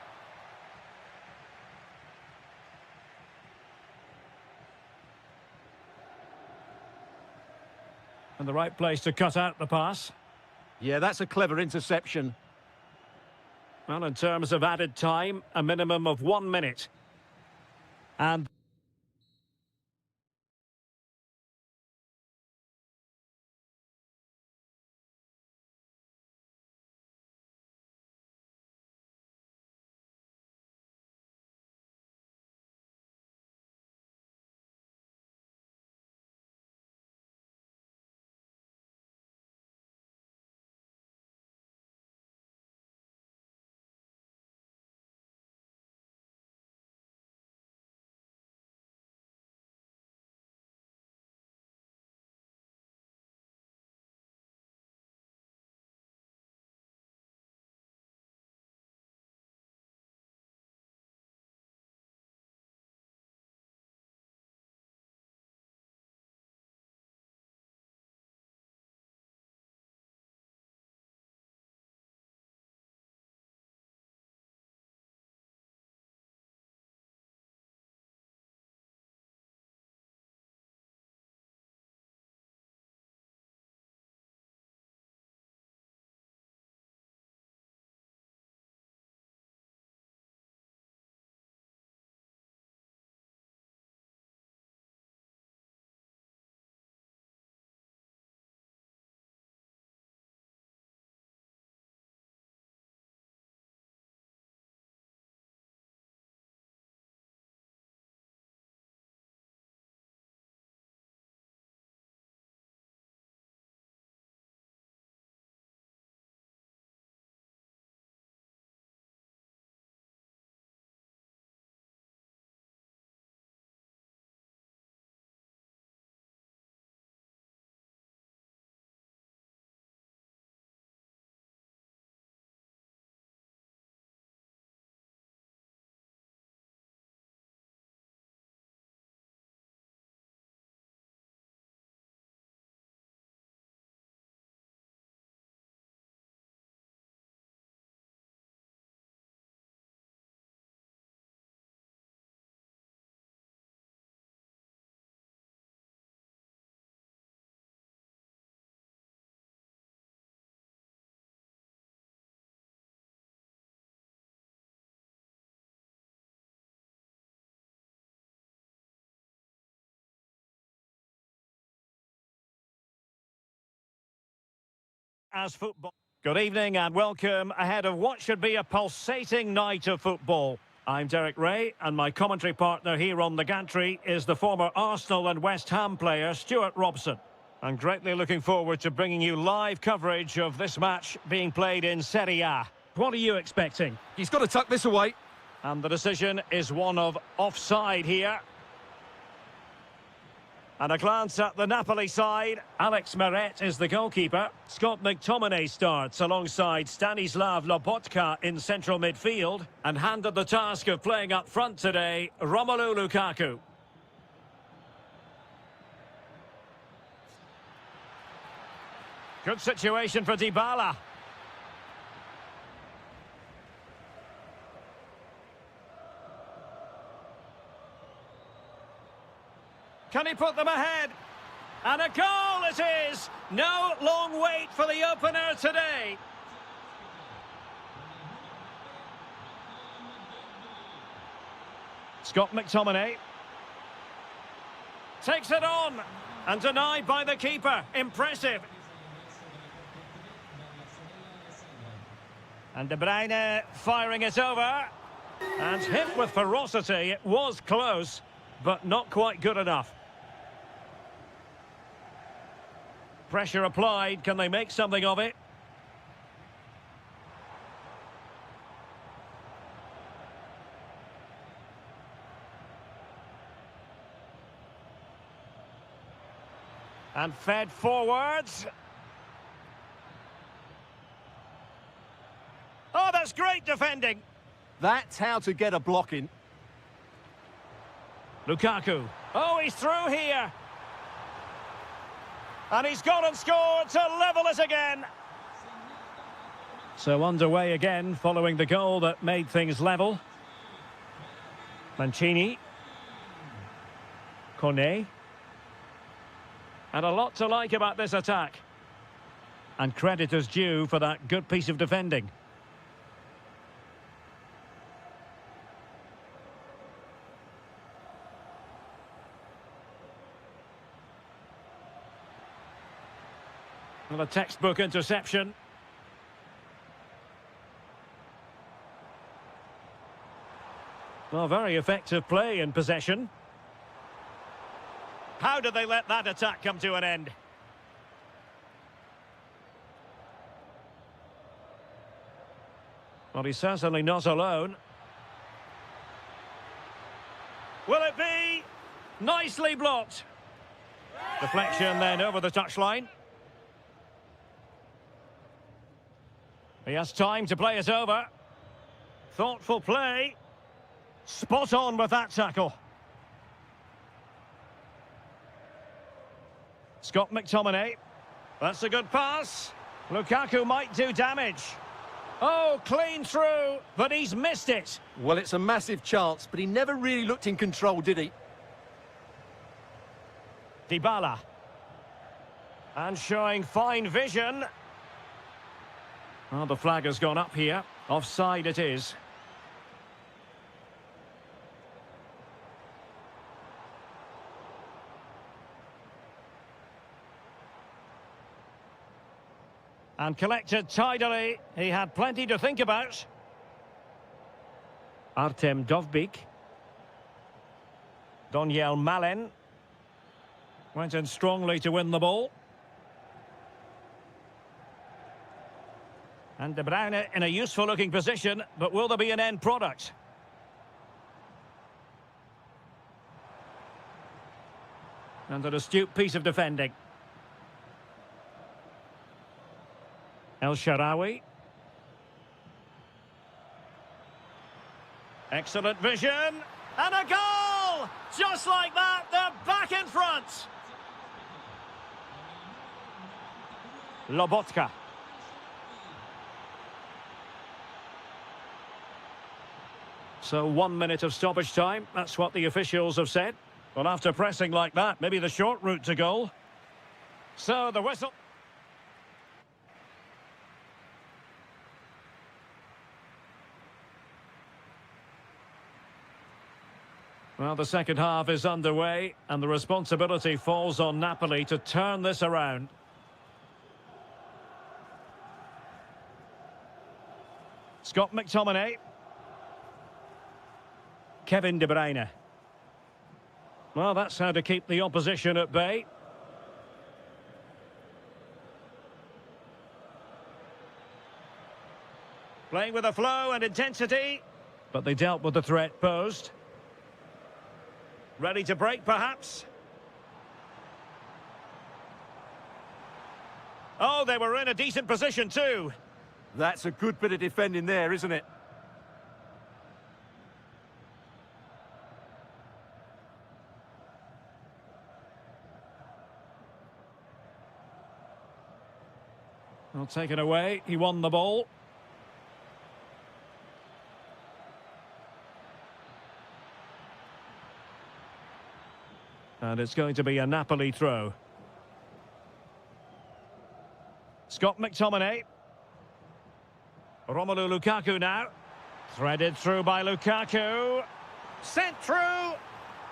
And the right place to cut out the pass. Yeah, that's a clever interception. Well, in terms of added time, a minimum of 1 minute. And as football. Good evening and welcome ahead of what should be a pulsating night of football. I'm Derek Ray, and my commentary partner here on the gantry is the former Arsenal and West Ham player Stuart Robson. I'm greatly looking forward to bringing you live coverage of this match being played in Serie A. What are you expecting? He's got to tuck this away. And the decision is one of offside here. And a glance at the Napoli side. Alex Meret is the goalkeeper. Scott McTominay starts alongside Stanislav Lobotka in central midfield. And handed the task of playing up front today, Romelu Lukaku. Good situation for Dybala. Can he put them ahead? And a goal it is! No long wait for the opener today. Scott McTominay. Takes it on. And denied by the keeper. Impressive. And De Bruyne firing it over. And hit with ferocity. It was close, but not quite good enough. Pressure applied. Can they make something of it? And fed forwards. Oh, that's great defending. That's how to get a block in. Lukaku. Oh, he's through here. And he's gone and scored to level it again. So underway again following the goal that made things level. Mancini. Kone. And a lot to like about this attack. And credit is due for that good piece of defending. And a textbook interception. Well, very effective play in possession. How did they let that attack come to an end? Well, he's certainly not alone. Will it be? Nicely blocked. Deflection then over the touchline. He has time to play it over. Thoughtful play. Spot on with that tackle. Scott McTominay. That's a good pass. Lukaku might do damage. Oh, clean through, but he's missed it. Well, it's a massive chance, but he never really looked in control, did he? Dybala. And showing fine vision. Oh, the flag has gone up here. Offside it is. And collected tidily. He had plenty to think about. Artem Dovbyk. Doniel Malen. Went in strongly to win the ball. And De Bruyne in a useful-looking position, but will there be an end product? And an astute piece of defending. El Shaarawy. Excellent vision. And a goal! Just like that, they're back in front. Lobotka. So 1 minute of stoppage time. That's what the officials have said. Well, after pressing like that, maybe the short route to goal. So the whistle. Well, the second half is underway, and the responsibility falls on Napoli to turn this around. Scott McTominay. Kevin De Bruyne. Well, that's how to keep the opposition at bay. Playing with a flow and intensity, but they dealt with the threat posed. Ready to break, perhaps? Oh, they were in a decent position too. That's a good bit of defending there, isn't it? Well, taken away. He won the ball. And it's going to be a Napoli throw. Scott McTominay. Romelu Lukaku now. Threaded through by Lukaku. Sent through.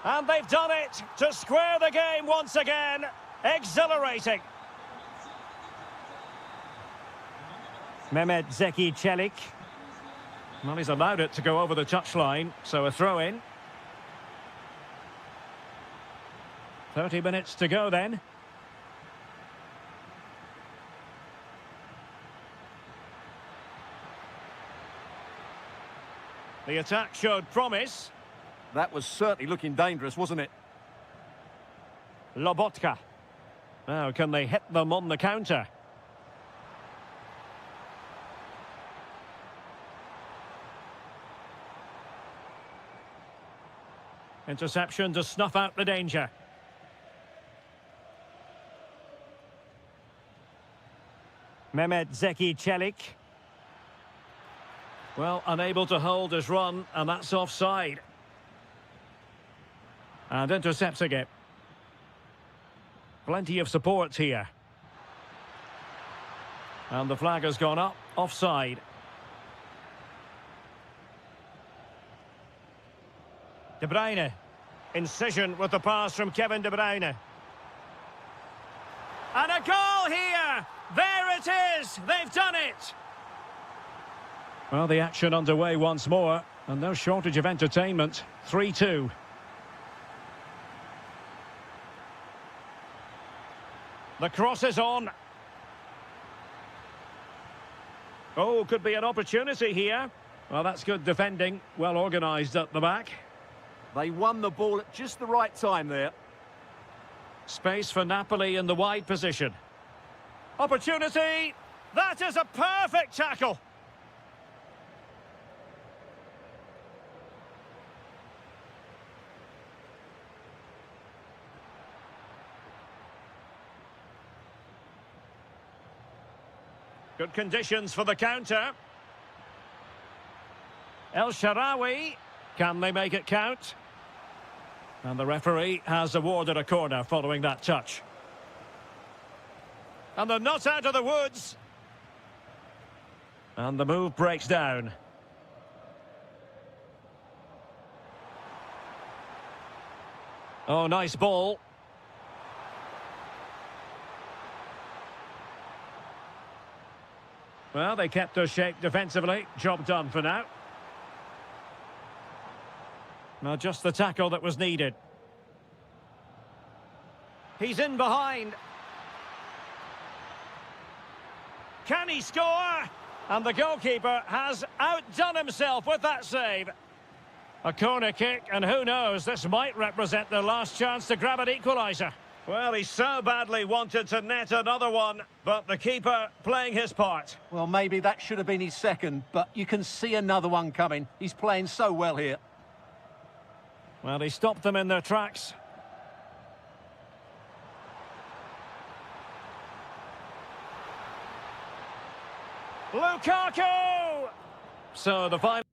And they've done it to square the game once again. Exhilarating. Mehmet Zeki Çelik. Well, he's allowed it to go over the touchline, so a throw-in. 30 minutes to go then. The attack showed promise. That was certainly looking dangerous, wasn't it? Lobotka. Now, can they hit them on the counter? Interception to snuff out the danger. Mehmet Zeki Çelik. Well, unable to hold his run, and that's offside. And intercepting it. Plenty of support here. And the flag has gone up, offside. De Bruyne. Incision with the pass from Kevin De Bruyne. And a goal here! There it is! They've done it! Well, the action underway once more, and no shortage of entertainment. 3-2. The cross is on. Oh, could be an opportunity here. Well, that's good defending. Well organised at the back. They won the ball at just the right time there. Space for Napoli in the wide position. Opportunity! That is a perfect tackle! Good conditions for the counter. El Shaarawy. Can they make it count? And the referee has awarded a corner following that touch. And they're not out of the woods. And the move breaks down. Oh, nice ball. Well, they kept their shape defensively. Job done for now. Now, just the tackle that was needed. He's in behind. Can he score? And the goalkeeper has outdone himself with that save. A corner kick, and who knows, this might represent their last chance to grab an equaliser. Well, he so badly wanted to net another one, but the keeper playing his part. Well, maybe that should have been his second, but you can see another one coming. He's playing so well here. Well, he stopped them in their tracks. Lukaku! So the final...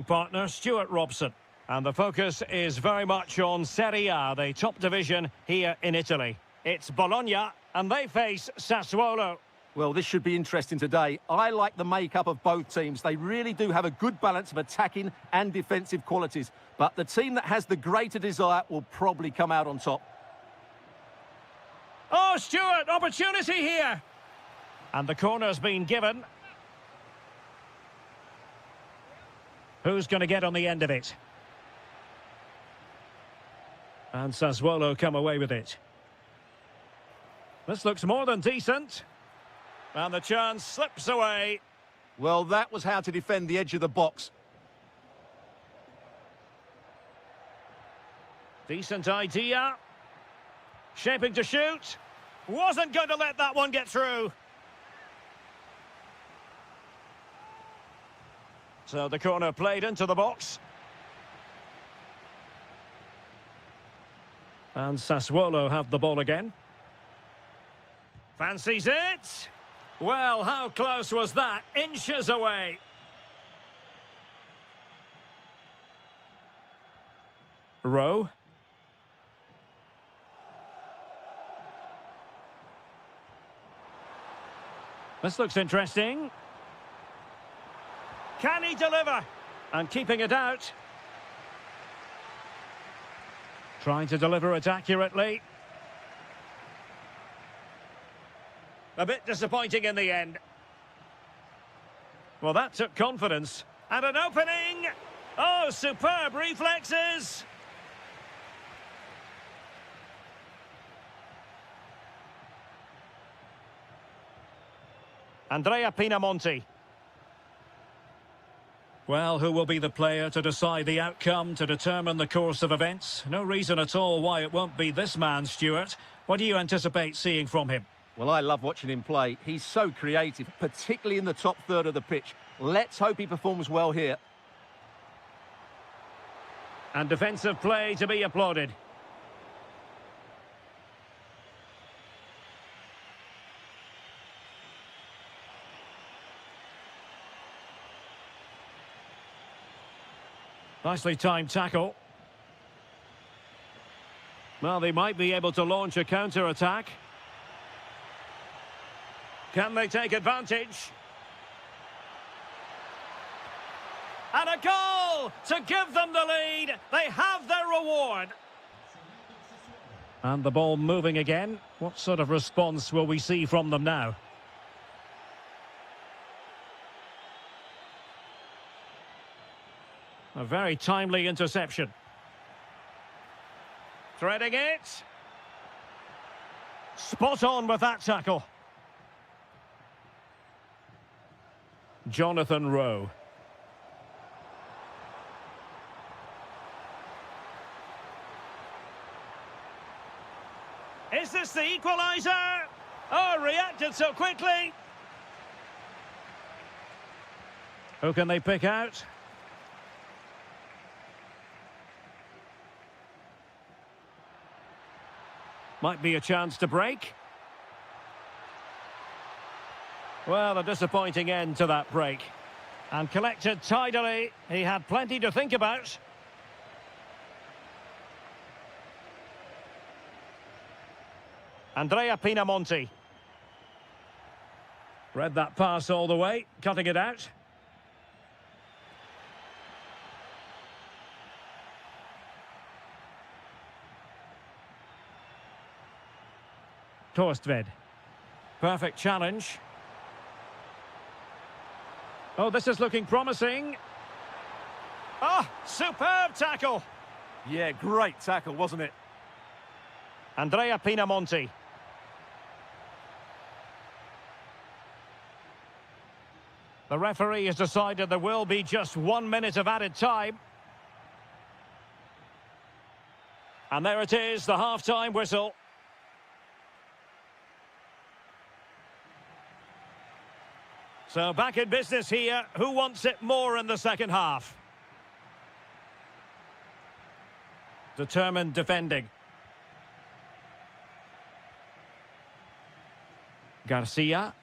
Partner Stuart Robson. And the focus is very much on Serie A, the top division here in Italy. It's Bologna, and they face Sassuolo. Well, this should be interesting today. I like the makeup of both teams. They really do have a good balance of attacking and defensive qualities. But the team that has the greater desire will probably come out on top. Oh, Stuart, opportunity here. And the corner's been given. Who's going to get on the end of it? And Sassuolo come away with it. This looks more than decent. And the chance slips away. Well, that was how to defend the edge of the box. Decent idea. Shaping to shoot. Wasn't going to let that one get through. So the corner played into the box. And Sassuolo have the ball again. Fancies it. Well, how close was that? Inches away. Rowe. This looks interesting. Can he deliver? And keeping it out. Trying to deliver it accurately. A bit disappointing in the end. Well, that took confidence. And an opening! Oh, superb reflexes! Andrea Pinamonti. Well, who will be the player to decide the outcome, to determine the course of events? No reason at all why it won't be this man, Stuart. What do you anticipate seeing from him? Well, I love watching him play. He's so creative, particularly in the top third of the pitch. Let's hope he performs well here. And defensive play to be applauded. Nicely timed tackle. Well, they might be able to launch a counter-attack. Can they take advantage? And a goal to give them the lead. They have their reward. And the ball moving again. What sort of response will we see from them now? A very timely interception. Threading it. Spot on with that tackle. Jonathan Rowe. Is this the equaliser? Oh, reacted so quickly. Who can they pick out? Might be a chance to break. Well, a disappointing end to that break. And collected tidily. He had plenty to think about. Andrea Pinamonti. Read that pass all the way, cutting it out. Torstved. Perfect challenge. Oh, this is looking promising. Ah, superb tackle. Yeah, great tackle, wasn't it? Andrea Pinamonti. The referee has decided there will be just 1 minute of added time. And there it is, the half-time whistle. So back in business here. Who wants it more in the second half? Determined defending. Garcia.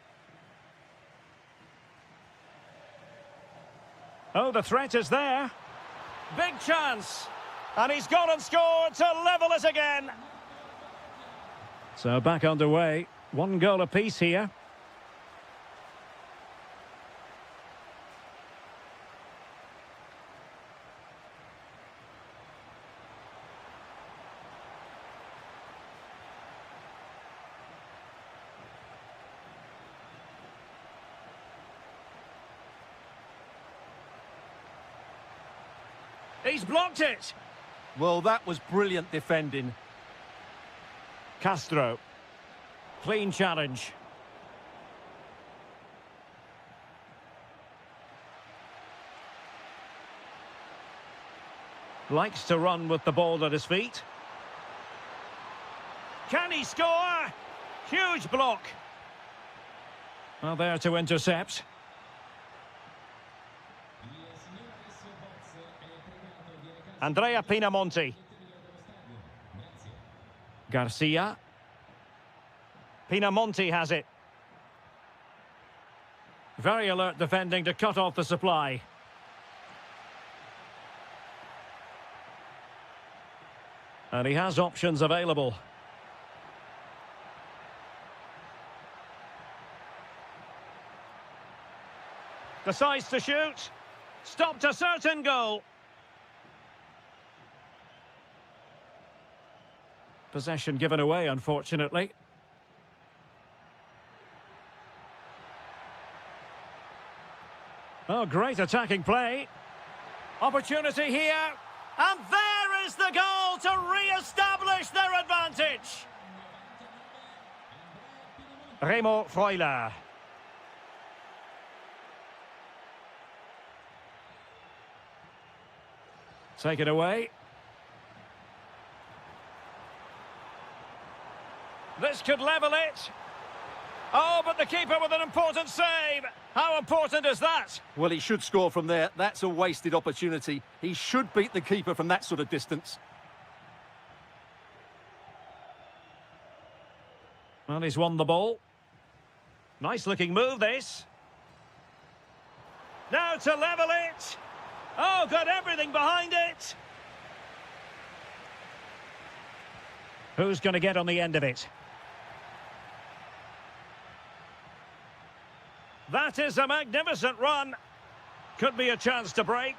Oh, the threat is there. Big chance. And he's gone and scored to level it again. So back underway. One goal apiece here. He's blocked it. Well, that was brilliant defending. Castro. Clean challenge. Likes to run with the ball at his feet. Can he score? Huge block. Well, there to intercept. Andrea Pinamonti. Garcia. Pinamonti has it. Very alert defending to cut off the supply. And he has options available. Decides to shoot. Stopped a certain goal. Possession given away, unfortunately. Oh, great attacking play. Opportunity here. And there is the goal to re-establish their advantage. Remo Freuler. Take it away. This could level it. Oh, but the keeper with an important save. How important is that? Well, he should score from there. That's a wasted opportunity. He should beat the keeper from that sort of distance. Well, he's won the ball. Nice looking move, this. Now to level it. Oh, got everything behind it. Who's going to get on the end of it? That is a magnificent run. Could be a chance to break.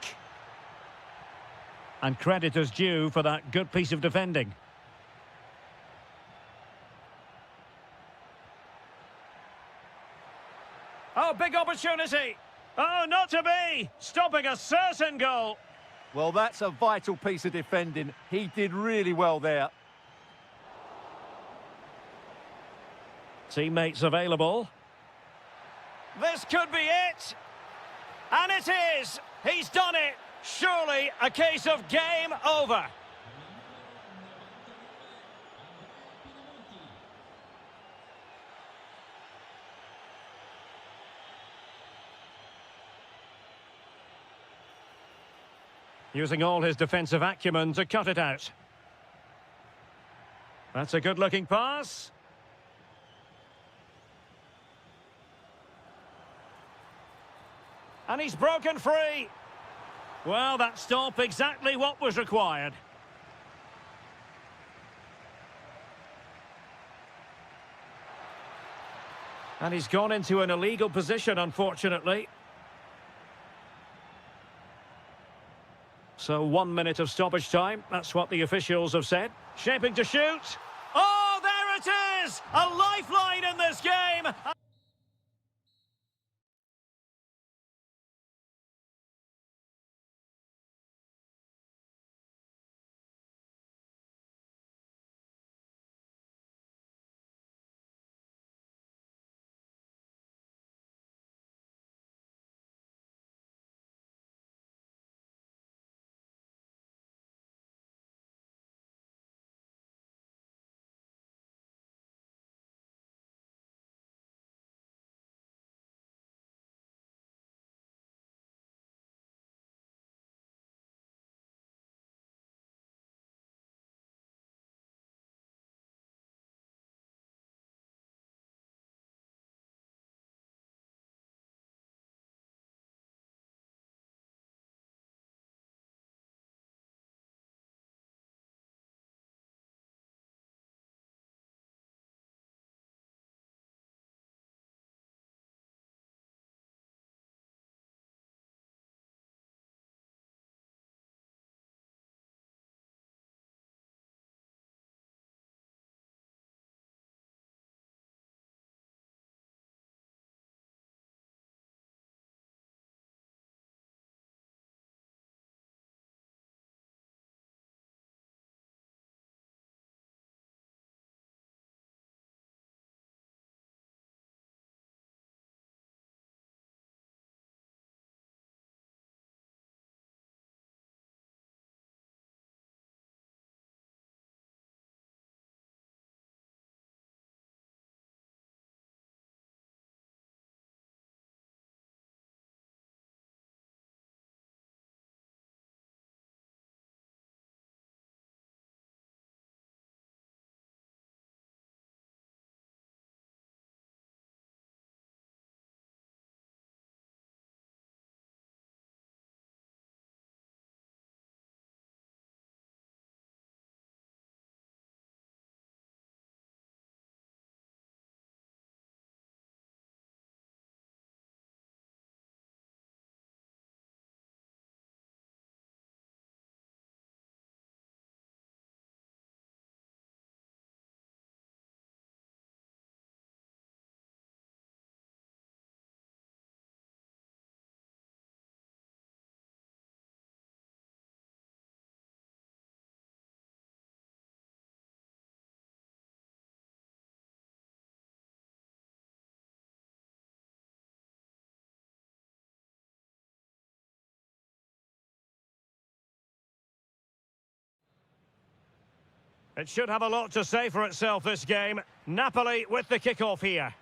And credit is due for that good piece of defending. Oh, big opportunity. Oh, not to be. Stopping a certain goal. Well, that's a vital piece of defending. He did really well there. Teammates available. This could be it. And it is. He's done it. Surely a case of game over. Using all his defensive acumen to cut it out. That's a good-looking pass. And he's broken free. Well, that stop exactly what was required. And he's gone into an illegal position, unfortunately. So 1 minute of stoppage time. That's what the officials have said. Shaping to shoot. Oh, there it is! A lifeline in this game! It should have a lot to say for itself, this game. Napoli with the kick-off here.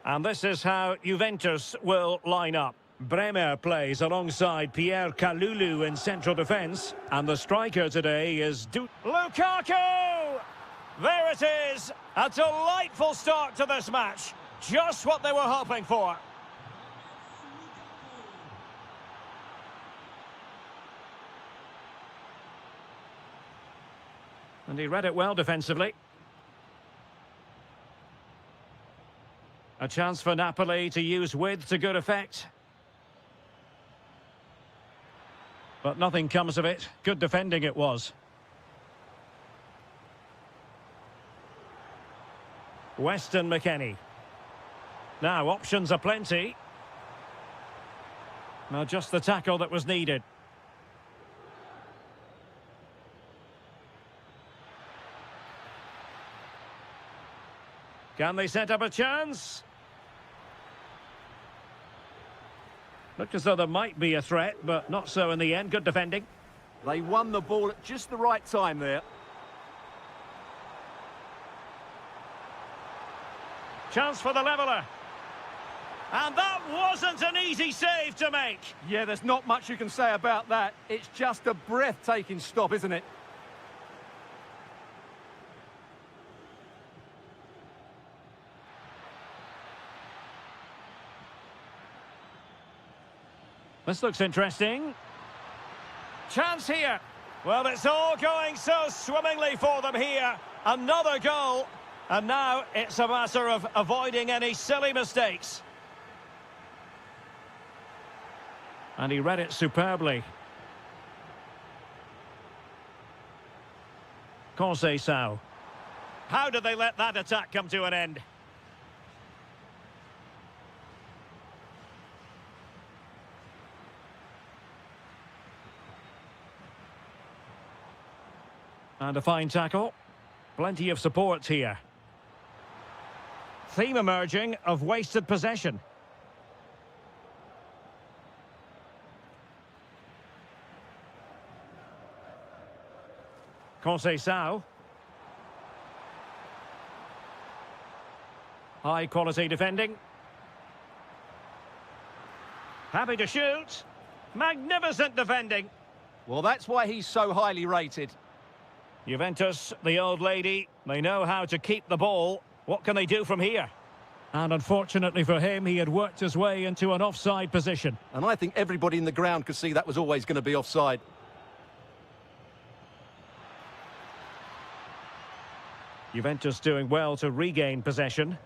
And this is how Juventus will line up. Bremer plays alongside Pierre Kalulu in central defence. And the striker today is Lukaku! There it is! A delightful start to this match. Just what they were hoping for. And he read it well defensively. A chance for Napoli to use width to good effect. But nothing comes of it. Good defending it was. Weston McKennie. Now, options are plenty. Now, just the tackle that was needed. Can they set up a chance? Looked as though there might be a threat, but not so in the end. Good defending. They won the ball at just the right time there. Chance for the leveller. And that wasn't an easy save to make. Yeah, there's not much you can say about that. It's just a breathtaking stop, isn't it? This looks interesting. Chance here. Well, it's all going so swimmingly for them here. Another goal. And now it's a matter of avoiding any silly mistakes. And he read it superbly. Conceição. How did they let that attack come to an end? And a fine tackle. Plenty of support here. Theme emerging of wasted possession. Conceição. High quality defending. Happy to shoot. Magnificent defending. Well, that's why he's so highly rated. Juventus, the old lady, they know how to keep the ball. What can they do from here? And unfortunately for him, he had worked his way into an offside position. And I think everybody in the ground could see that was always going to be offside. Juventus doing well to regain possession.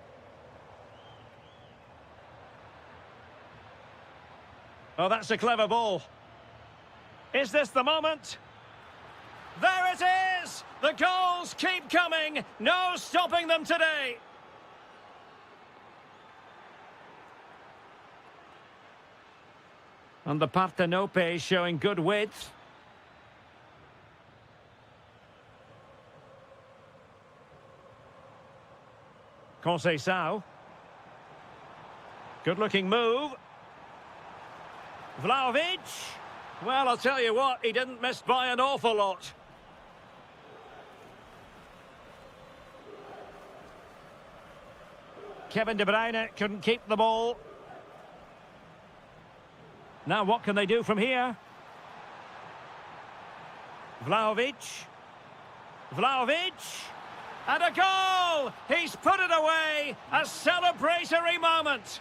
Oh, that's a clever ball. Is this the moment? There it is! The goals keep coming. No stopping them today. And the Partenope showing good width. Conceição. Good-looking move. Vlahovic. Well, I'll tell you what, he didn't miss by an awful lot. Kevin De Bruyne couldn't keep the ball. Now what can they do from here? Vlahovic. Vlahovic. And a goal! He's put it away. A celebratory moment.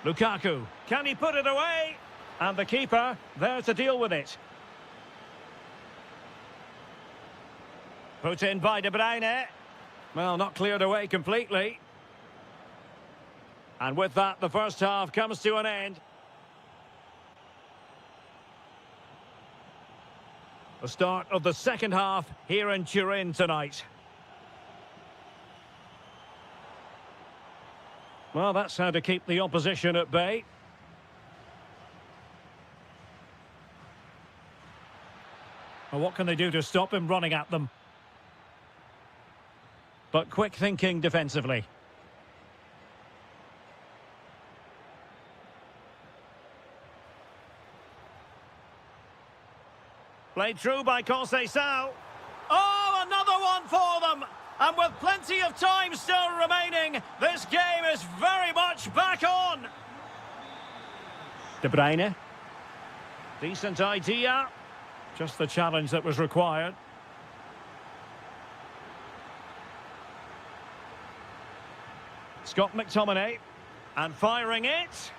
Lukaku. Can he put it away? And the keeper there to deal with it. Put in by De Bruyne. Well, not cleared away completely. And with that, the first half comes to an end. The start of the second half here in Turin tonight. Well, that's how to keep the opposition at bay. Well, what can they do to stop him running at them? but quick thinking defensively. Played through by Conceição. Oh, another one for them! And with plenty of time still remaining, this game is very much back on. De Bruyne. Decent idea. Just the challenge that was required. Scott McTominay. And firing it.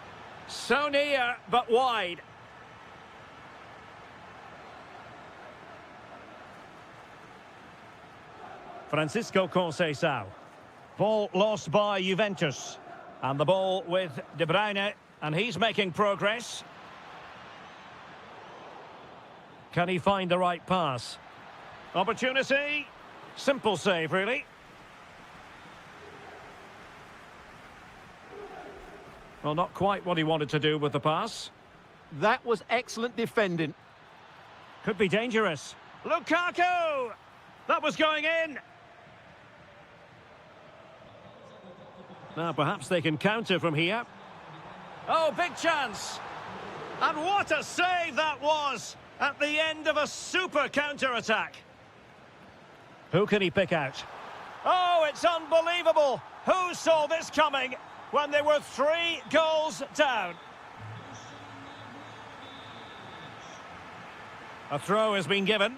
So near, but wide. Francisco Conceição. Ball lost by Juventus. And the ball with De Bruyne. And he's making progress. Can he find the right pass? Opportunity. Simple save, really. Well, not quite what he wanted to do with the pass. That was excellent defending. Could be dangerous. Lukaku! That was going in. Now, perhaps they can counter from here. Oh, big chance. And what a save that was at the end of a super counter-attack. Who can he pick out? Oh, it's unbelievable. Who saw this coming when they were 3 goals down? A throw has been given.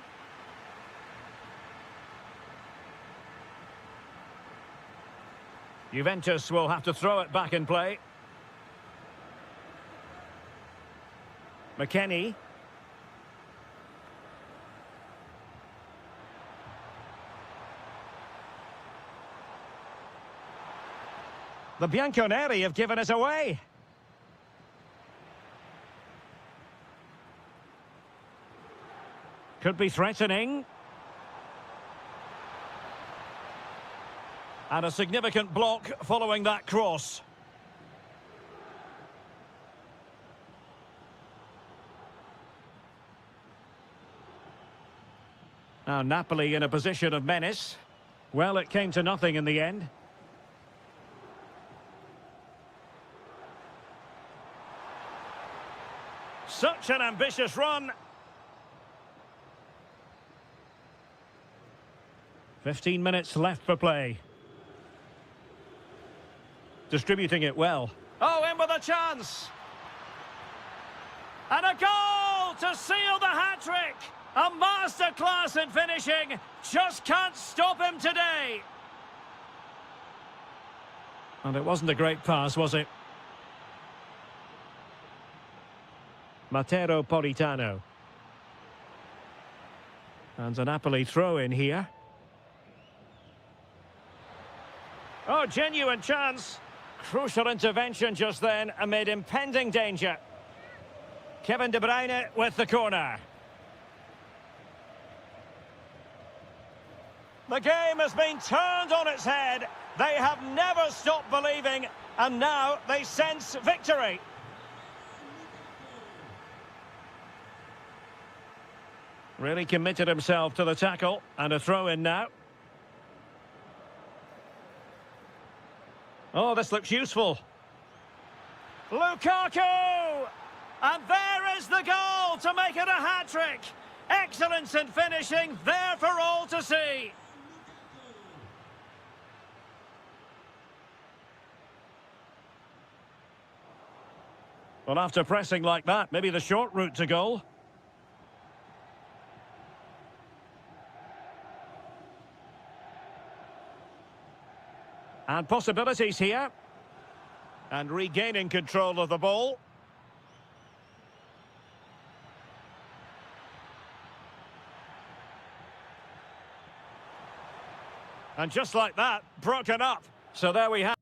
Juventus will have to throw it back in play. McKennie. The Bianconeri have given us away. Could be threatening. And a significant block following that cross. Now Napoli in a position of menace. Well, it came to nothing in the end. Such an ambitious run. 15 minutes left for play. Distributing it well. Oh, in with a chance. And a goal to seal the hat-trick. A masterclass in finishing. Just can't stop him today. And it wasn't a great pass, was it? Matteo Politano. And a Napoli throw in here. Oh, genuine chance. Crucial intervention just then amid impending danger. Kevin De Bruyne with the corner. The game has been turned on its head. They have never stopped believing, and now they sense victory. Really committed himself to the tackle, and a throw in now. Oh, this looks useful. Lukaku! And there is the goal to make it a hat-trick. Excellence in finishing, there for all to see. Well, after pressing like that, maybe the short route to goal. And possibilities here. And regaining control of the ball. And just like that, broken up. So there we have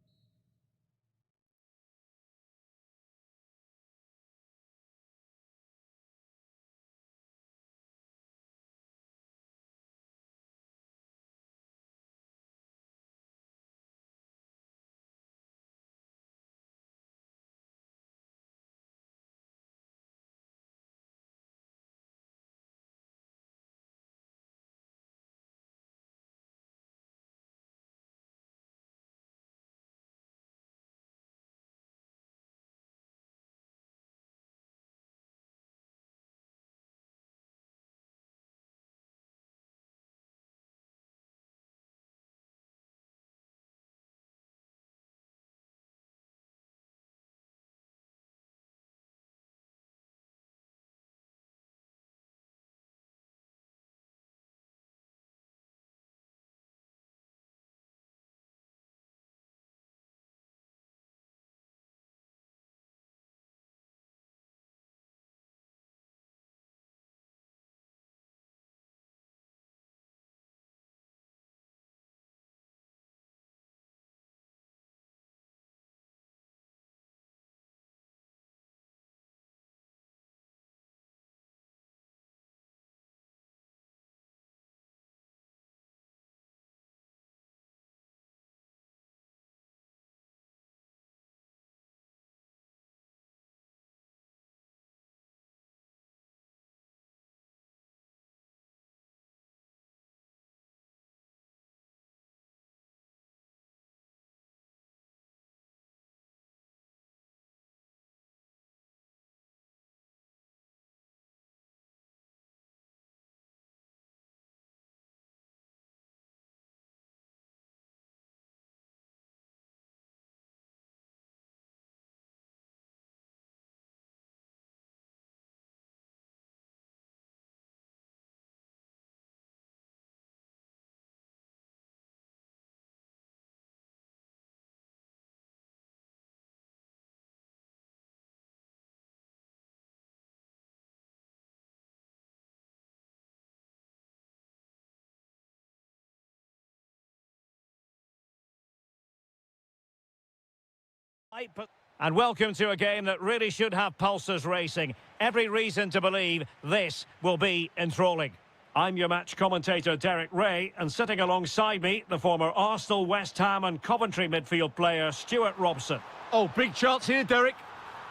And welcome to a game that really should have pulses racing. Every reason to believe this will be enthralling. I'm your match commentator, Derek Ray, and sitting alongside me, the former Arsenal, West Ham and Coventry midfield player, Stuart Robson. Oh, big chance here, Derek.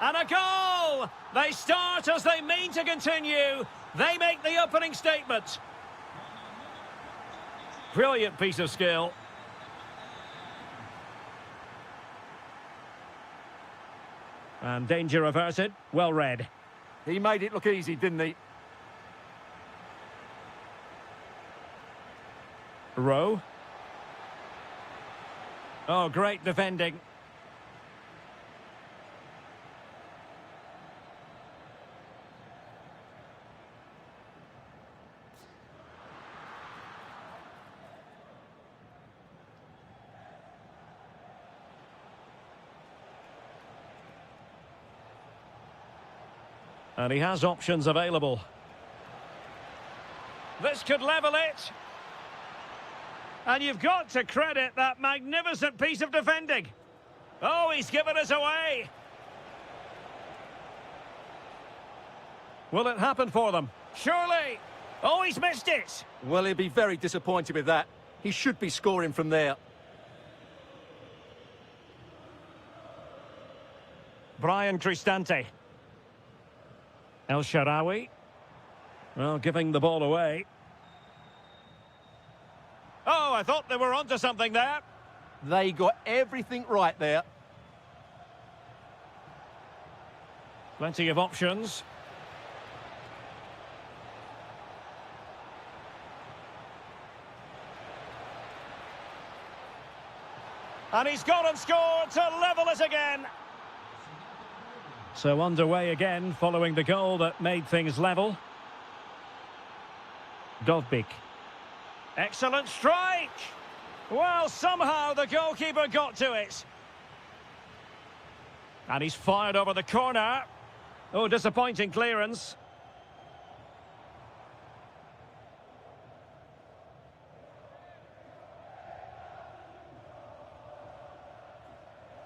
And a goal! They start as they mean to continue. They make the opening statement. Brilliant piece of skill. And danger averted. Well read. He made it look easy, didn't he? Rowe. Oh, great defending. And he has options available. This could level it. And you've got to credit that magnificent piece of defending. Oh, he's given us away. Will it happen for them? Surely. Oh, he's missed it. Well, he'll be very disappointed with that. He should be scoring from there. Brian Cristante. El Shaarawy. Well, giving the ball away. Oh, I thought they were onto something there. They got everything right there. Plenty of options. And he's gone and scored to level it again. So underway again, following the goal that made things level. Dovbyk. Excellent strike! Well, somehow the goalkeeper got to it. And he's fired over the corner. Oh, disappointing clearance.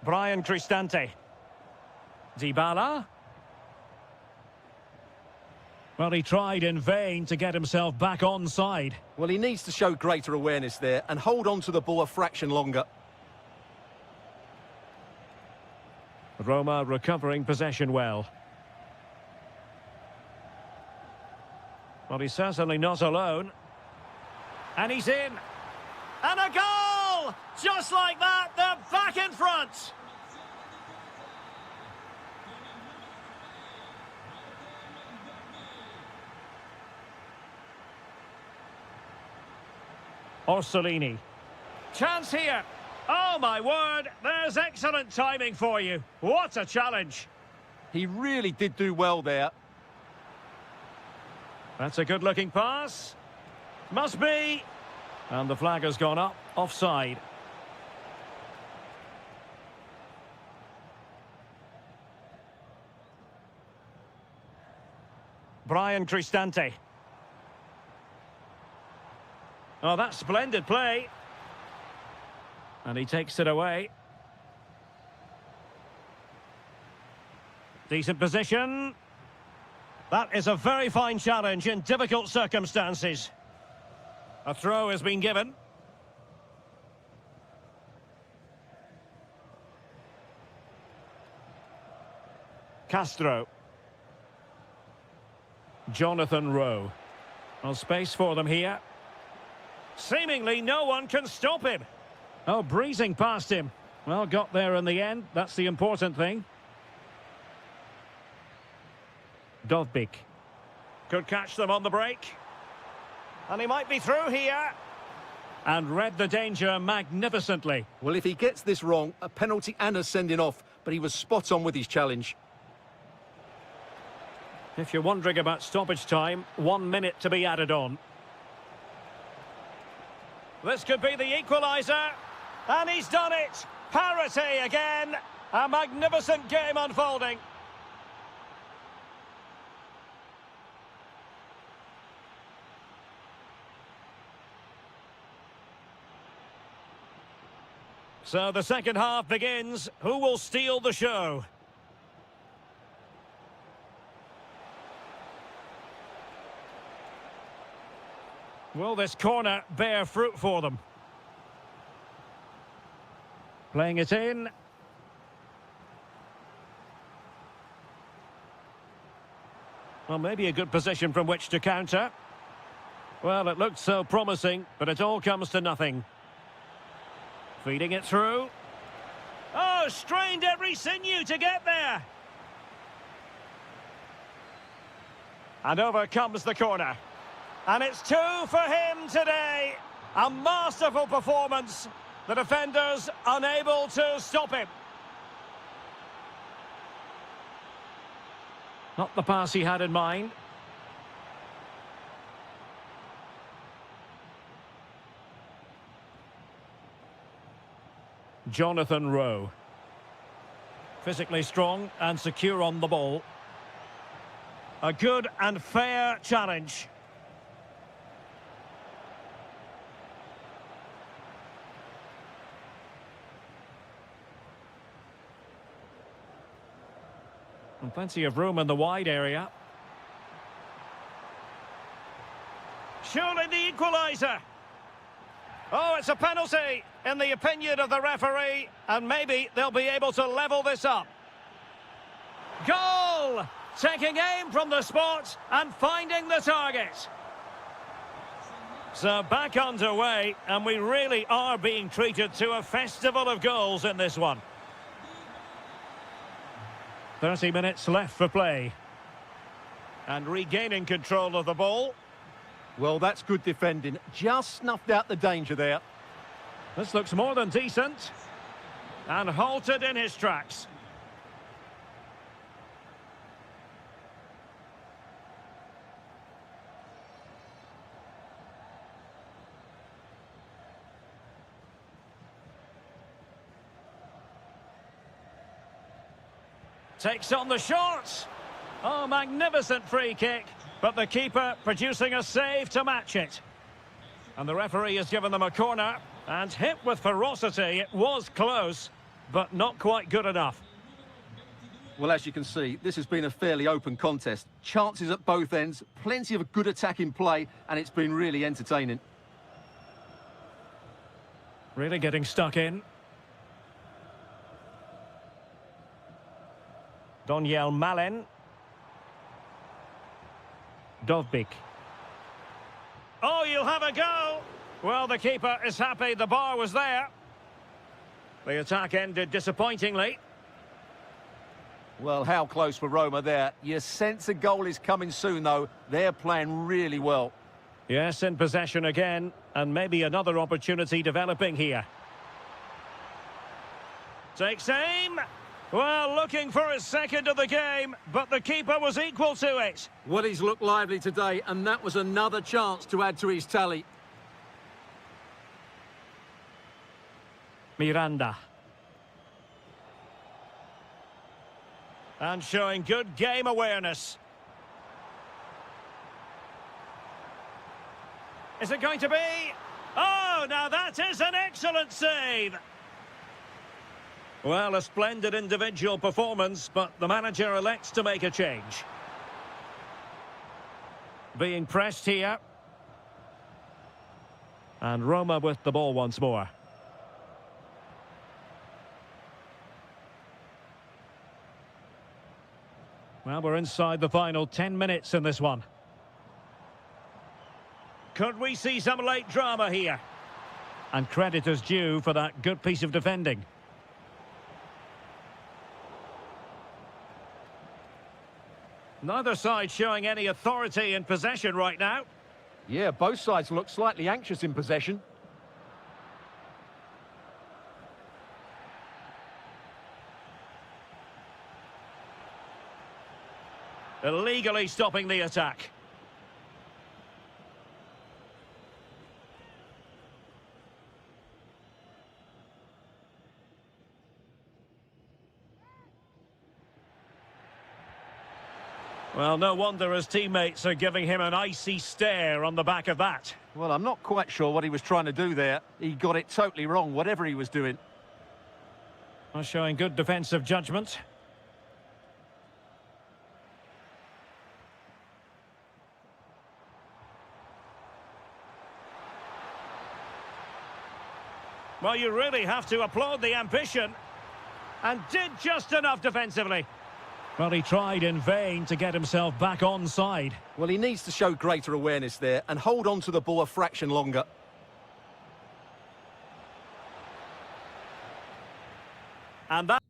Brian Cristante. Dybala. Well, he tried in vain to get himself back onside. Well, he needs to show greater awareness there and hold on to the ball a fraction longer. Roma recovering possession well. Well, he's certainly not alone. And he's in. And a goal! Just like that, they're back in front. Orsolini. Chance here. Oh, my word. There's excellent timing for you. What a challenge. He really did do well there. That's a good-looking pass. Must be. And the flag has gone up. Offside. Brian Cristante. Oh, that's splendid play. And he takes it away. Decent position. That is a very fine challenge in difficult circumstances. A throw has been given. Castro. Jonathan Rowe. Well, space for them here. Seemingly no one can stop him. Oh, breezing past him. Well, got there in the end. That's the important thing. Dovbyk. Could catch them on the break. And he might be through here. And read the danger magnificently. Well, if he gets this wrong, a penalty and a sending off, but he was spot on with his challenge. If you're wondering about stoppage time, 1 minute to be added on. This could be the equaliser. And he's done it. Parity again. A magnificent game unfolding. So the second half begins. Who will steal the show? Will this corner bear fruit for them? Playing it in. Well, maybe a good position from which to counter. Well, it looked so promising, but it all comes to nothing. Feeding it through. Oh, strained every sinew to get there. And over comes the corner. And it's 2 for him today. A masterful performance. The defenders unable to stop him. Not the pass he had in mind. Jonathan Rowe. Physically strong and secure on the ball. A good and fair challenge. And plenty of room in the wide area. Surely the equaliser. Oh, it's a penalty, in the opinion of the referee, and maybe they'll be able to level this up. Goal! Taking aim from the spot and finding the target. So back underway, and we really are being treated to a festival of goals in this one. 30 minutes left for play. And regaining control of the ball. Well, that's good defending. Just snuffed out the danger there. This looks more than decent. And halted in his tracks. Takes on the shot. Oh, magnificent free kick. But the keeper producing a save to match it. And the referee has given them a corner. And hit with ferocity. It was close, but not quite good enough. Well, as you can see, this has been a fairly open contest. Chances at both ends, plenty of good attacking play, and it's been really entertaining. Really getting stuck in. Doniel Malen. Dovbik. Oh, you'll have a go. Well, the keeper is happy the bar was there. The attack ended disappointingly. Well, how close for Roma there. You sense a goal is coming soon, though. They're playing really well. Yes, in possession again, and maybe another opportunity developing here. Takes aim. Well, looking for his second of the game, but the keeper was equal to it. Well, he's looked lively today, and that was another chance to add to his tally. Miranda. And showing good game awareness. Is it going to be? Oh, now that is an excellent save. Well, a splendid individual performance, but the manager elects to make a change. Being pressed here. And Roma with the ball once more. Well, we're inside the final 10 minutes in this one. Could we see some late drama here? And credit is due for that good piece of defending. Neither side showing any authority in possession right now. Yeah, both sides look slightly anxious in possession. Illegally stopping the attack. Well, no wonder his teammates are giving him an icy stare on the back of that. Well, I'm not quite sure what he was trying to do there. He got it totally wrong, whatever he was doing. Well, showing good defensive judgment. Well, you really have to applaud the ambition. And did just enough defensively. Well, he tried in vain to get himself back onside. Well, he needs to show greater awareness there and hold on to the ball a fraction longer. And that...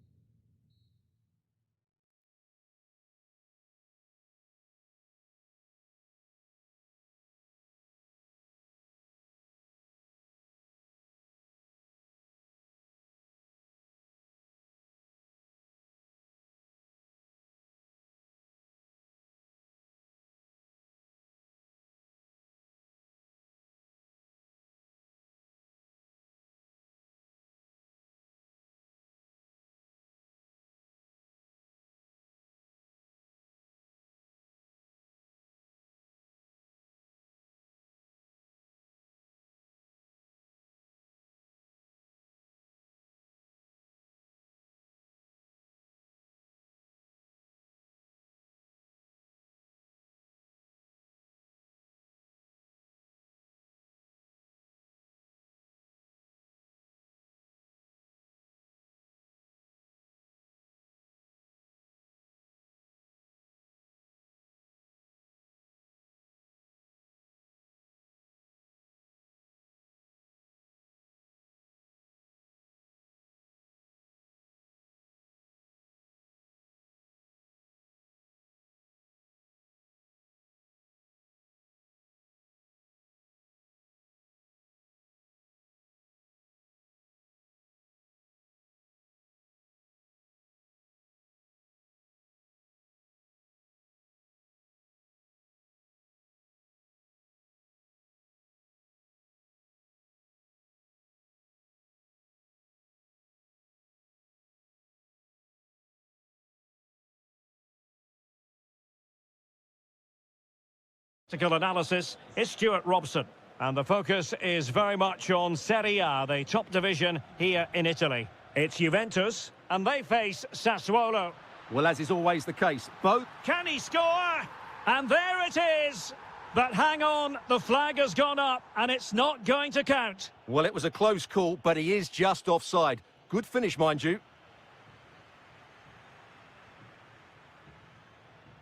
analysis is Stuart Robson. And the focus is very much on Serie A, the top division here in Italy. It's Juventus, and they face Sassuolo. Well, as is always the case, both... Can he score? And there it is! But hang on, the flag has gone up, and it's not going to count. Well, it was a close call, but he is just offside. Good finish, mind you.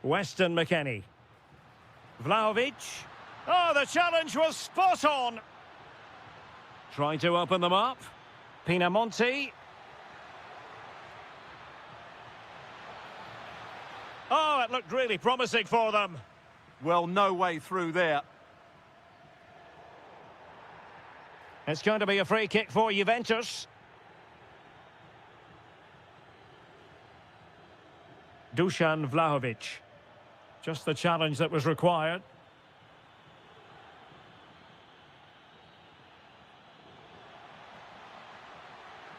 Weston McKennie. Vlahovic. Oh, the challenge was spot on. Trying to open them up. Pinamonti. Oh, it looked really promising for them. Well, no way through there. It's going to be a free kick for Juventus. Dusan Vlahovic. Just the challenge that was required.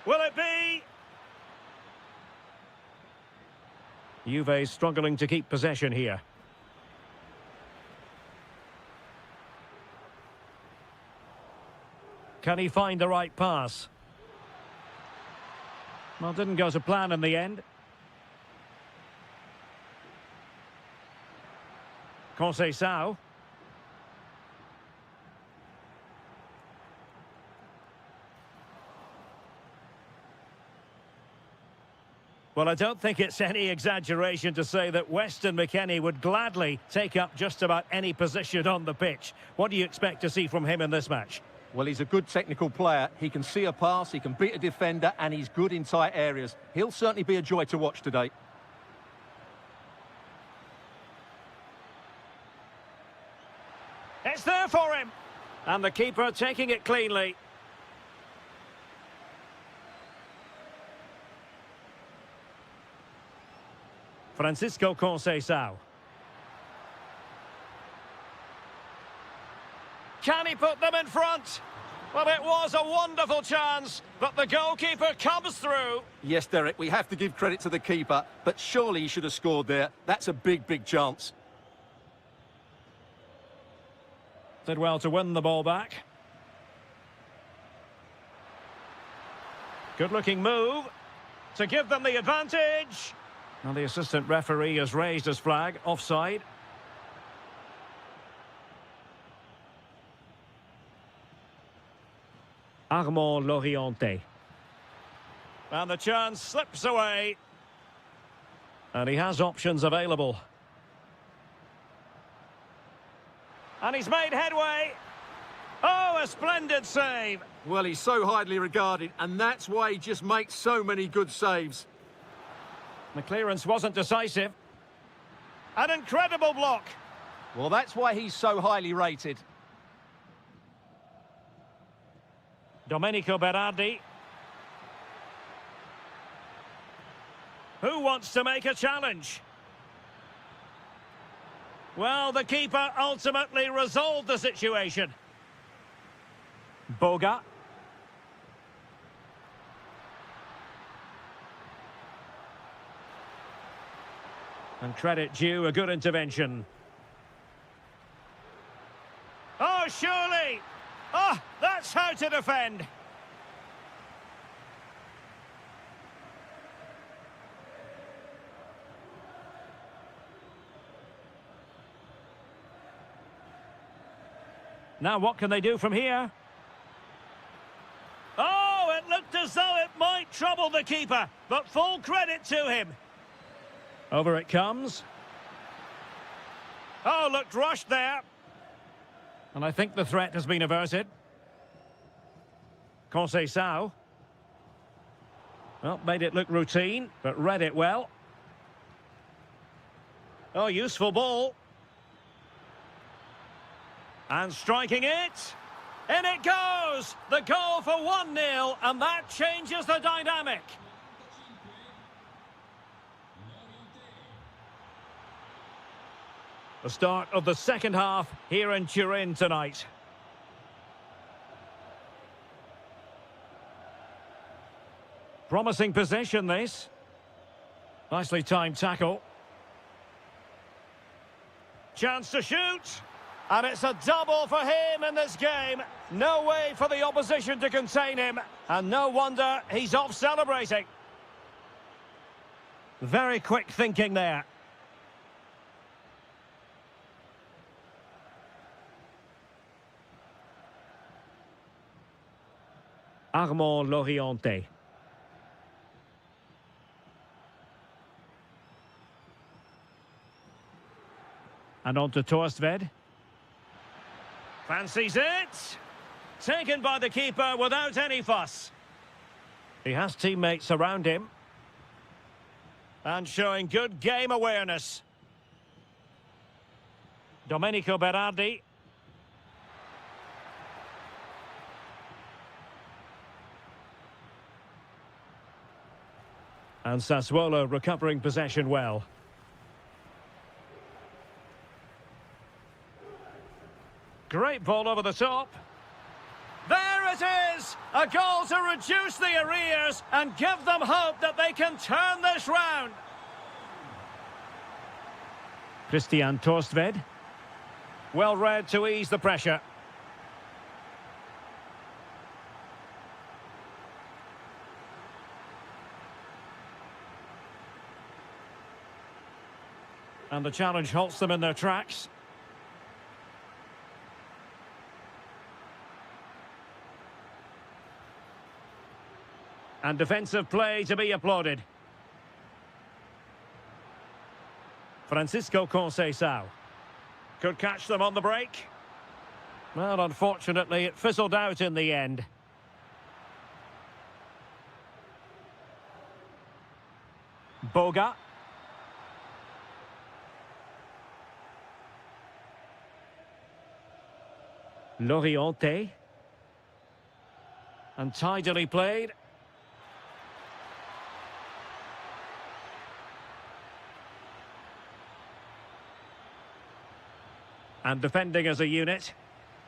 Will it be? Juve struggling to keep possession here. Can he find the right pass? Well, didn't go to plan in the end. Conceição. Well, I don't think it's any exaggeration to say that Weston McKennie would gladly take up just about any position on the pitch. What do you expect to see from him in this match? Well, he's a good technical player. He can see a pass, he can beat a defender, and he's good in tight areas. He'll certainly be a joy to watch today. It's there for him. And the keeper taking it cleanly. Francisco Conceição. Can he put them in front? Well, it was a wonderful chance, but the goalkeeper comes through. Yes, Derek, we have to give credit to the keeper, but surely he should have scored there. That's a big, big chance. Did well to win the ball back. Good-looking move. to give them the advantage. Well, the assistant referee has raised his flag, offside. Armand Lorienté. And the chance slips away. And he has options available. And he's made headway. Oh, a splendid save. Well, he's so highly regarded, and that's why he just makes so many good saves. The clearance wasn't decisive. An incredible block. Well, that's why he's so highly rated. Domenico Berardi. Who wants to make a challenge? Well, the keeper ultimately resolved the situation. Boga. And credit due, a good intervention. Oh, surely! Oh, that's how to defend. Now what can they do from here? Oh, it looked as though it might trouble the keeper, but full credit to him. Over it comes. Oh, looked rushed there. And I think the threat has been averted. Conceição. Well, made it look routine, but read it well. Oh, useful ball. And striking it. In it goes! The goal for 1-0, and that changes the dynamic. The start of the second half here in Turin tonight. Promising possession, this. Nicely timed tackle. Chance to shoot. And it's a double for him in this game. No way for the opposition to contain him. And no wonder he's off celebrating. Very quick thinking there. Armand Lorienté. And on to Torstved. Fancies it. Taken by the keeper without any fuss. He has teammates around him. And showing good game awareness. Domenico Berardi. And Sassuolo recovering possession well. Great ball over the top. There it is! A goal to reduce the arrears and give them hope that they can turn this round. Christian Torstved. Well read to ease the pressure. And the challenge halts them in their tracks. And defensive play to be applauded. Francisco Conceição could catch them on the break. Well, unfortunately, it fizzled out in the end. Boga. Lorienté. And tidily played. And defending as a unit.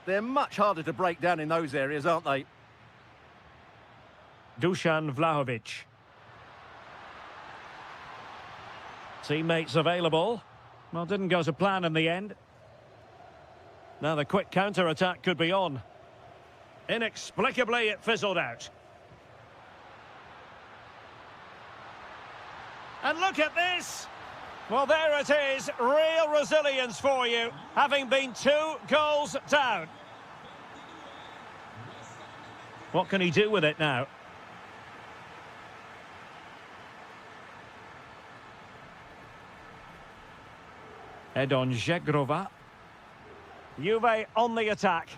They're much harder to break down in those areas, aren't they? Dusan Vlahovic. Teammates available. Well, didn't go to plan in the end. Now the quick counter-attack could be on. Inexplicably, it fizzled out. And look at this. Well, there it is. Real resilience for you, having been 2 goals down. What can he do with it now? Edon Žegrova. Juve on the attack.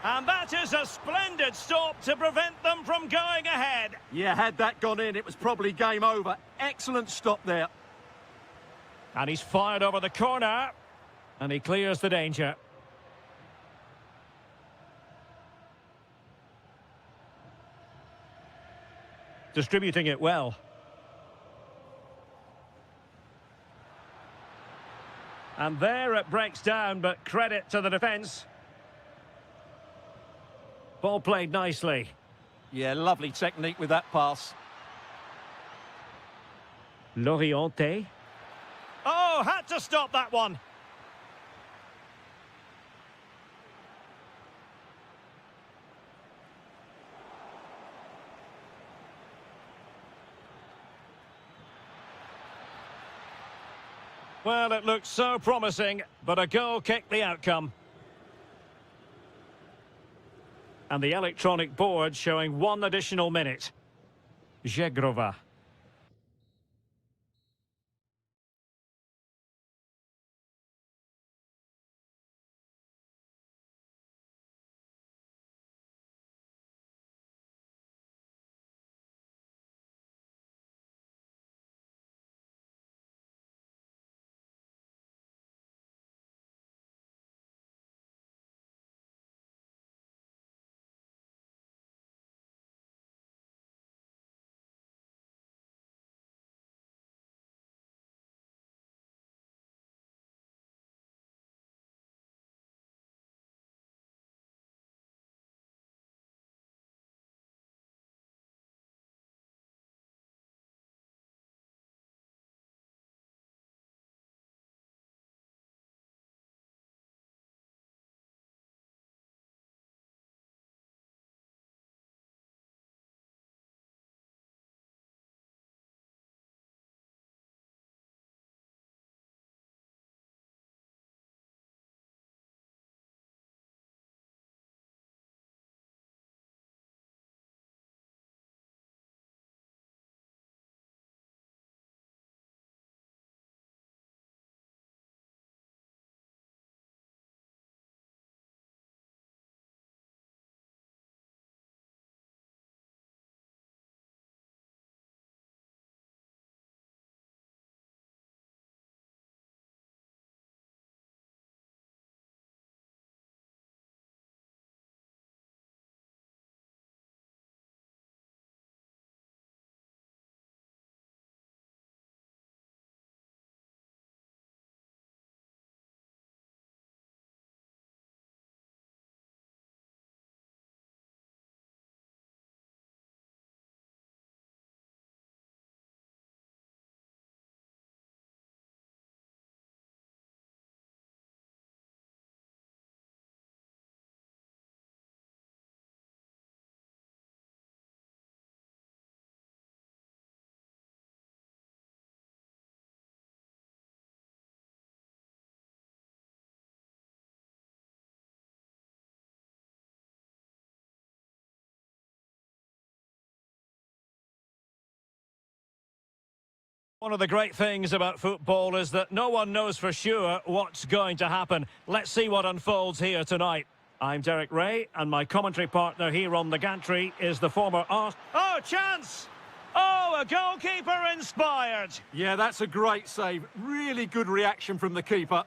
And that is a splendid stop to prevent them from going ahead. Yeah, had that gone in, it was probably game over. Excellent stop there. And he's fired over the corner. And he clears the danger. Distributing it well. And there it breaks down, but credit to the defence. Ball played nicely. Yeah, lovely technique with that pass. Loriente. Oh, had to stop that one. Well, it looked so promising, but a goal kicked the outcome. And the electronic board showing 1 additional minute. Žegrova. One of the great things about football is that no one knows for sure what's going to happen. Let's see what unfolds here tonight. I'm Derek Ray, and my commentary partner here on the gantry is the former Oh, chance! Oh, a goalkeeper inspired! Yeah, that's a great save. Really good reaction from the keeper.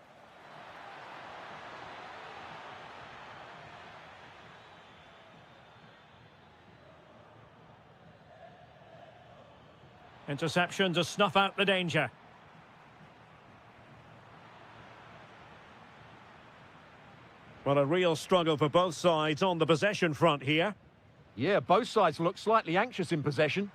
Interception to snuff out the danger. Well, a real struggle for both sides on the possession front here. Yeah, both sides look slightly anxious in possession.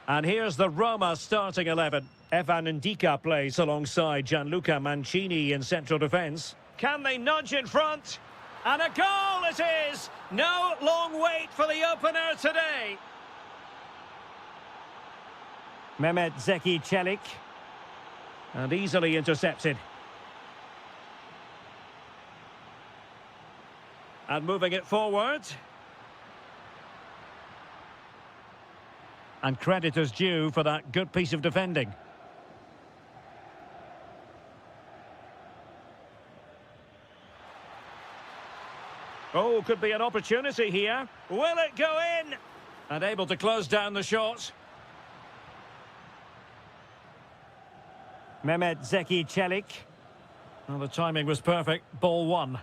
And here's the Roma starting 11. Evan Ndika plays alongside Gianluca Mancini in central defence. Can they nudge in front? And a goal it is! No long wait for the opener today. Mehmet Zeki Çelik. And easily intercepted. And moving it forward. And credit is due for that good piece of defending. Oh, could be an opportunity here. Will it go in? And able to close down the shot. Mehmet Zeki Çelik. Well, the timing was perfect. Ball one.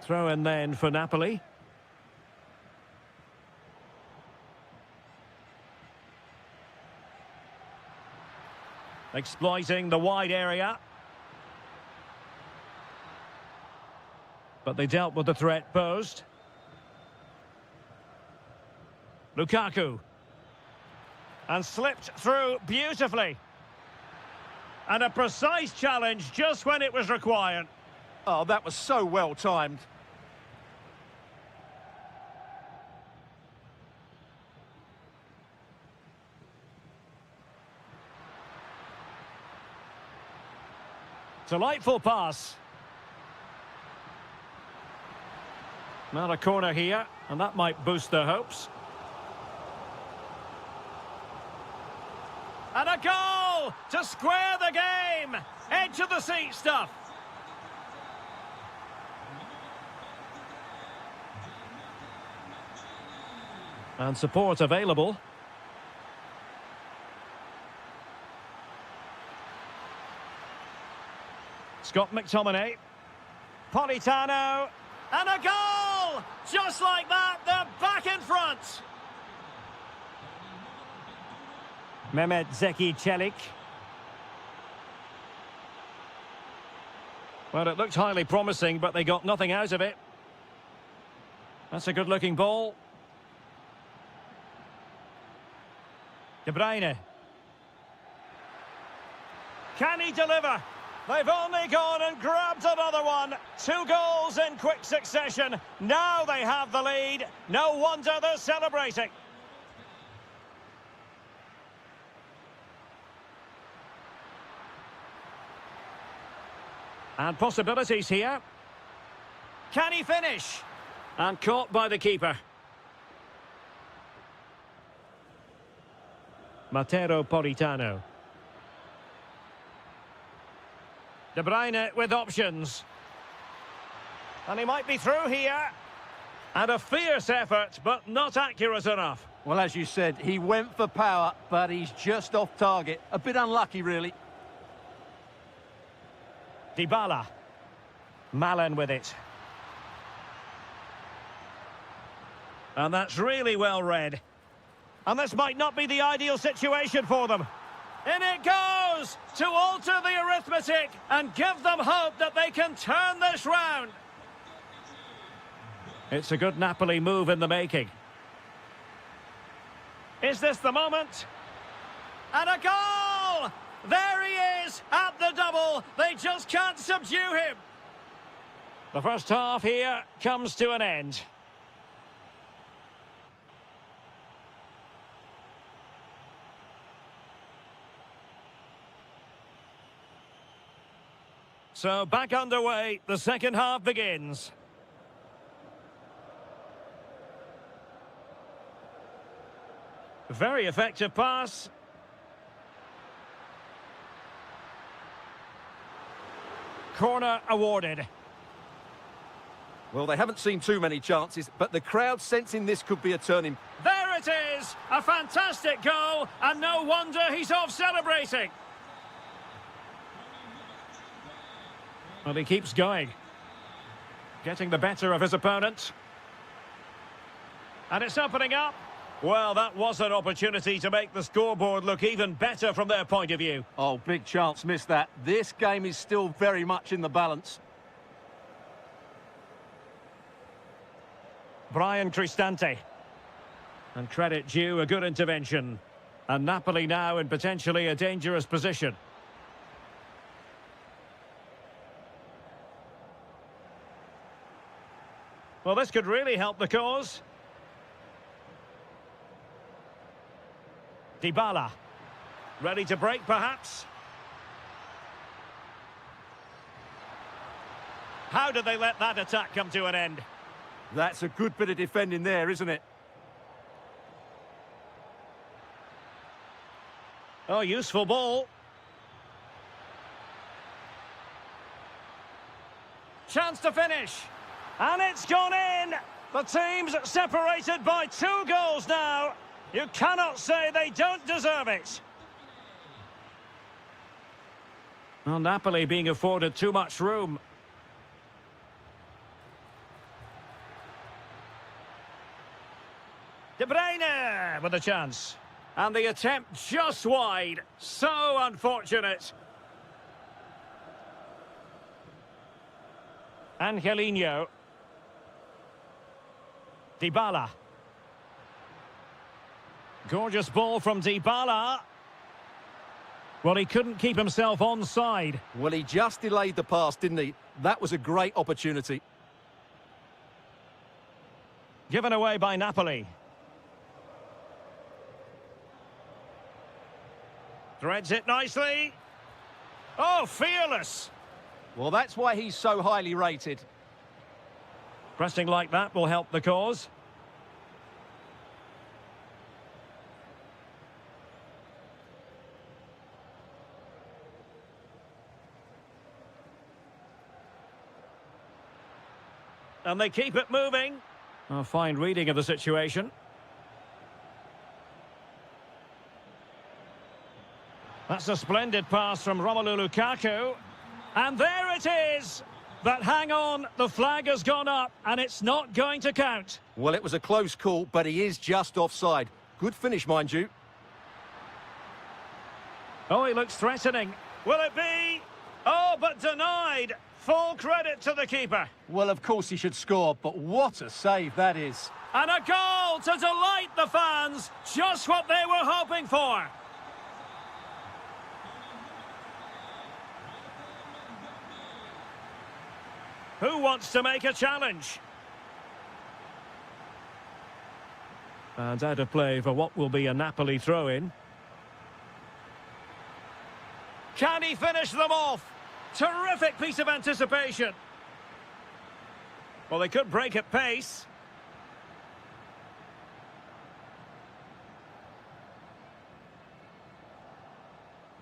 Throw in then for Napoli. Exploiting the wide area. But they dealt with the threat posed. Lukaku. And slipped through beautifully. And a precise challenge just when it was required. Oh, that was so well timed. Delightful pass. Not a corner here, and that might boost their hopes. And a goal to square the game. Edge of the seat stuff. And support available. Scott McTominay. Politano. And a goal! Just like that, they're back in front. Mehmet Zeki Çelik. Well, it looked highly promising, but they got nothing out of it. That's a good-looking ball. De Bruyne. Can he deliver? They've only gone and grabbed another one. 2 goals in quick succession. Now they have the lead. No wonder they're celebrating. And possibilities here. Can he finish? And caught by the keeper. Matteo Politano. De Bruyne with options. And he might be through here. And a fierce effort, but not accurate enough. Well, as you said, he went for power, but he's just off target. A bit unlucky, really. Dybala. Malen with it. And that's really well read. And this might not be the ideal situation for them. In it goes to alter the arithmetic and give them hope that they can turn this round. It's a good Napoli move in the making. Is this the moment? And a goal! There he is at the double. They just can't subdue him. The first half here comes to an end. So back underway, the second half begins. Very effective pass. Corner awarded. Well, they haven't seen too many chances, but the crowd sensing this could be a turning. There it is! A fantastic goal, and no wonder he's off celebrating. Well, he keeps going. Getting the better of his opponent. And it's opening up. Well, that was an opportunity to make the scoreboard look even better from their point of view. Oh, big chance missed that. This game is still very much in the balance. Brian Cristante. And credit due, a good intervention. And Napoli now in potentially a dangerous position. Well, this could really help the cause. Dybala. Ready to break, perhaps? How did they let that attack come to an end? That's a good bit of defending there, isn't it? Oh, useful ball. Chance to finish. And it's gone in. The team's separated by 2 goals now. You cannot say they don't deserve it. Well, Napoli being afforded too much room. De Bruyne with a chance. And the attempt just wide. So unfortunate. Angelino. Dybala. Gorgeous ball from Dybala. Well, he couldn't keep himself onside. Well, he just delayed the pass, didn't he? That was a great opportunity. Given away by Napoli. Threads it nicely. Oh, fearless. Well, that's why he's so highly rated. Pressing like that will help the cause. And they keep it moving. A fine reading of the situation. That's a splendid pass from Romelu Lukaku. And there it is. But hang on, the flag has gone up and it's not going to count. Well, it was a close call, but he is just offside. Good finish, mind you. Oh, he looks threatening. Will it be? Oh, but denied. Full credit to the keeper. Well, of course he should score, but what a save that is. And a goal to delight the fans. Just what they were hoping for. Who wants to make a challenge? And out of play for what will be a Napoli throw-in. Can he finish them off? Terrific piece of anticipation. Well, they could break at pace.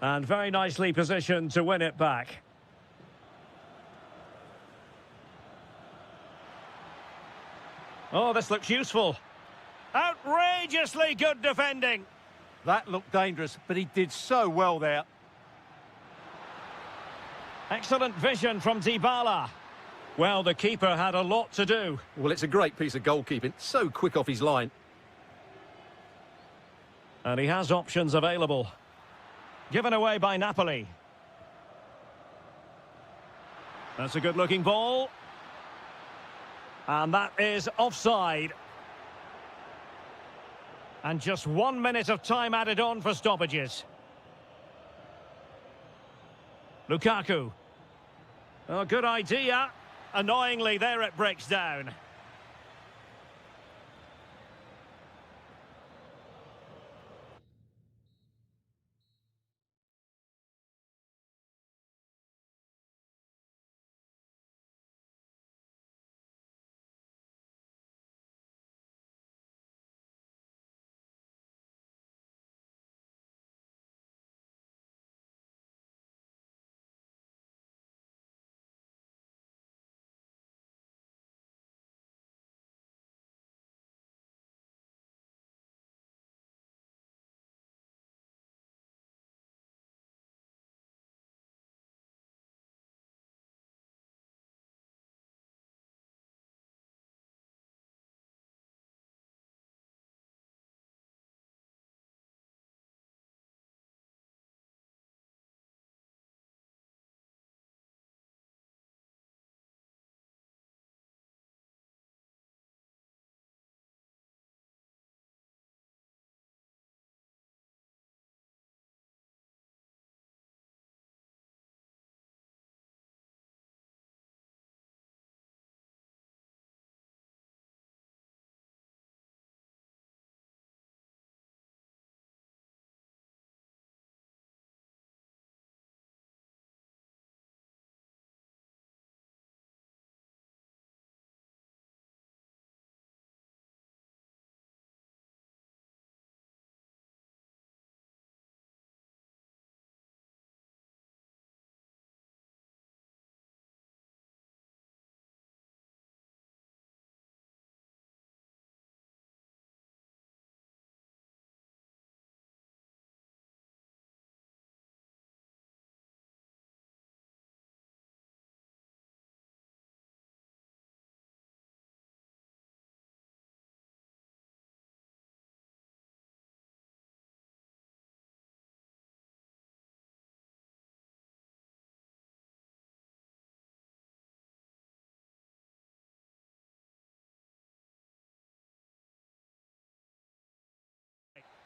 And very nicely positioned to win it back. Oh, this looks useful. Outrageously good defending. That looked dangerous, but he did so well there. Excellent vision from Dybala. Well, the keeper had a lot to do. Well, it's a great piece of goalkeeping. So quick off his line. And he has options available. Given away by Napoli. That's a good-looking ball. And that is offside. And just 1 minute of time added on for stoppages. Lukaku. Oh, good idea. Annoyingly, there it breaks down.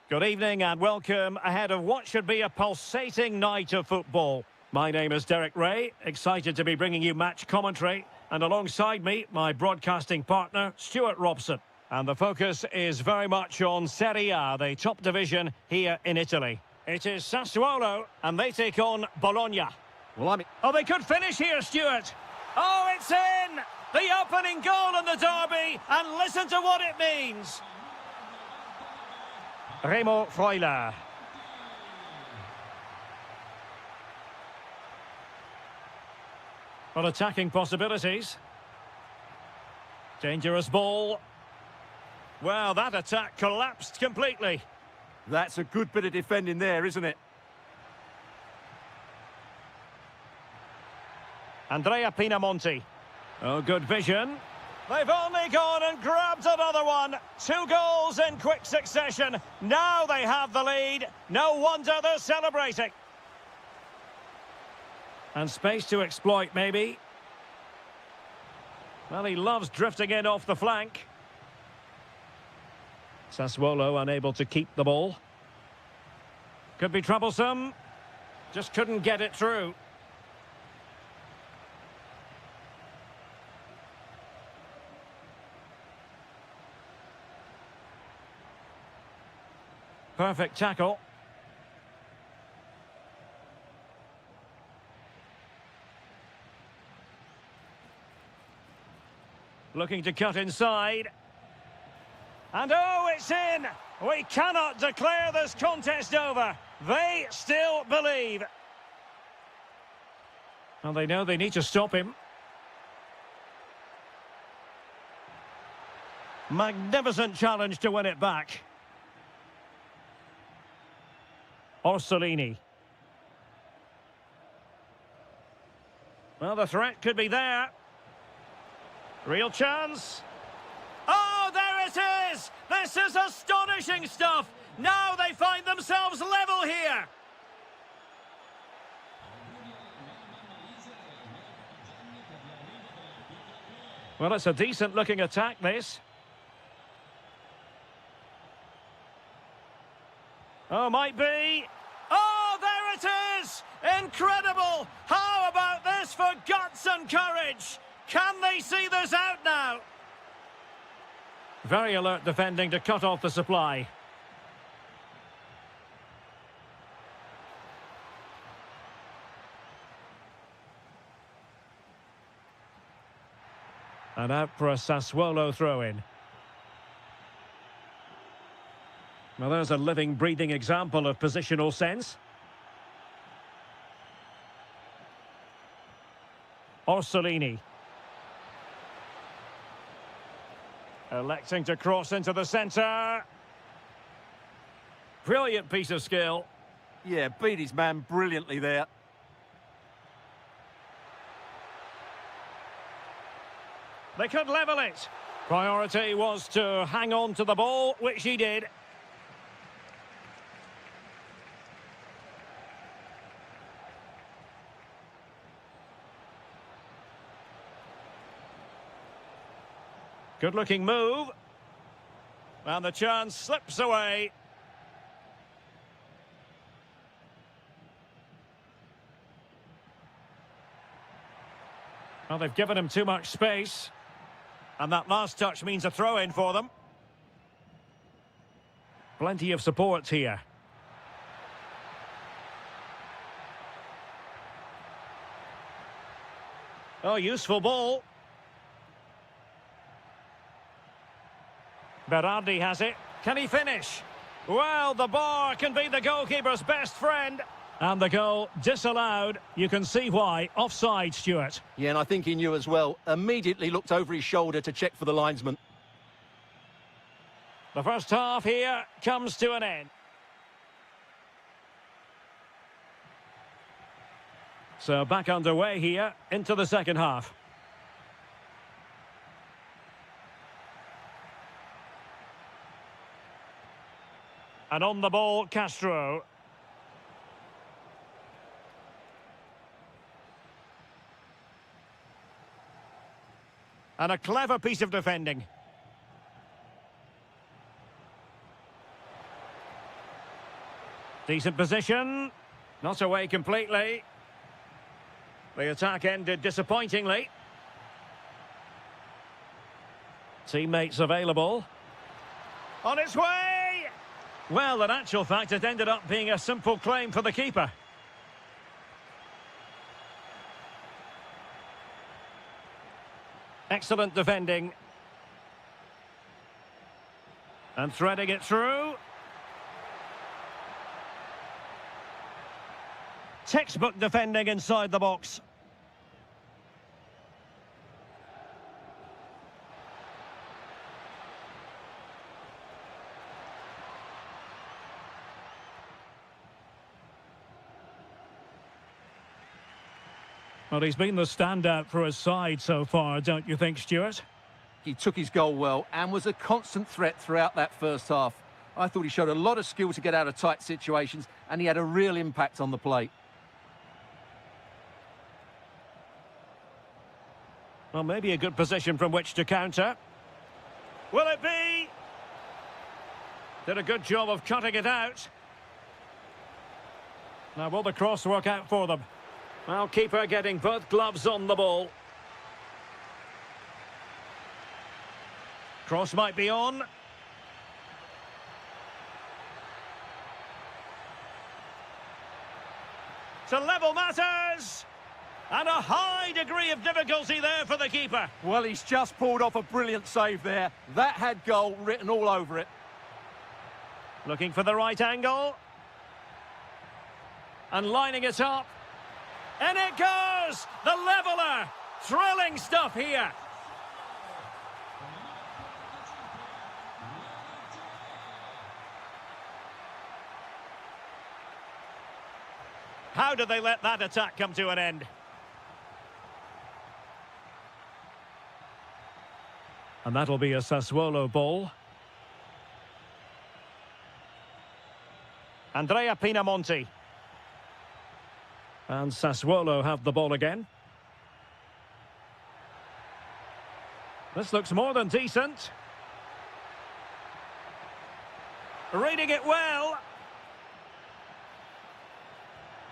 Good evening and welcome ahead of what should be a pulsating night of football. My name is Derek Ray, excited to be bringing you match commentary, and alongside me, my broadcasting partner, Stuart Robson. And the focus is very much on Serie A, the top division here in Italy. It is Sassuolo, and they take on Bologna. Well, Oh, they could finish here, Stuart. Oh, it's in! The opening goal in the derby, and listen to what it means. Remo Freuler. Well, attacking possibilities. Dangerous ball. Well, that attack collapsed completely. That's a good bit of defending there, isn't it? Andrea Pinamonti. Oh, good vision. They've only gone and grabbed another one. 2 goals in quick succession. Now they have the lead. No wonder they're celebrating. And space to exploit, maybe. Well, he loves drifting in off the flank. Sassuolo unable to keep the ball. Could be troublesome. Just couldn't get it through. Perfect tackle. Looking to cut inside. And oh, it's in! We cannot declare this contest over. They still believe. Well, they know they need to stop him. Magnificent challenge to win it back. Orsolini. Well, the threat could be there. Real chance. Oh, there it is! This is astonishing stuff! Now they find themselves level here! Well, it's a decent-looking attack, this. Oh, might be. Oh, there it is! Incredible! How about this for guts and courage? Can they see this out now? Very alert defending to cut off the supply. And out for a Sassuolo throw-in. Well, there's a living, breathing example of positional sense. Orsolini. Electing to cross into the centre. Brilliant piece of skill. Yeah, beat his man brilliantly there. They could level it. Priority was to hang on to the ball, which he did. Good-looking move. And the chance slips away. Well, they've given him too much space. And that last touch means a throw-in for them. Plenty of support here. Oh, useful ball. Berardi has it. Can he finish? Well, the bar can be the goalkeeper's best friend. And the goal disallowed. You can see why. Offside, Stuart. Yeah, and I think he knew as well. Immediately looked over his shoulder to check for the linesman. The first half here comes to an end. So back underway here into the second half. And on the ball, Castro. And a clever piece of defending. Decent position. Not away completely. The attack ended disappointingly. Teammates available. On its way! Well, in actual fact, it ended up being a simple claim for the keeper. Excellent defending. And threading it through. Textbook defending inside the box. Well, he's been the standout for his side so far, don't you think, Stuart? He took his goal well and was a constant threat throughout that first half. I thought he showed a lot of skill to get out of tight situations, and he had a real impact on the plate. Well, maybe a good position from which to counter. Will it be? Did a good job of cutting it out. Now, will the cross work out for them? Well, keeper getting both gloves on the ball. Cross might be on. To level matters. And a high degree of difficulty there for the keeper. Well, he's just pulled off a brilliant save there. That had goal written all over it. Looking for the right angle. And lining it up. And it goes! The leveller! Thrilling stuff here. How did they let that attack come to an end? And that'll be a Sassuolo ball. Andrea Pinamonti. And Sassuolo have the ball again. This looks more than decent. Reading it well.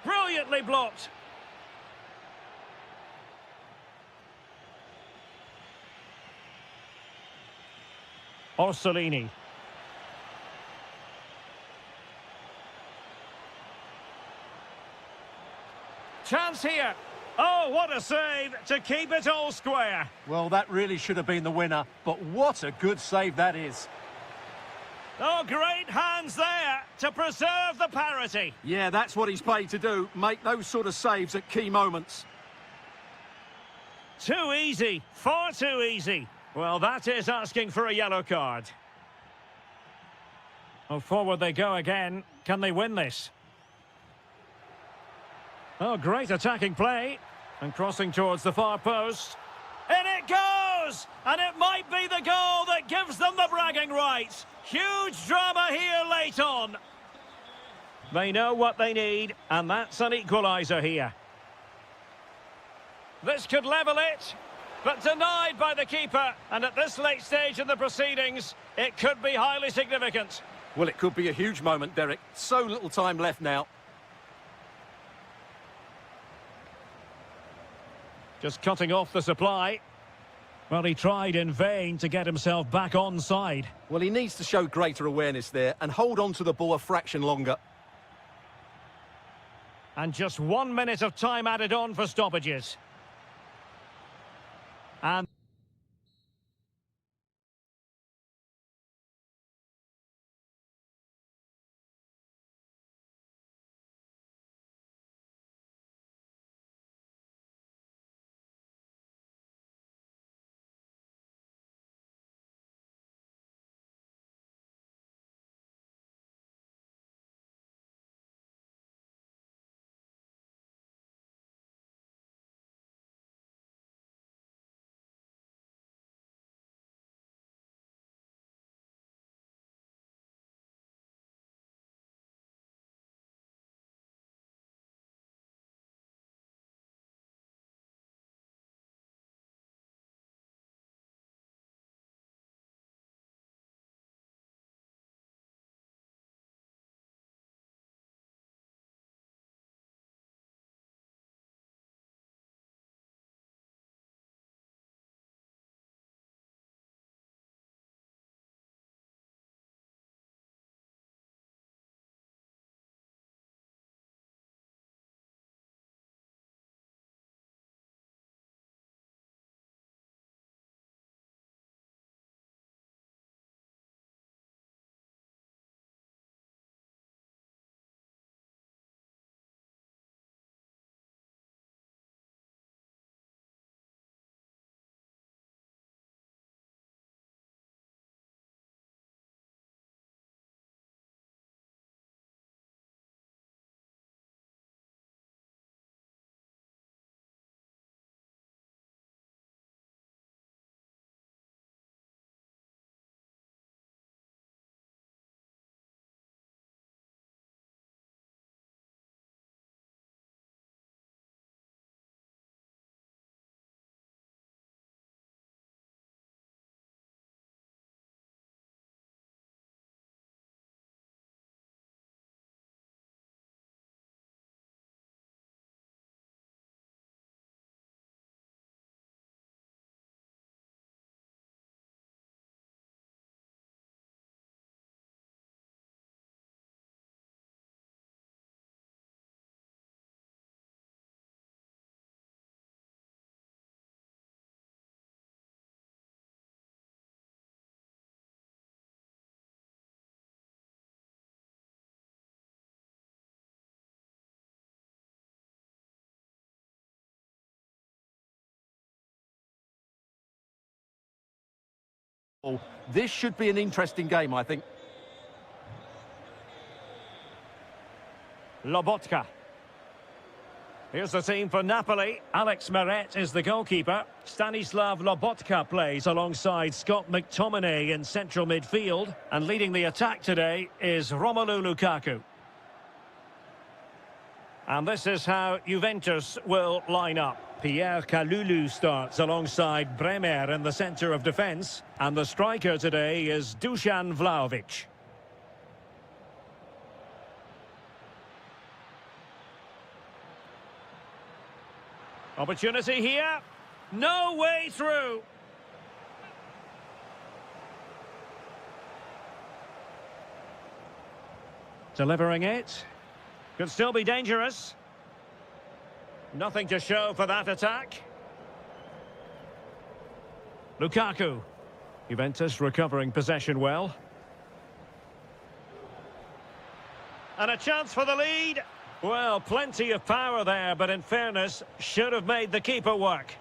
Brilliantly blocked. Orsolini. Chance here. Oh, what a save to keep it all square. Well, that really should have been the winner, but what a good save that is. Oh, great hands there to preserve the parity. Yeah, that's what he's paid to do, make those sort of saves at key moments. Too easy, far too easy. Well, that is asking for a yellow card. Oh, forward they go again. Can they win this? Oh, great attacking play. And crossing towards the far post. And it goes! And it might be the goal that gives them the bragging rights. Huge drama here late on. They know what they need, and that's an equaliser here. This could level it, but denied by the keeper. And at this late stage in the proceedings, it could be highly significant. Well, it could be a huge moment, Derek. So little time left now. Just cutting off the supply. Well, he tried in vain to get himself back on side. Well, he needs to show greater awareness there and hold on to the ball a fraction longer. And just 1 minute of time added on for stoppages. And This should be an interesting game, I think. Lobotka. Here's the team for Napoli. Alex Meret is the goalkeeper. Stanislav Lobotka plays alongside Scott McTominay in central midfield. And leading the attack today is Romelu Lukaku. And this is how Juventus will line up. Pierre Kalulu starts alongside Bremer in the centre of defence. And the striker today is Dusan Vlahovic. Opportunity here. No way through. Delivering it. Could still be dangerous. Nothing to show for that attack. Lukaku. Juventus recovering possession well. And a chance for the lead. Well, plenty of power there, but in fairness, should have made the keeper work.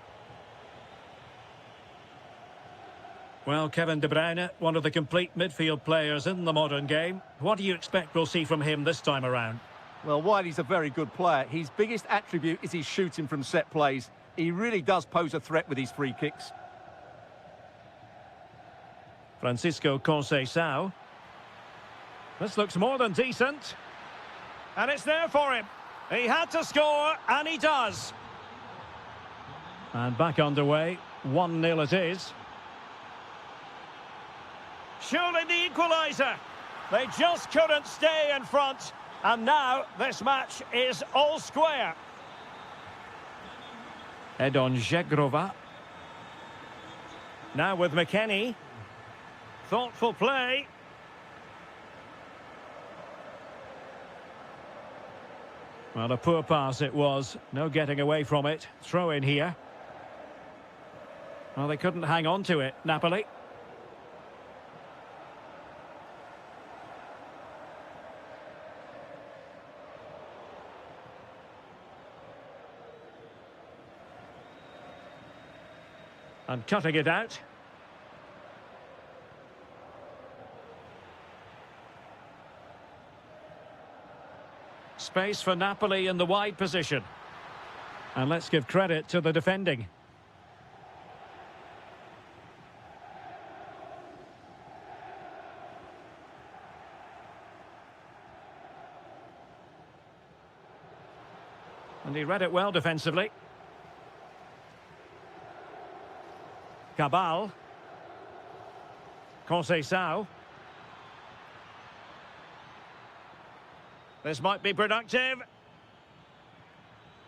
Well, Kevin De Bruyne, one of the complete midfield players in the modern game. What do you expect we'll see from him this time around? Well, while he's a very good player, his biggest attribute is his shooting from set plays. He really does pose a threat with his free kicks. Francisco Conceição. This looks more than decent. And it's there for him. He had to score, and he does. And back underway. 1-0 it is. Surely the equaliser. They just couldn't stay in front. And now this match is all square. Edon Žegrova. Now with McKennie. Thoughtful play. Well, a poor pass it was. No getting away from it. Throw in here. Well, they couldn't hang on to it, Napoli. And cutting it out. Space for Napoli in the wide position. And let's give credit to the defending. And he read it well defensively. Cabal. Conceição. This might be productive.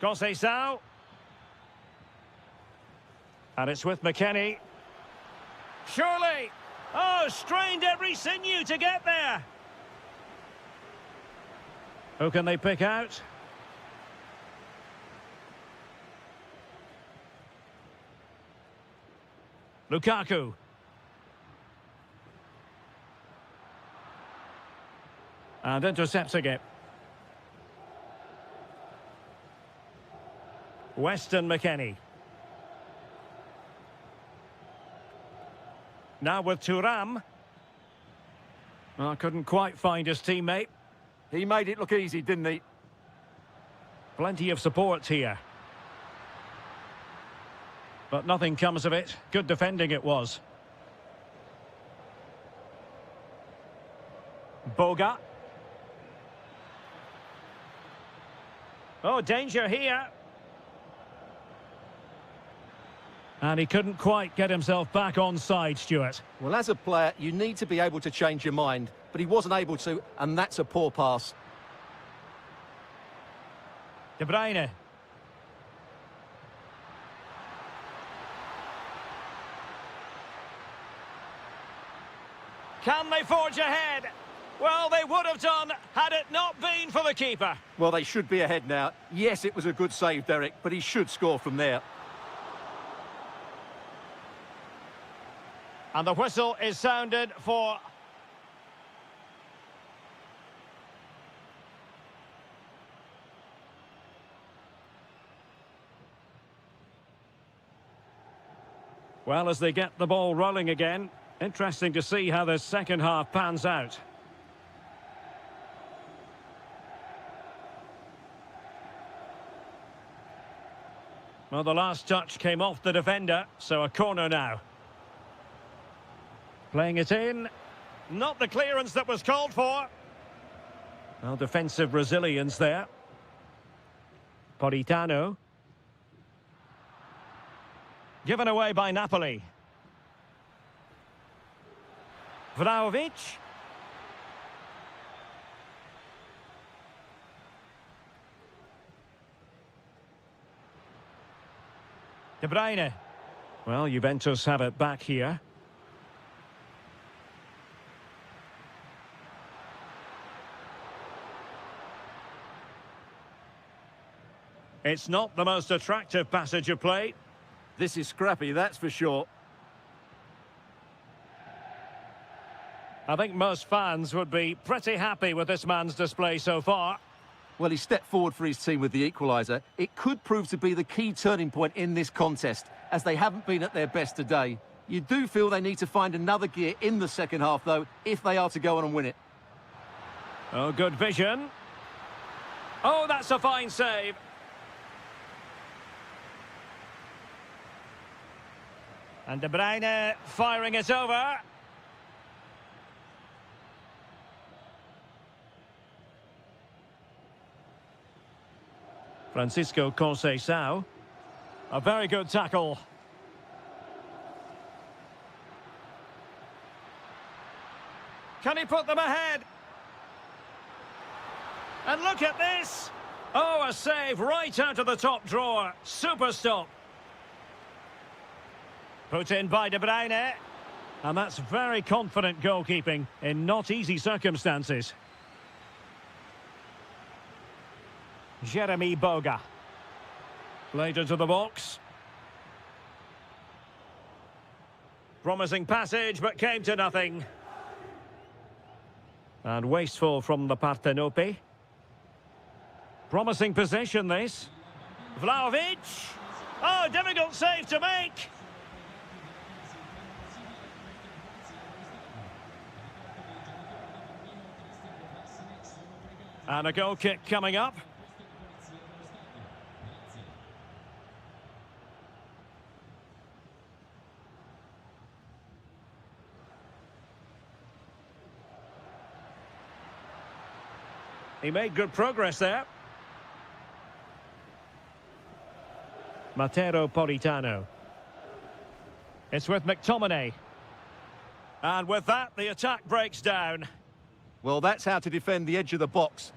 Conceição. And it's with McKennie. Surely. Oh, strained every sinew to get there. Who can they pick out? Lukaku. And intercepting it. Weston McKennie. Now with Thuram. Well, couldn't quite find his teammate. He made it look easy, didn't he? Plenty of support here. But nothing comes of it. Good defending it was. Boga. Oh, danger here. And he couldn't quite get himself back on side, Stuart. Well, as a player, you need to be able to change your mind, but he wasn't able to, and that's a poor pass. De Bruyne. Can they forge ahead? Well, they would have done had it not been for the keeper. Well, they should be ahead now. Yes, it was a good save, Derek, but he should score from there. And the whistle is sounded for... Well, as they get the ball rolling again, Interesting to see how the second half pans out. Well, the last touch came off the defender, so a corner now. Playing it in. Not the clearance that was called for. Well, defensive resilience there. Politano. Given away by Napoli. Vlahovic. De Bruyne. Well, Juventus have it back here. It's not the most attractive passage of play. This is scrappy, that's for sure. I think most fans would be pretty happy with this man's display so far. Well, he stepped forward for his team with the equaliser. It could prove to be the key turning point in this contest, as they haven't been at their best today. You do feel they need to find another gear in the second half, though, if they are to go on and win it. Oh, good vision. Oh, that's a fine save. And De Bruyne firing it over. Francisco Conceição. A very good tackle. Can he put them ahead? And look at this. Oh, a save right out of the top drawer. Super stop. Put in by De Bruyne. And that's very confident goalkeeping in not easy circumstances. Jeremy Boga. Played into the box. Promising passage, but came to nothing. And wasteful from the Partenope. Promising possession, this. Vlahovic. Oh, difficult save to make. And a goal kick coming up. He made good progress there. Matteo Politano. It's with McTominay. And with that, the attack breaks down. Well, that's how to defend the edge of the box.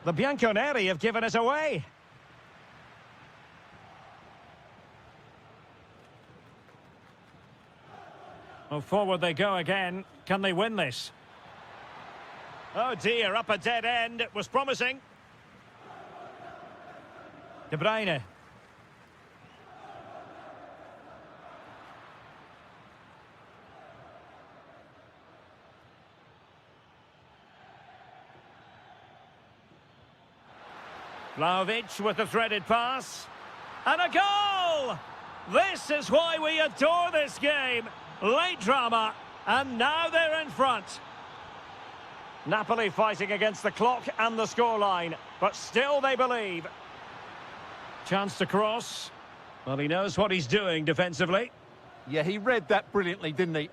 The Bianconeri have given it away. Well, forward they go again. Can they win this? Oh dear, up a dead end. It was promising. De Bruyne. Vlahovic with a threaded pass. And a goal! This is why we adore this game. Late drama, and now they're in front. Napoli fighting against the clock and the scoreline, but still they believe. Chance to cross. Well, he knows what he's doing defensively. Yeah, he read that brilliantly, didn't he?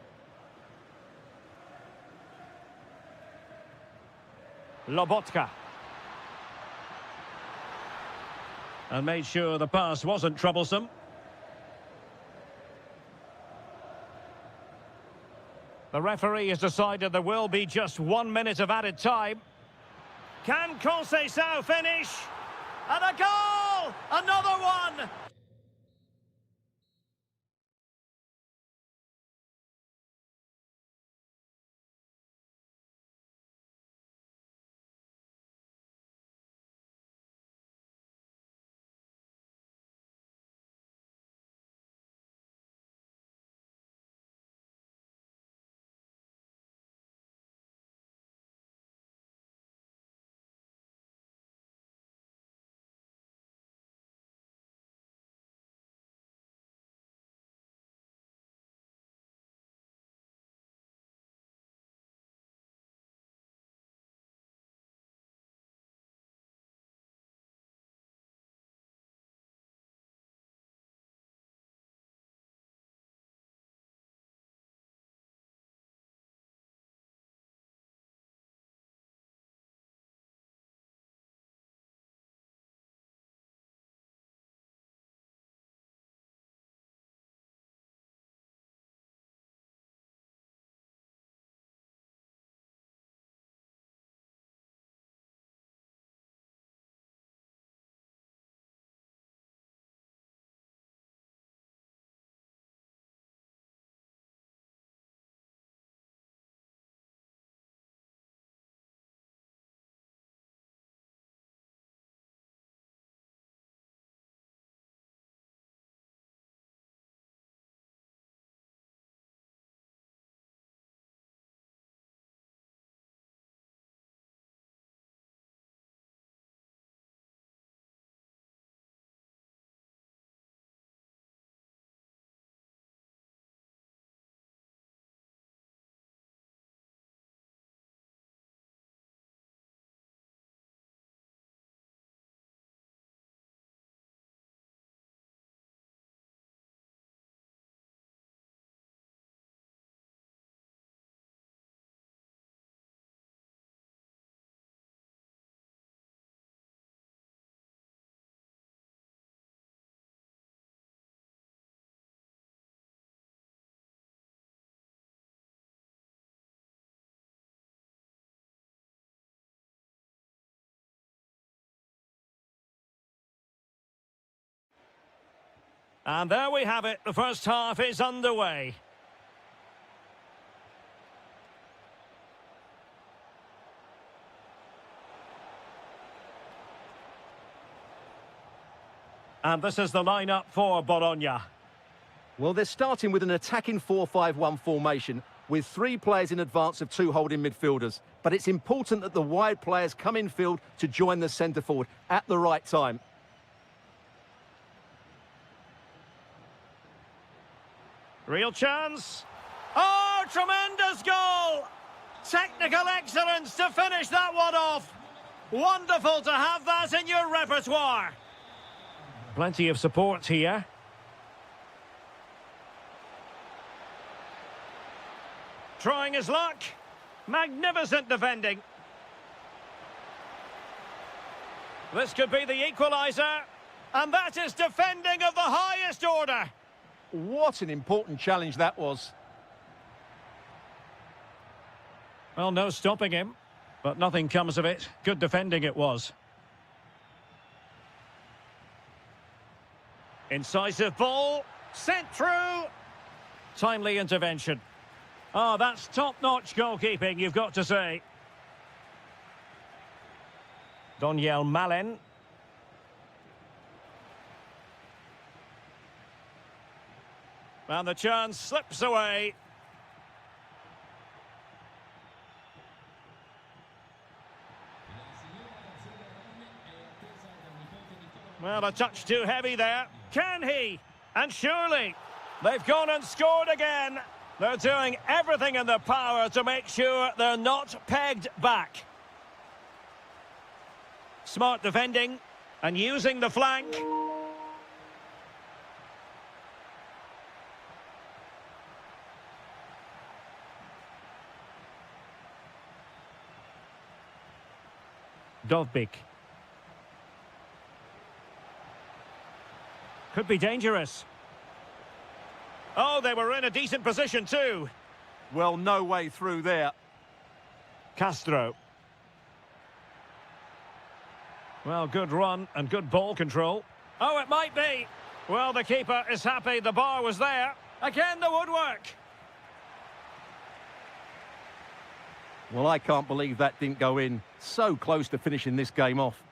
Lobotka. And made sure the pass wasn't troublesome. The referee has decided there will be just 1 minute of added time. Can Conceição finish? And a goal! Another one! And there we have it. The first half is underway. And this is the lineup for Bologna. Well, they're starting with an attacking 4-5-1 formation with 3 players in advance of 2 holding midfielders. But it's important that the wide players come in field to join the centre forward at the right time. Real chance. Oh, tremendous goal! Technical excellence to finish that one off. Wonderful to have that in your repertoire. Plenty of support here. Trying his luck. Magnificent defending. This could be the equaliser. And that is defending of the highest order. What an important challenge that was. Well, no stopping him. But nothing comes of it. Good defending it was. Incisive ball. Sent through. Timely intervention. Oh, that's top-notch goalkeeping, you've got to say. Daniel Malen. And the chance slips away. Well, a touch too heavy there. Can he? And surely. They've gone and scored again. They're doing everything in their power to make sure they're not pegged back. Smart defending and using the flank. Dovbik. Could be dangerous. Oh, they were in a decent position too. Well, no way through there. Castro. Well, good run and good ball control. Oh, it might be. Well, the keeper is happy the bar was there. Again, the woodwork. Well, I can't believe that didn't go in. So close to finishing this game off.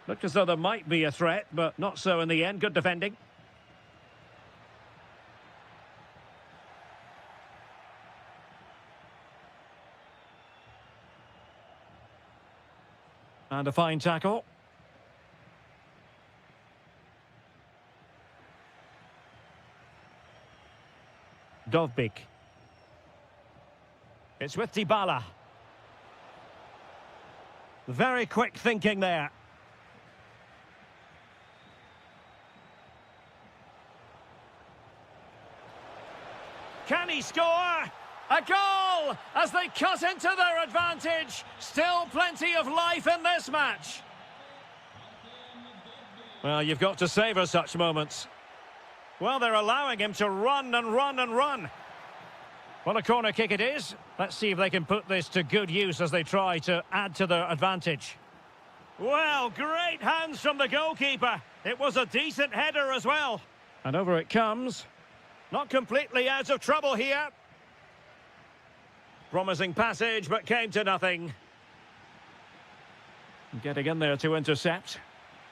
Looked as though there might be a threat, but not so in the end. Good defending. And a fine tackle. Dovbik. It's with Dybala. Very quick thinking there. Can he score? A goal as they cut into their advantage. Still plenty of life in this match. Well, you've got to savour such moments. Well, they're allowing him to run and run and run. Well, a corner kick it is. Let's see if they can put this to good use as they try to add to their advantage. Well, great hands from the goalkeeper. It was a decent header as well. And over it comes. Not completely out of trouble here. Promising passage, but came to nothing. Getting in there to intercept.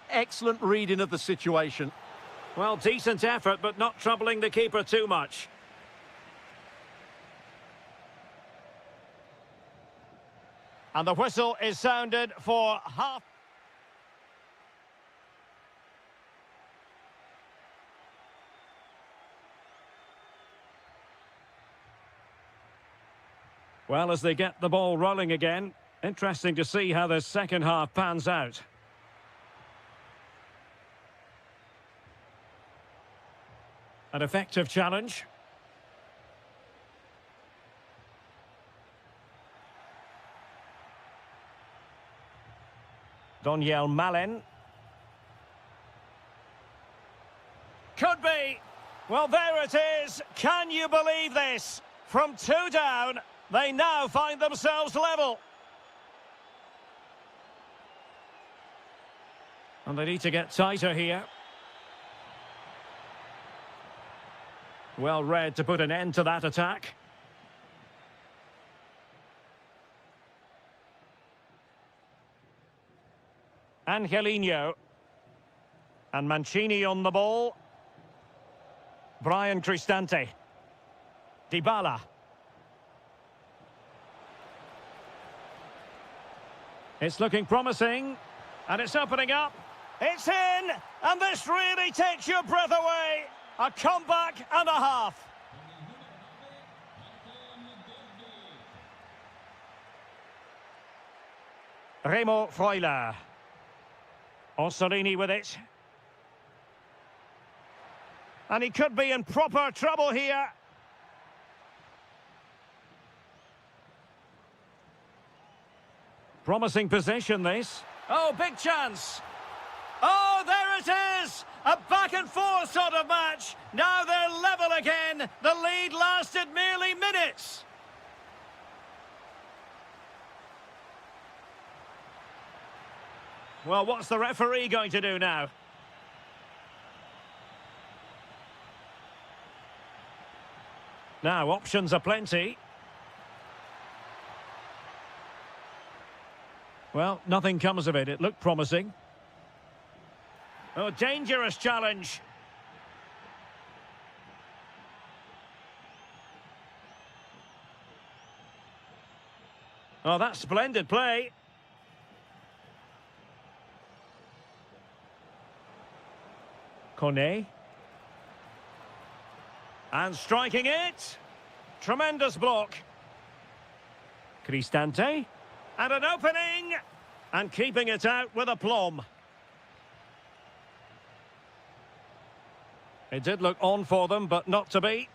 Excellent reading of the situation. Well, decent effort, but not troubling the keeper too much. And the whistle is sounded for half. Well, as they get the ball rolling again, interesting to see how the second half pans out. An effective challenge. Daniel Malen. Could be. Well, there it is. Can you believe this? From 2 down, They now find themselves level. And they need to get tighter here. Well read to put an end to that attack. Angelino. And Mancini on the ball. Brian Cristante. Dybala. It's looking promising. And it's opening up. It's in! And this really takes your breath away. A comeback and a half. Remo Freuler. Orsolini with it. And he could be in proper trouble here. Promising position, this. Oh, big chance. Oh, there it is! A back-and-forth sort of match. Now they're level again. The lead lasted merely minutes. Well, what's the referee going to do now? Now, options are plenty. Well, nothing comes of it. It looked promising. Oh, dangerous challenge. Oh, that's splendid play. Kone. And striking it. Tremendous block. Cristante. And an opening. And keeping it out with aplomb. It did look on for them, but not to be.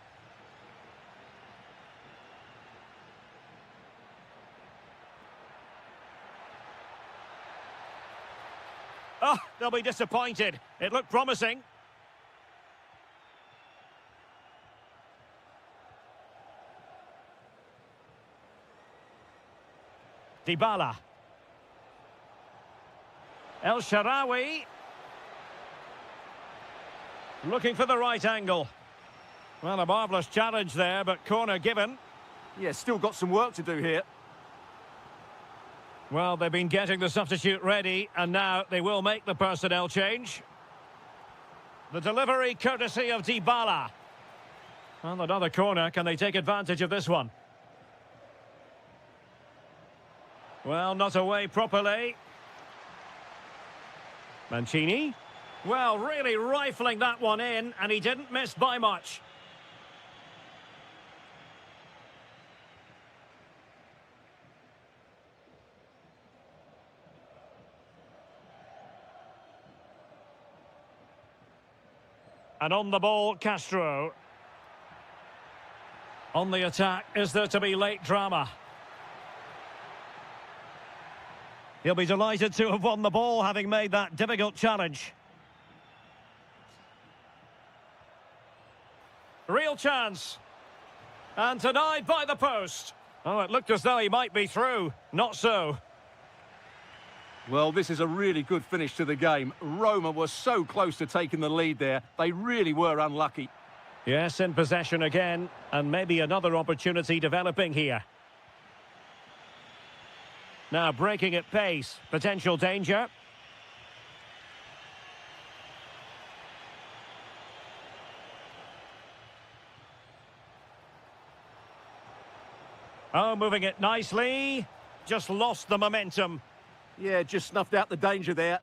Oh, they'll be disappointed. It looked promising. Dybala. El Shaarawy. Looking for the right angle. Well, a marvellous challenge there, but corner given. Yeah, still got some work to do here. Well, they've been getting the substitute ready, and now they will make the personnel change. The delivery courtesy of Dybala. Well, another corner. Can they take advantage of this one? Well, not away properly. Mancini. Well, really rifling that one in, and he didn't miss by much. And on the ball, Castro. On the attack, is there to be late drama? He'll be delighted to have won the ball, having made that difficult challenge. Real chance. And denied by the post. Oh, it looked as though he might be through. Not so. Well, this is a really good finish to the game. Roma were so close to taking the lead there. They really were unlucky. Yes, in possession again. And maybe another opportunity developing here. Now breaking at pace. Potential danger. Oh, moving it nicely. Just lost the momentum. Yeah, just snuffed out the danger there.